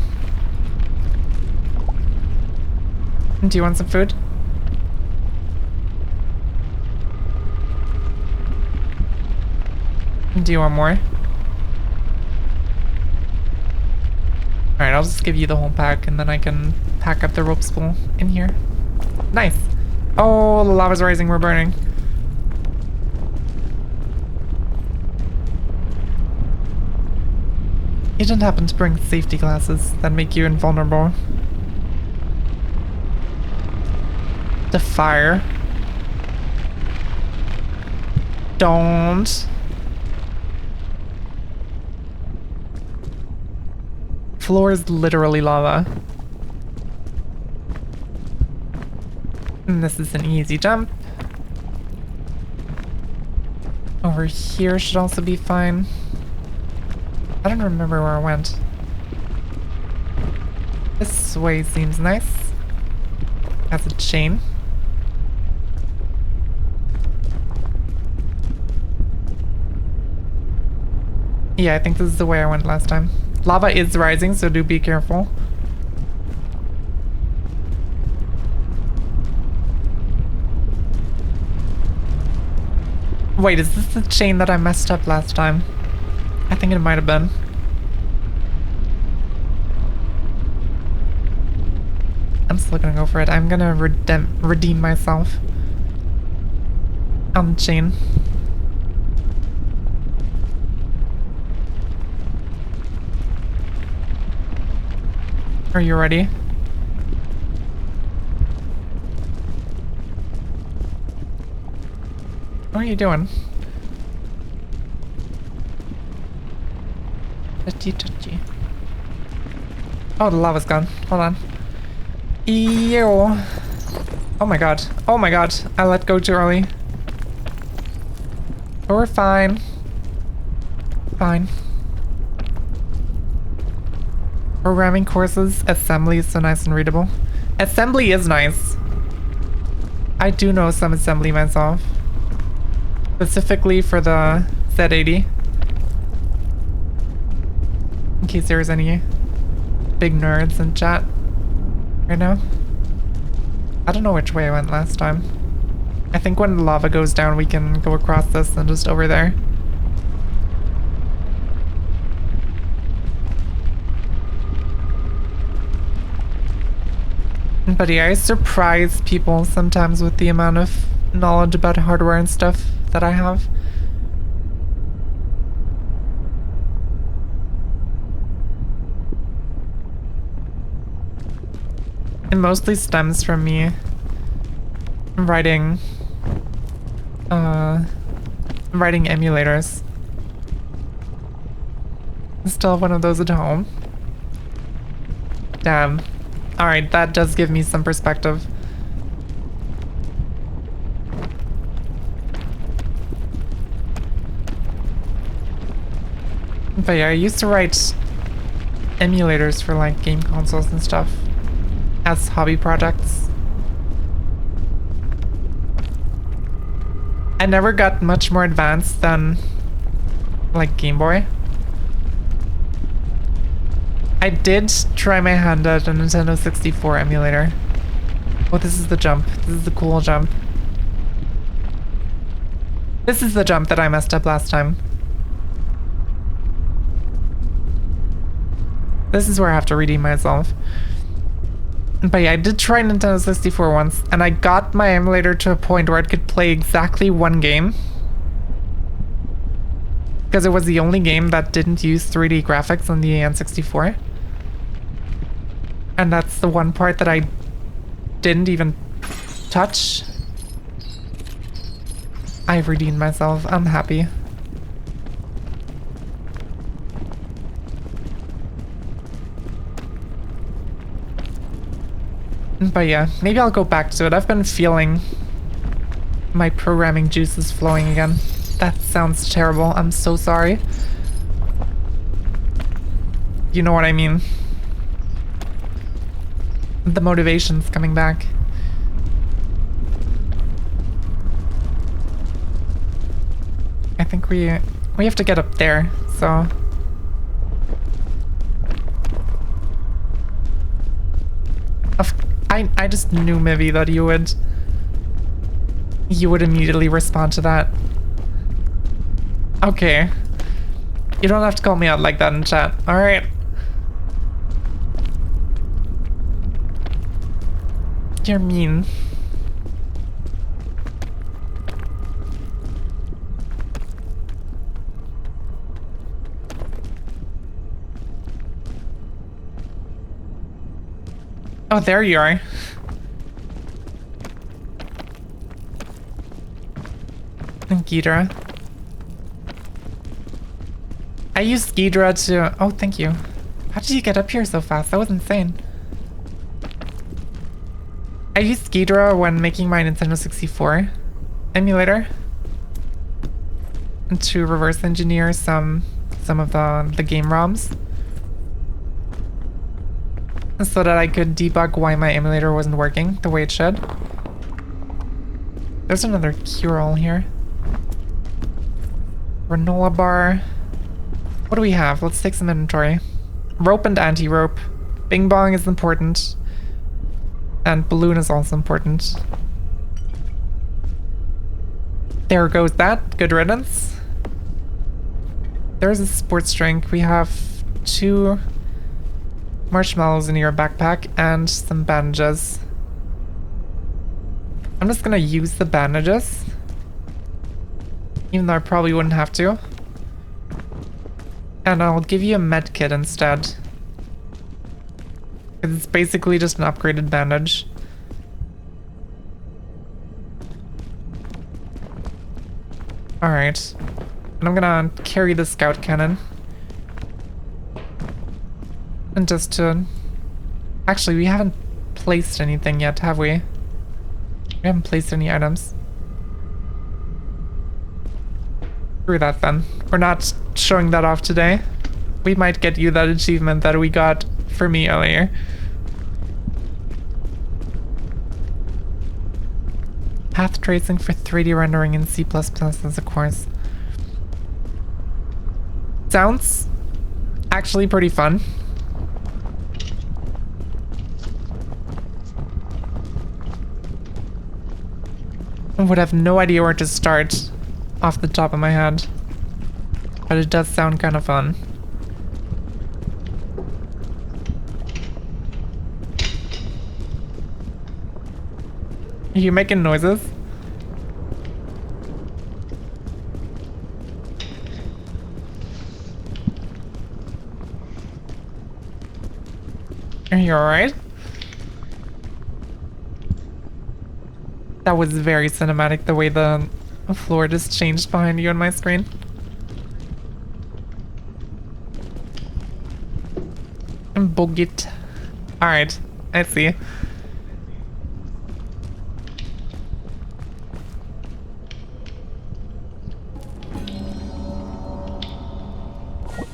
S1: Do you want some food? Do you want more? Alright, I'll just give you the whole pack and then I can pack up the rope spool in here. Nice. Oh, the lava's rising, we're burning. You didn't happen to bring safety glasses that make you invulnerable. The fire. Don't. Floor is literally lava. And this is an easy jump. Over here should also be fine. I don't remember where I went. This way seems nice. Has a chain. Yeah, I think this is the way I went last time. Lava is rising, so do be careful. Wait, is this the chain that I messed up last time? I think it might have been. I'm still gonna go for it. I'm gonna redeem myself on the chain. Are you ready? What are you doing? Touchy. Oh, the lava's gone. Hold on. Ew. Oh my god. Oh my god. I let go too early. But we're fine. Fine. Programming courses. Assembly is so nice and readable. Assembly is nice. I do know some assembly myself. Specifically for the Z80. In case there's any big nerds in chat right now. I don't know which way I went last time. I think when the lava goes down we can go across this and just over there. But yeah, I surprise people sometimes with the amount of knowledge about hardware and stuff that I have. It mostly stems from me writing emulators. I still have one of those at home. Damn. Alright, that does give me some perspective. But yeah, I used to write emulators for like game consoles and stuff as hobby projects. I never got much more advanced than like Game Boy. I did try my hand at a Nintendo 64 emulator. Oh, this is the jump. This is the cool jump. This is the jump that I messed up last time. This is where I have to redeem myself. But yeah, I did try Nintendo 64 once, and I got my emulator to a point where it could play exactly one game. Because it was the only game that didn't use 3D graphics on the N64. And that's the one part that I didn't even touch. I've redeemed myself. I'm happy. But yeah, maybe I'll go back to it. I've been feeling my programming juices flowing again. That sounds terrible. I'm so sorry. You know what I mean. The motivation's coming back. I think we have to get up there, so... I just knew, Mivy, that you would immediately respond to that. Okay. You don't have to call me out like that in chat. Alright. You're mean. Oh, there you are. And Ghidra. I used Ghidra to... Oh, thank you. How did you get up here so fast? That was insane. I used Ghidra when making my Nintendo 64 emulator. And to reverse engineer some of the game ROMs. So that I could debug why my emulator wasn't working the way it should. There's another cure-all here. Granola bar. What do we have? Let's take some inventory. Rope and anti-rope. Bing bong is important. And balloon is also important. There goes that. Good riddance. There's a sports drink. We have 2 marshmallows in your backpack and some bandages. I'm just gonna use the bandages. Even though I probably wouldn't have to. And I'll give you a med kit instead. It's basically just an upgraded bandage. Alright. And I'm gonna carry the scout cannon. And just to... Actually, we haven't placed anything yet, have we? We haven't placed any items. Screw that then. We're not showing that off today. We might get you that achievement that we got for me earlier. Path tracing for 3D rendering in C++ is a course. Sounds actually pretty fun. I would have no idea where to start off the top of my head. But it does sound kind of fun. Are you making noises? Are you alright? That was very cinematic, the way the floor just changed behind you on my screen. Bogit. Alright, I see.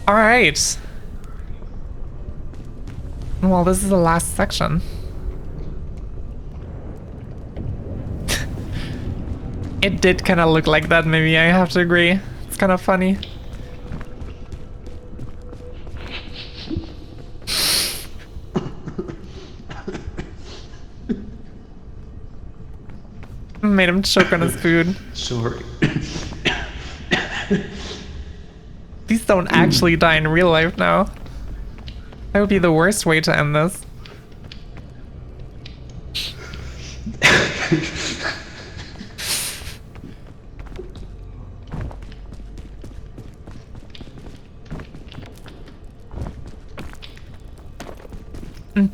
S1: Alright. Well, this is the last section. It did kind of look like that, maybe, I have to agree. It's kind of funny. Made him choke on his food.
S2: Sorry.
S1: These don't actually die in real life now. That would be the worst way to end this.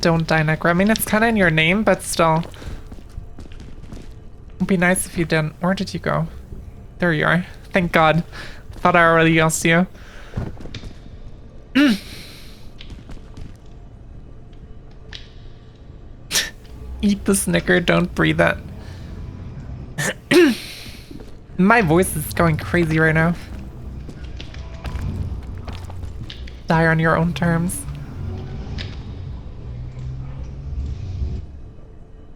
S1: Don't die, Necro. I mean, it's kind of in your name, but still. It'd be nice if you didn't. Where did you go? There you are. Thank God. Thought I already lost you. Eat the Snicker, don't breathe it. My voice is going crazy right now. Die on your own terms.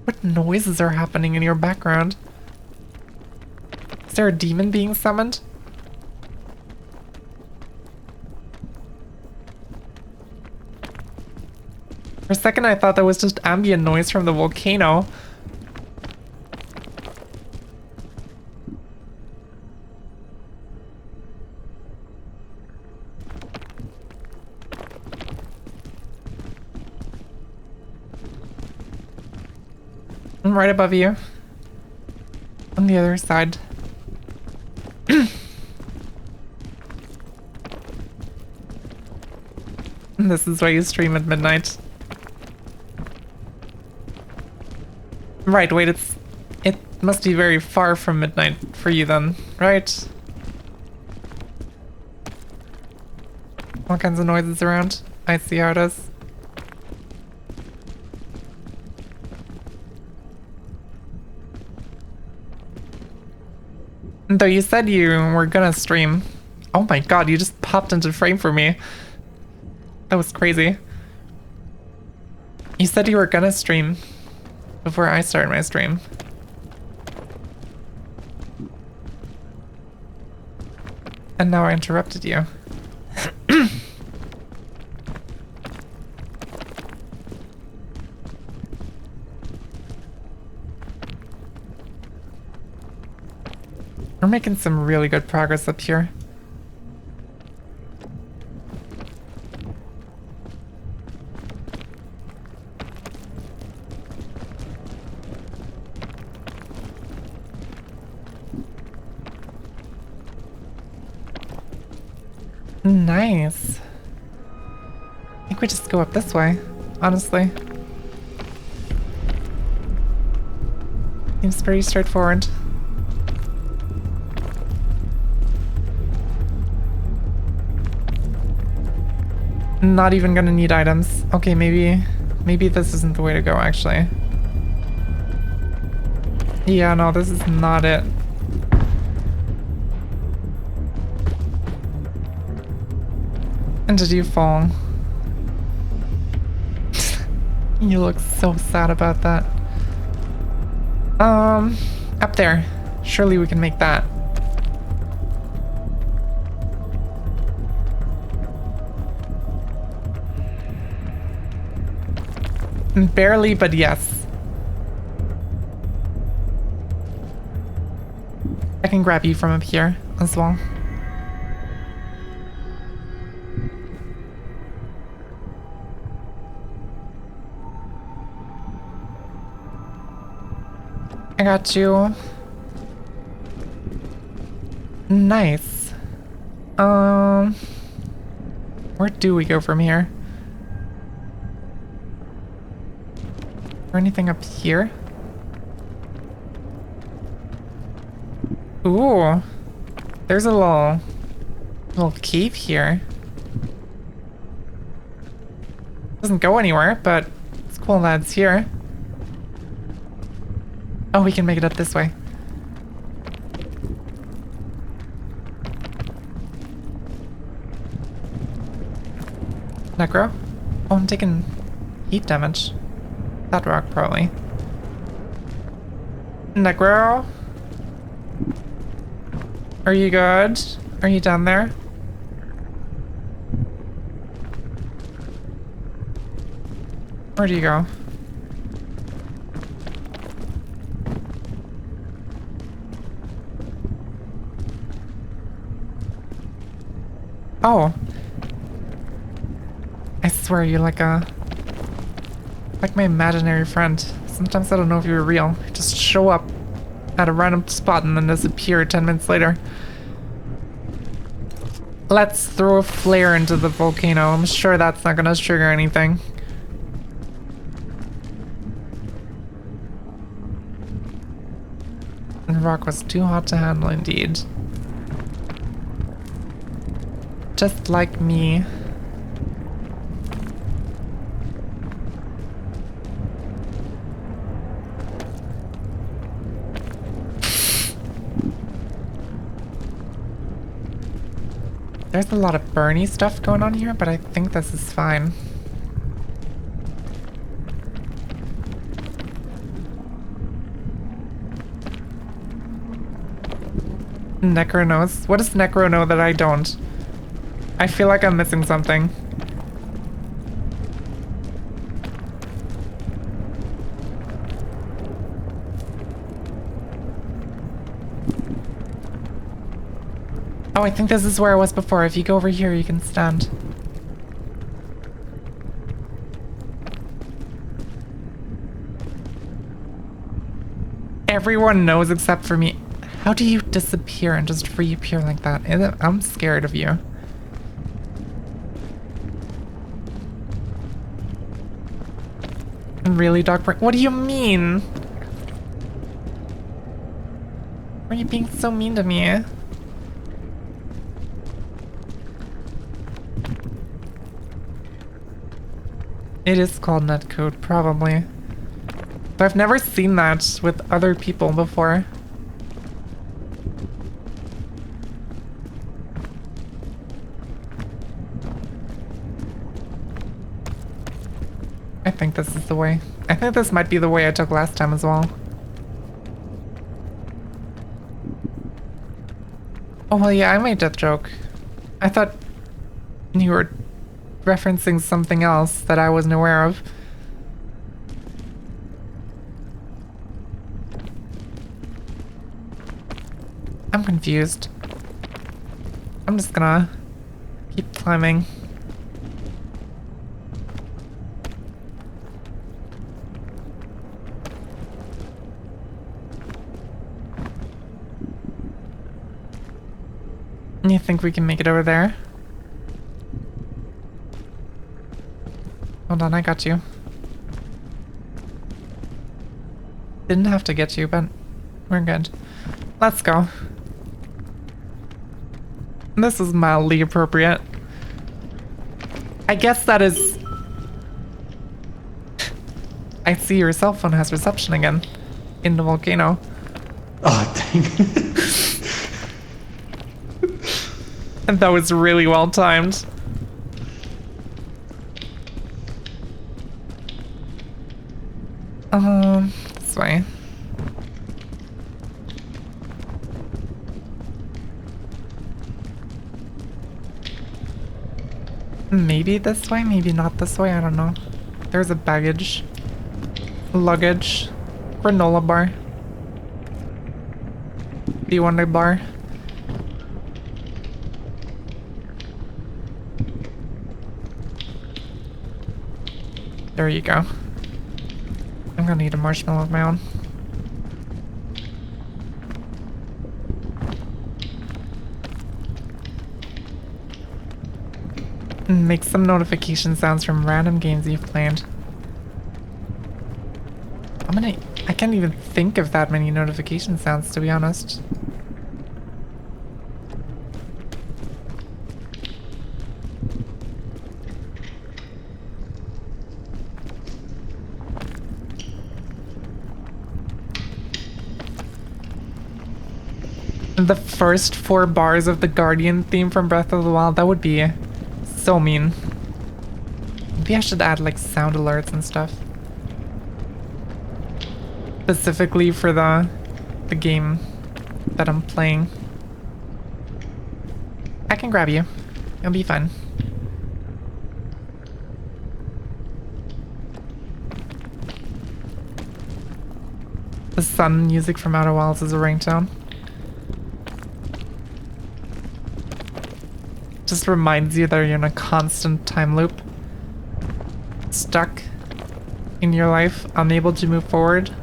S1: What noises are happening in your background? Is there a demon being summoned? For a second I thought that was just ambient noise from the volcano. I'm right above you. On the other side. This is why you stream at midnight. Right, wait, it must be very far from midnight for you then, right? All kinds of noises around. I see how it is. Though you said you were gonna stream. Oh my God, you just popped into frame for me. That was crazy. You said you were gonna stream before I started my stream. And now I interrupted you. We're making some really good progress up here. Nice. I think we just go up this way, honestly. Seems pretty straightforward. Not even gonna need items. Okay, maybe this isn't the way to go, actually. Yeah, no, this is not it. And did you fall? You look so sad about that. Up there. Surely we can make that. Barely, but yes. I can grab you from up here as well. I got you. Nice. Where do we go from here? Or anything up here? Ooh. There's a little cave here. Doesn't go anywhere, but it's cool that it's here. Oh, we can make it up this way. Necro? Oh, I'm taking heat damage. That rock, probably. Necro? Are you good? Are you down there? Where do you go? Oh. I swear you're like my imaginary friend. Sometimes I don't know if you're real. You just show up at a random spot and then disappear 10 minutes later. Let's throw a flare into the volcano. I'm sure that's not gonna trigger anything. The rock was too hot to handle indeed. Just like me. There's a lot of burny stuff going on here, but I think this is fine. Necro knows. What does Necro know that I don't? I feel like I'm missing something. Oh, I think this is where I was before. If you go over here, you can stand. Everyone knows except for me. How do you disappear and just reappear like that? I'm scared of you. Really, Doc? What do you mean? Why are you being so mean to me? It is called netcode, probably. But I've never seen that with other people before. I think this is the way. I think this might be the way I took last time as well. Oh, well, yeah, I made that joke. I thought you were referencing something else that I wasn't aware of. I'm confused. I'm just gonna keep climbing. You think we can make it over there? Hold on, I got you. Didn't have to get you, but we're good. Let's go. This is mildly appropriate. I guess that is... I see your cell phone has reception again. In the volcano.
S2: Oh, dang.
S1: And that was really well timed. This way. Maybe this way, maybe not this way, I don't know. There's a baggage. Luggage. Granola bar. Do you want a bar? There you go. I'm gonna need a marshmallow of my own. Make some notification sounds from random games you've played. I can't even think of that many notification sounds, to be honest. the first 4 bars of the Guardian theme from Breath of the Wild. That would be so mean. Maybe I should add like sound alerts and stuff. Specifically for the game that I'm playing. I can grab you. It'll be fun. The sun music from Outer Wilds is a ringtone. Just reminds you that you're in a constant time loop. Stuck in your life, unable to move forward.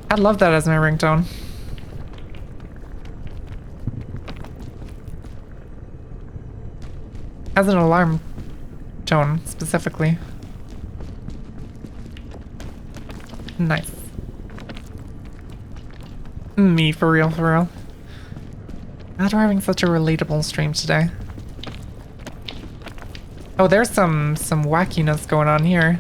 S1: I'd love that as my ringtone. As an alarm tone, specifically. Nice. Me, for real, for real. God, we're having such a relatable stream today. Oh, there's some wackiness going on here.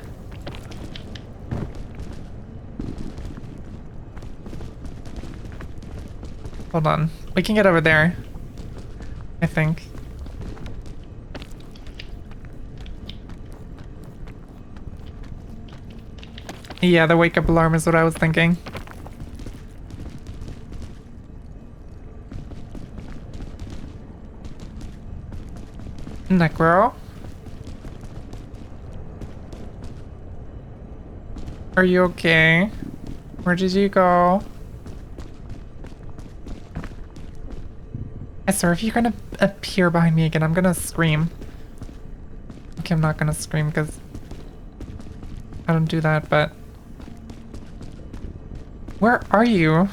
S1: Hold on. We can get over there, I think. Yeah, the wake-up alarm is what I was thinking. Necro? Are you okay? Where did you go? I swear, if you're gonna appear behind me again, I'm gonna scream. Okay, I'm not gonna scream because I don't do that, but... Where are you?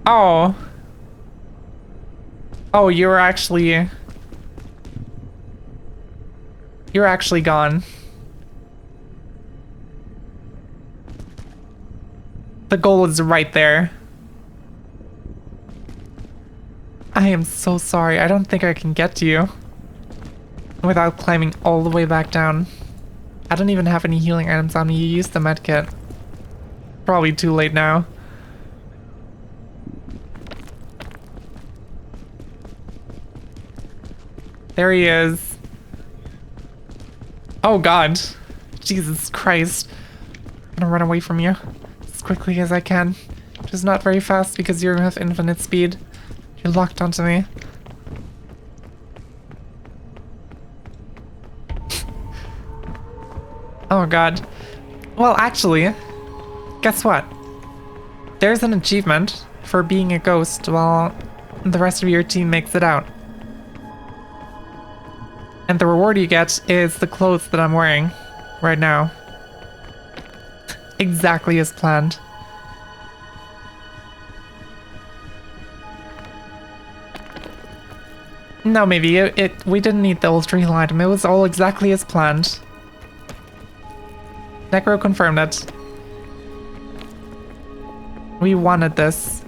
S1: Oh. Oh, you're actually gone. The goal is right there. I am so sorry. I don't think I can get to you without climbing all the way back down. I don't even have any healing items on me. You used the medkit. Probably too late now. There he is. Oh god. Jesus Christ. I'm gonna run away from you as quickly as I can. Just not very fast because you have infinite speed. You're locked onto me. Oh god. Well, actually, guess what? There's an achievement for being a ghost while the rest of your team makes it out. And the reward you get is the clothes that I'm wearing right now. Exactly as planned. No, maybe we didn't need the ultra heal item. It was all exactly as planned. Necro confirmed it. We wanted this.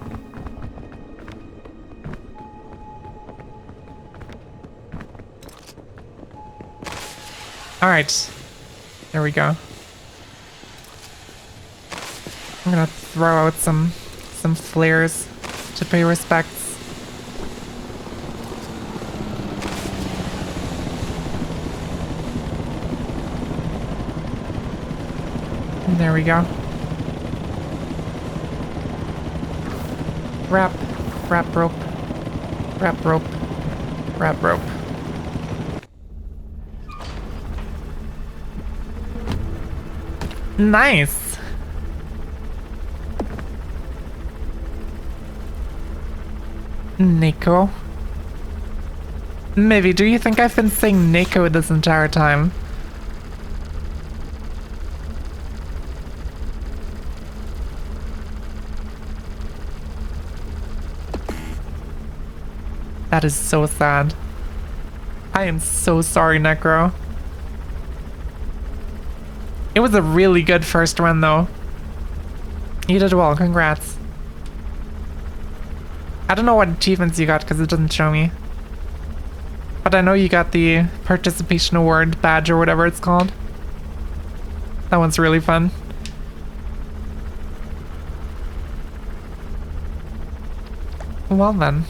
S1: Alright. There we go. I'm gonna throw out some flares to pay respects. And there we go. Wrap rope. Wrap rope. Wrap rope. Nice. Nico. Maybe, do you think I've been saying Nico this entire time? That is so sad. I am so sorry, Necro. It was a really good first run, though. You did well, congrats. I don't know what achievements you got because it doesn't show me. But I know you got the participation award badge or whatever it's called. That one's really fun. Well then.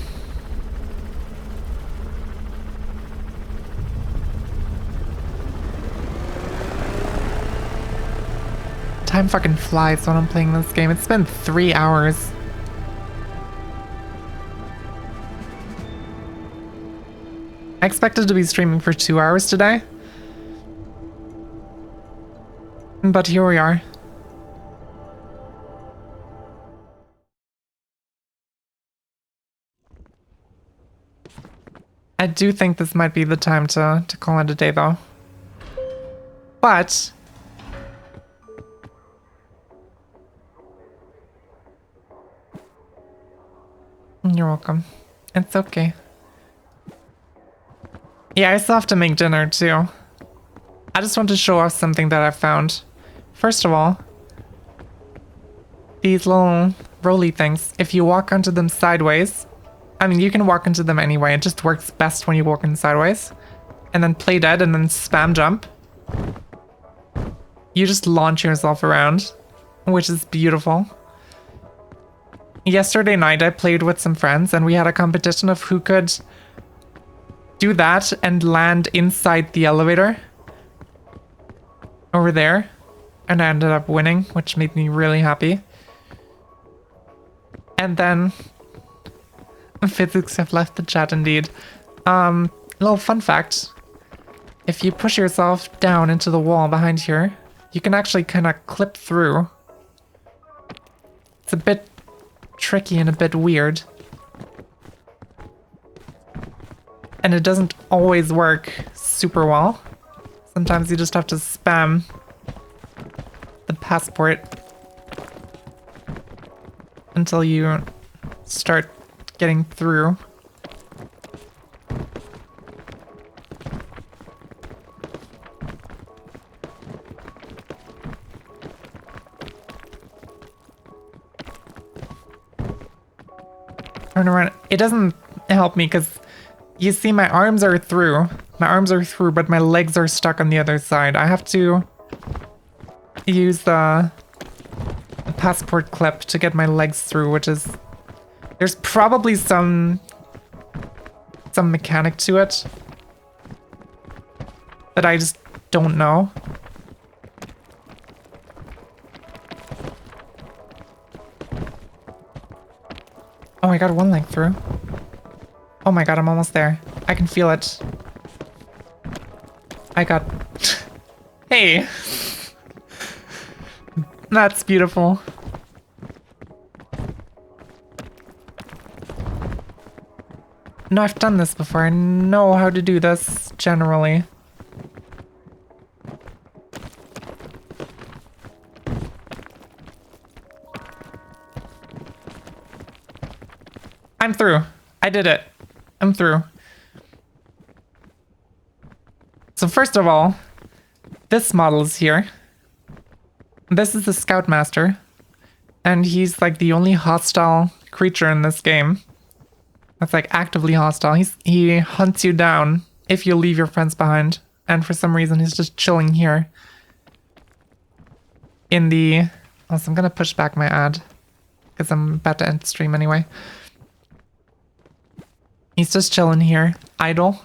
S1: Time fucking flies when I'm playing this game. It's been 3 hours. I expected to be streaming for 2 hours today. But here we are. I do think this might be the time to call it a day though. But you're welcome. It's okay. Yeah, I still have to make dinner too. I just want to show off something that I found. First of all, these little rolly things, if you walk onto them sideways, I mean, you can walk into them anyway, it just works best when you walk in sideways. And then play dead and then spam jump. You just launch yourself around, which is beautiful. Yesterday night I played with some friends and we had a competition of who could do that and land inside the elevator. Over there. And I ended up winning, which made me really happy. And then physics have left the chat indeed. Little fun fact. If you push yourself down into the wall behind here, you can actually kind of clip through. It's a bit tricky and a bit weird. And it doesn't always work super well. Sometimes you just have to spam the passport until you start getting through. Turn around. It doesn't help me because you see my arms are through. My arms are through, but my legs are stuck on the other side. I have to use the passport clip to get my legs through, which is... There's probably some mechanic to it that I just don't know. Oh, I got one leg through. Oh my god, I'm almost there. I can feel it. I got... Hey! That's beautiful. No, I've done this before. I know how to do this, generally. I'm through. I did it. I'm through. So first of all, this model is here. This is the Scoutmaster. And he's like the only hostile creature in this game. That's like actively hostile. He hunts you down if you leave your friends behind. And for some reason he's just chilling here. In the... Also, I'm gonna push back my ad. Because I'm about to end stream anyway. He's just chilling here, idle.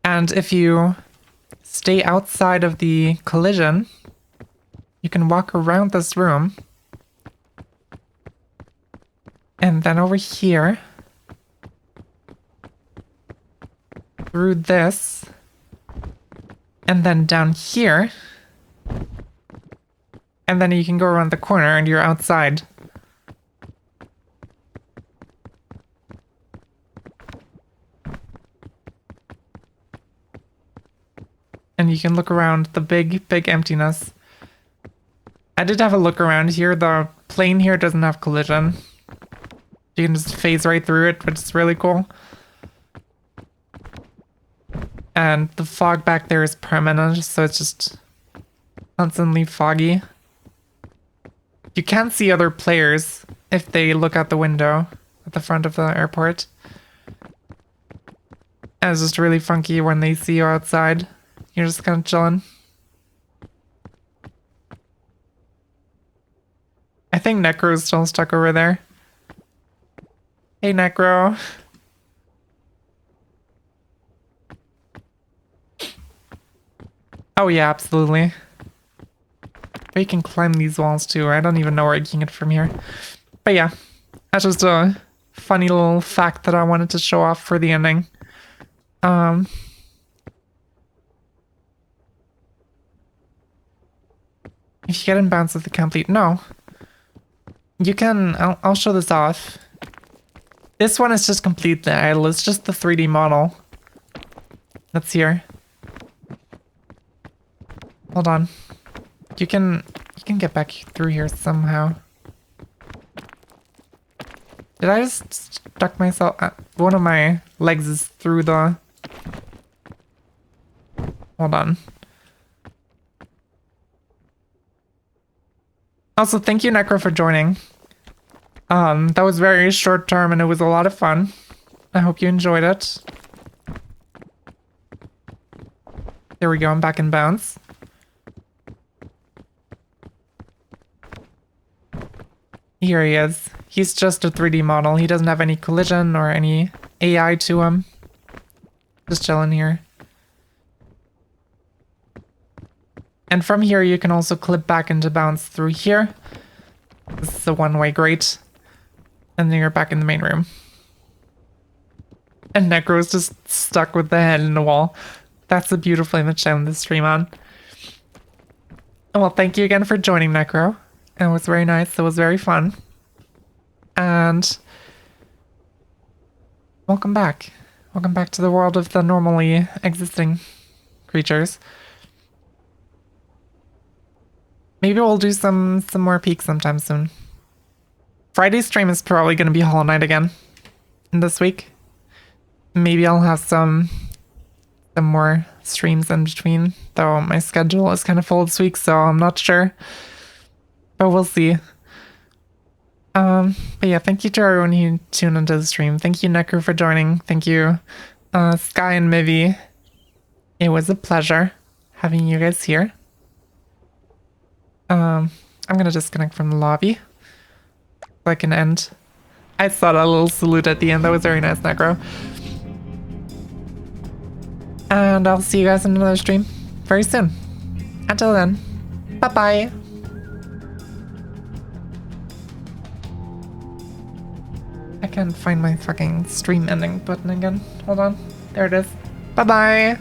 S1: And if you stay outside of the collision, you can walk around this room. And then over here, through this, and then down here, and then you can go around the corner and you're outside. And you can look around the big, big emptiness. I did have a look around here. The plane here doesn't have collision. You can just phase right through it, which is really cool. And the fog back there is permanent, so it's just constantly foggy. You can see other players if they look out the window at the front of the airport. And it's just really funky when they see you outside. You're just kind of chilling. I think Necro's still stuck over there. Hey, Necro. Oh yeah, absolutely. But you can climb these walls too. I don't even know where you can get from here. But yeah, that's just a funny little fact that I wanted to show off for the ending. If you get in bounds with the complete, no. You can, I'll show this off. This one is just completely idle. It's just the 3D model that's here. Hold on. You can get back through here somehow. Did I just stuck myself? One of my legs is through the... Hold on. Also, thank you, Necro, for joining. That was very short term and it was a lot of fun. I hope you enjoyed it. There we go, I'm back in bounds. Here he is. He's just a 3D model. He doesn't have any collision or any AI to him. Just chilling here. And from here you can also clip back into bounds through here. This is a one-way grate. And then you're back in the main room. And Necro's just stuck with the head in the wall. That's the beautiful image I end the stream on. Well, thank you again for joining, Necro. It was very nice. It was very fun. And welcome back. Welcome back to the world of the normally existing creatures. Maybe we'll do some more peaks sometime soon. Friday's stream is probably going to be Hollow Knight again this week. Maybe I'll have some more streams in between, though my schedule is kind of full this week, so I'm not sure. But we'll see. But yeah, thank you to everyone who tuned into the stream. Thank you, Necro, for joining. Thank you, Sky and Mivy. It was a pleasure having you guys here. I'm gonna disconnect from the lobby so I can end. I saw that little salute at the end. That was very nice, Necro. And I'll see you guys in another stream very soon. Until then, bye-bye. I can't find my fucking stream ending button again. Hold on. There it is. Bye-bye.